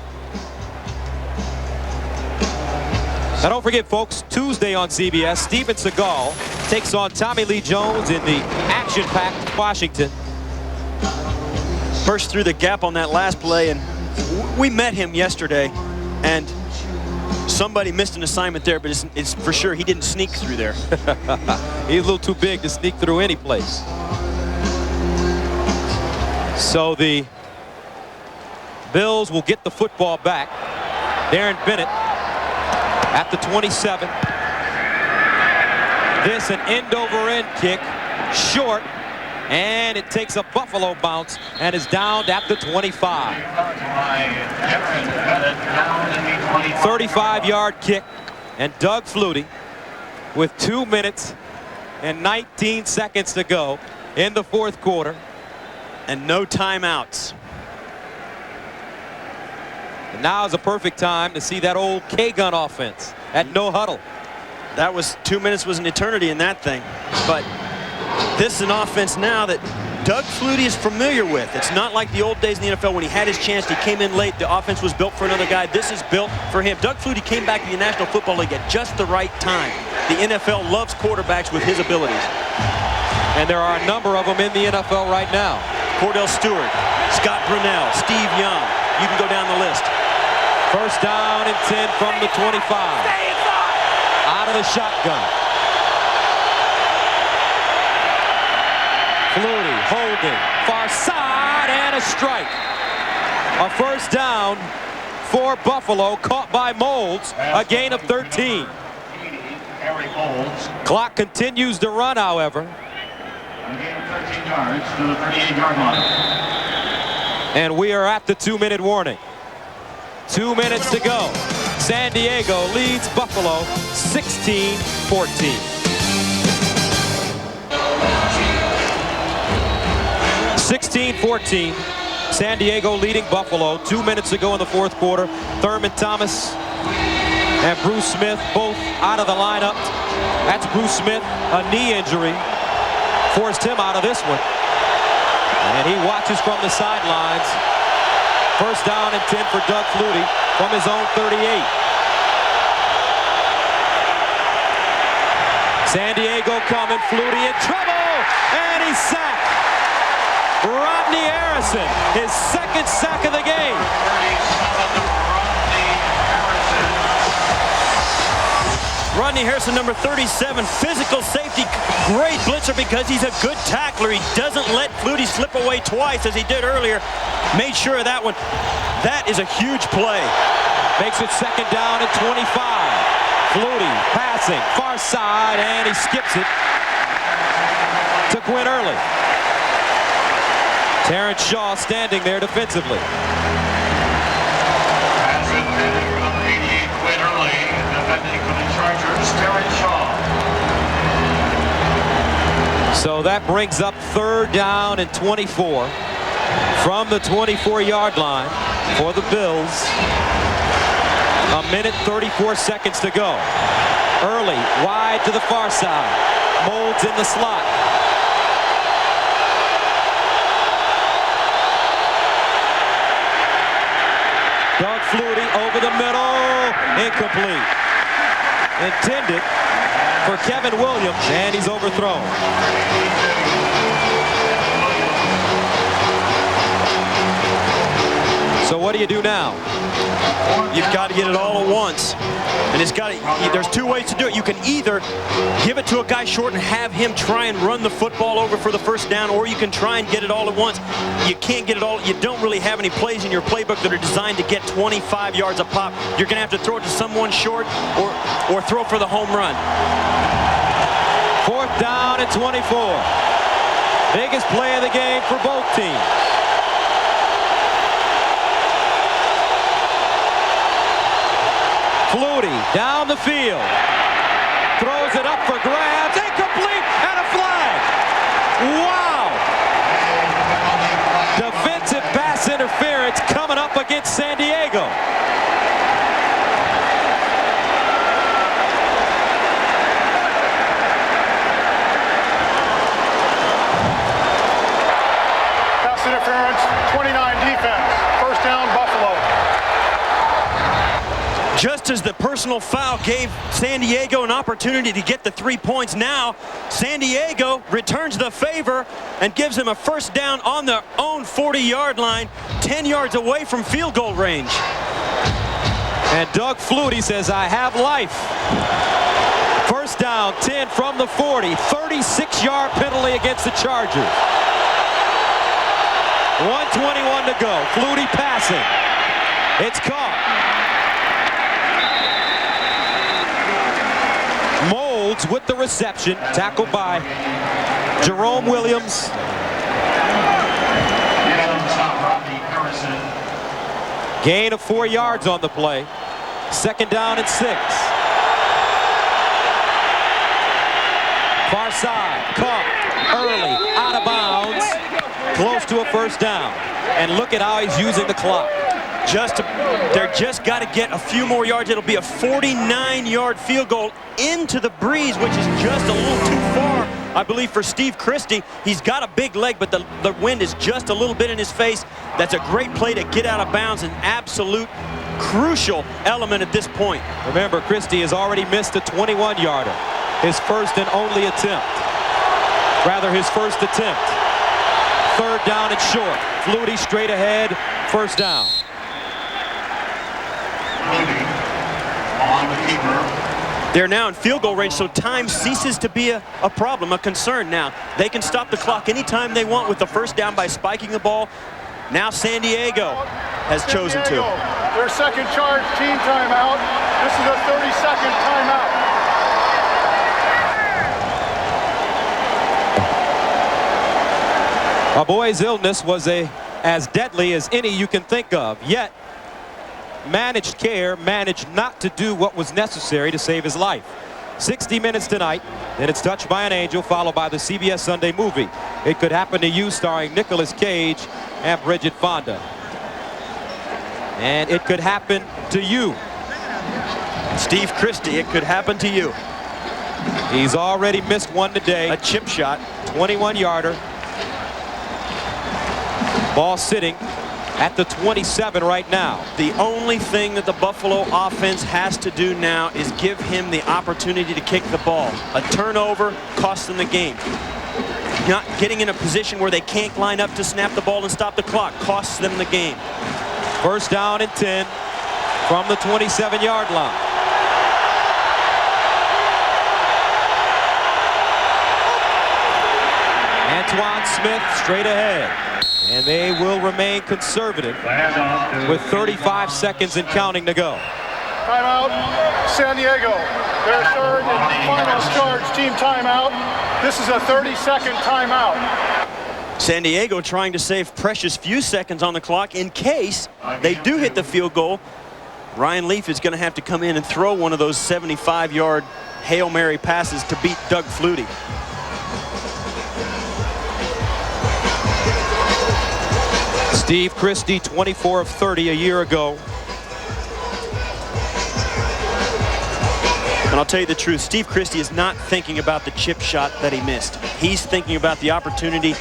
Now don't forget, folks, Tuesday on CBS, Steven Seagal takes on Tommy Lee Jones in the action-packed Washington. Burst through the gap on that last play, and we met him yesterday, and somebody missed an assignment there, but it's for sure he didn't sneak through there. He's a little too big to sneak through any place. So the Bills will get the football back. Darren Bennett at the 27. This an end-over-end kick, short, and it takes a Buffalo bounce and is downed at the 25. 35-yard kick, and Doug Flutie with 2 minutes and 19 seconds to go in the fourth quarter. And no timeouts. And now is a perfect time to see that old K-gun offense at no huddle. That was 2 minutes was an eternity in that thing. But this is an offense now that Doug Flutie is familiar with. It's not like the old days in the NFL when he had his chance, he came in late, the offense was built for another guy. This is built for him. Doug Flutie came back to the National Football League at just the right time. The NFL loves quarterbacks with his abilities. And there are a number of them in the NFL right now. Cordell Stewart, Scott Brunell, Steve Young. You can go down the list. First down and 10 from the 25. Out of the shotgun. Flutie holding, far side, and a strike. A first down for Buffalo, caught by Molds, a gain of 13. Clock continues to run, however. A gain of 13 yards to the 38-yard line. And we are at the 2-minute warning. 2 minutes to go. San Diego leads Buffalo 16-14. 16-14. San Diego leading Buffalo. 2 minutes ago in the fourth quarter. Thurman Thomas and Bruce Smith both out of the lineup. That's Bruce Smith, a knee injury. Forced him out of this one. And he watches from the sidelines. First down and 10 for Doug Flutie from his own 38. San Diego coming, Flutie in trouble, and he's sacked. Rodney Harrison, his second sack of the game. Rodney Harrison, number 37, physical safety, great blitzer because he's a good tackler. He doesn't let Flutie slip away twice as he did earlier. Made sure of that one. That is a huge play. Makes it second down and 25. Flutie passing, far side, and he skips it to Quinn Early. Terrence Shaw standing there defensively. Passing number 88, Quinn Early, defending for the Chargers, Terrence Shaw. So that brings up third down and 24 from the 24-yard line for the Bills. A minute 34 seconds to go. Early wide to the far side. Molds in the slot. Doug Flutie over the middle. Incomplete. Intended for Kevin Williams, and he's overthrown. So what do you do now? You've got to get it all at once. And there's two ways to do it. You can either give it to a guy short and have him try and run the football over for the first down, or you can try and get it all at once. You can't get it all. You don't really have any plays in your playbook that are designed to get 25 yards a pop. You're going to have to throw it to someone short or throw for the home run. Fourth down at 24. Biggest play of the game for both teams. Flutie down the field. Throws it up for grabs. Incomplete and a flag. Wow. Defensive pass interference coming up against San Diego. Pass interference, 29 defense. First down, Buffalo. Just as the personal foul gave San Diego an opportunity to get the 3 points, now San Diego returns the favor and gives them a first down on their own 40-yard line, 10 yards away from field goal range. And Doug Flutie says, I have life. First down, 10 from the 40, 36-yard penalty against the Chargers. 1:21 to go. Flutie passing. It's caught. Molds with the reception, tackled by Jerome Williams. Gain of 4 yards on the play. Second down and 6. Far side, caught early, out of bounds, close to a first down. And look at how he's using the clock. They're just got to get a few more yards. It'll be a 49-yard field goal into the breeze, which is just a little too far, I believe, for Steve Christie. He's got a big leg, but the wind is just a little bit in his face. That's a great play to get out of bounds, an absolute crucial element at this point. Remember, Christie has already missed a 21-yarder. His first and only attempt. Rather, his first attempt. Third down and short. Flutie straight ahead, first down. They're now in field goal range, so time ceases to be a problem, a concern now. They can stop the clock anytime they want with the first down by spiking the ball. Now San Diego has chosen to. Their second charge team timeout. This is a 30-second timeout. A boy's illness was as deadly as any you can think of, yet managed care managed not to do what was necessary to save his life. 60 Minutes tonight. Then it's Touched by an Angel, followed by the CBS Sunday Movie. It Could Happen to You, starring Nicolas Cage and Bridget Fonda. And It Could Happen to You. Steve Christie, It Could Happen to You. He's already missed one today. A chip shot. 21-yarder. Ball sitting at the 27 right now. The only thing that the Buffalo offense has to do now is give him the opportunity to kick the ball. A turnover costs them the game. Not getting in a position where they can't line up to snap the ball and stop the clock costs them the game. First down and 10 from the 27-yard line. Antoine Smith straight ahead. And they will remain conservative with 35 seconds and counting to go. Timeout, San Diego. Their third and final charge team timeout. This is a 30-second timeout. San Diego trying to save precious few seconds on the clock in case they do hit the field goal. Ryan Leaf is going to have to come in and throw one of those 75-yard Hail Mary passes to beat Doug Flutie. Steve Christie, 24 of 30 a year ago. And I'll tell you the truth, Steve Christie is not thinking about the chip shot that he missed. He's thinking about the opportunity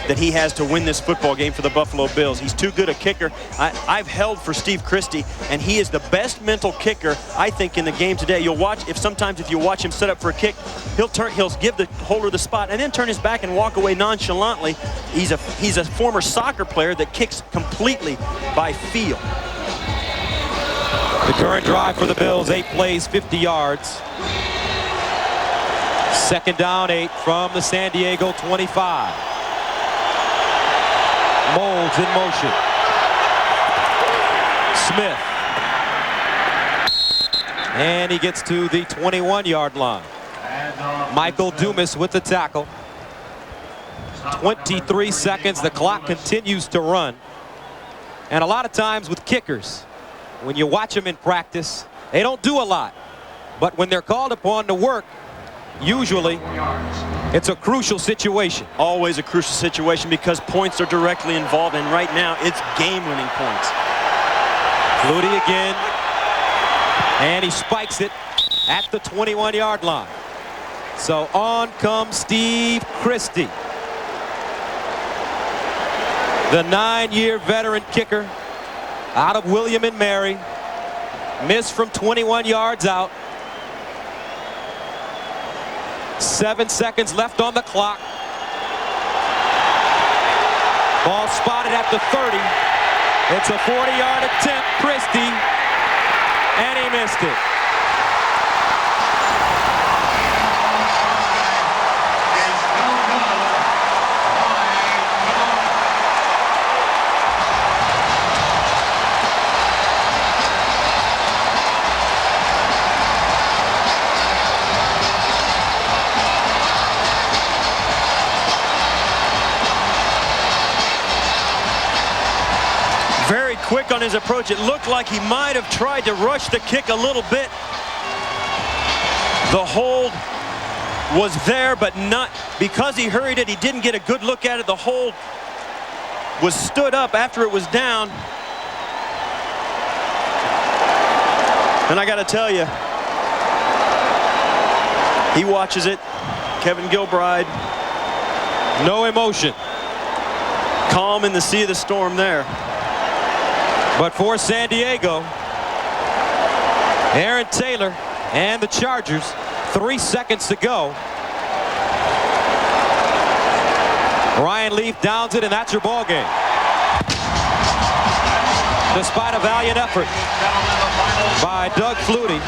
that he has to win this football game for the Buffalo Bills. He's too good a kicker. I've held for Steve Christie, and he is the best mental kicker, I think, in the game today. You'll watch, if you watch him set up for a kick, he'll give the holder the spot and then turn his back and walk away nonchalantly. He's a former soccer player that kicks completely by feel. The current drive for the Bills, 8 plays, 50 yards. Second down, 8 from the San Diego 25. Molds in motion. Smith. And he gets to the 21-yard line. Michael Dumas with the tackle. 23 seconds. The clock continues to run. And a lot of times with kickers, when you watch them in practice, they don't do a lot. But when they're called upon to work, usually it's a crucial situation. Always a crucial situation because points are directly involved, and right now it's game-winning points. Flutie again, and he spikes it at the 21-yard line. So on comes Steve Christie, the 9-year veteran kicker out of William and Mary. Missed from 21 yards out. 7 seconds left on the clock. Ball spotted at the 30. It's a 40-yard attempt. Christie, and he missed it. Quick on his approach. It looked like he might have tried to rush the kick a little bit. The hold was there, but not because he hurried it. He didn't get a good look at it. The hold was stood up after it was down. And I got to tell you, he watches it. Kevin Gilbride, no emotion. Calm in the sea of the storm there. But for San Diego, Aaron Taylor and the Chargers, 3 seconds to go. Ryan Leaf downs it, and that's your ball game. Despite a valiant effort by Doug Flutie,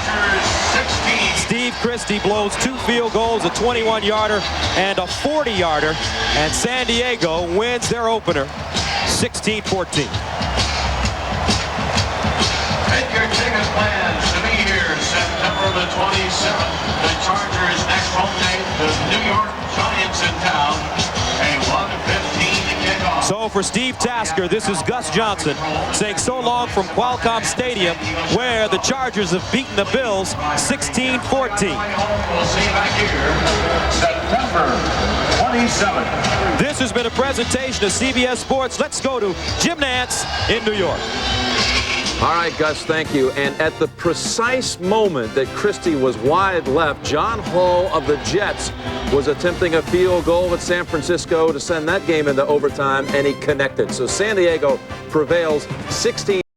Steve Christie blows 2 field goals, a 21-yarder and a 40-yarder, and San Diego wins their opener 16-14. Get your ticket plans to be here September the 27th. The Chargers' next home game, the New York Giants in town. A 1:15 to kick off. So for for Steve Tasker, this is Gus Johnson saying so long from Qualcomm Stadium, where the Chargers have beaten the Bills 16-14. We'll see you back here September 27th. This has been a presentation of CBS Sports. Let's go to Jim Nantz in New York. All right, Gus, thank you. And at the precise moment that Christie was wide left, John Hall of the Jets was attempting a field goal with San Francisco to send that game into overtime, and he connected. So San Diego prevails 16.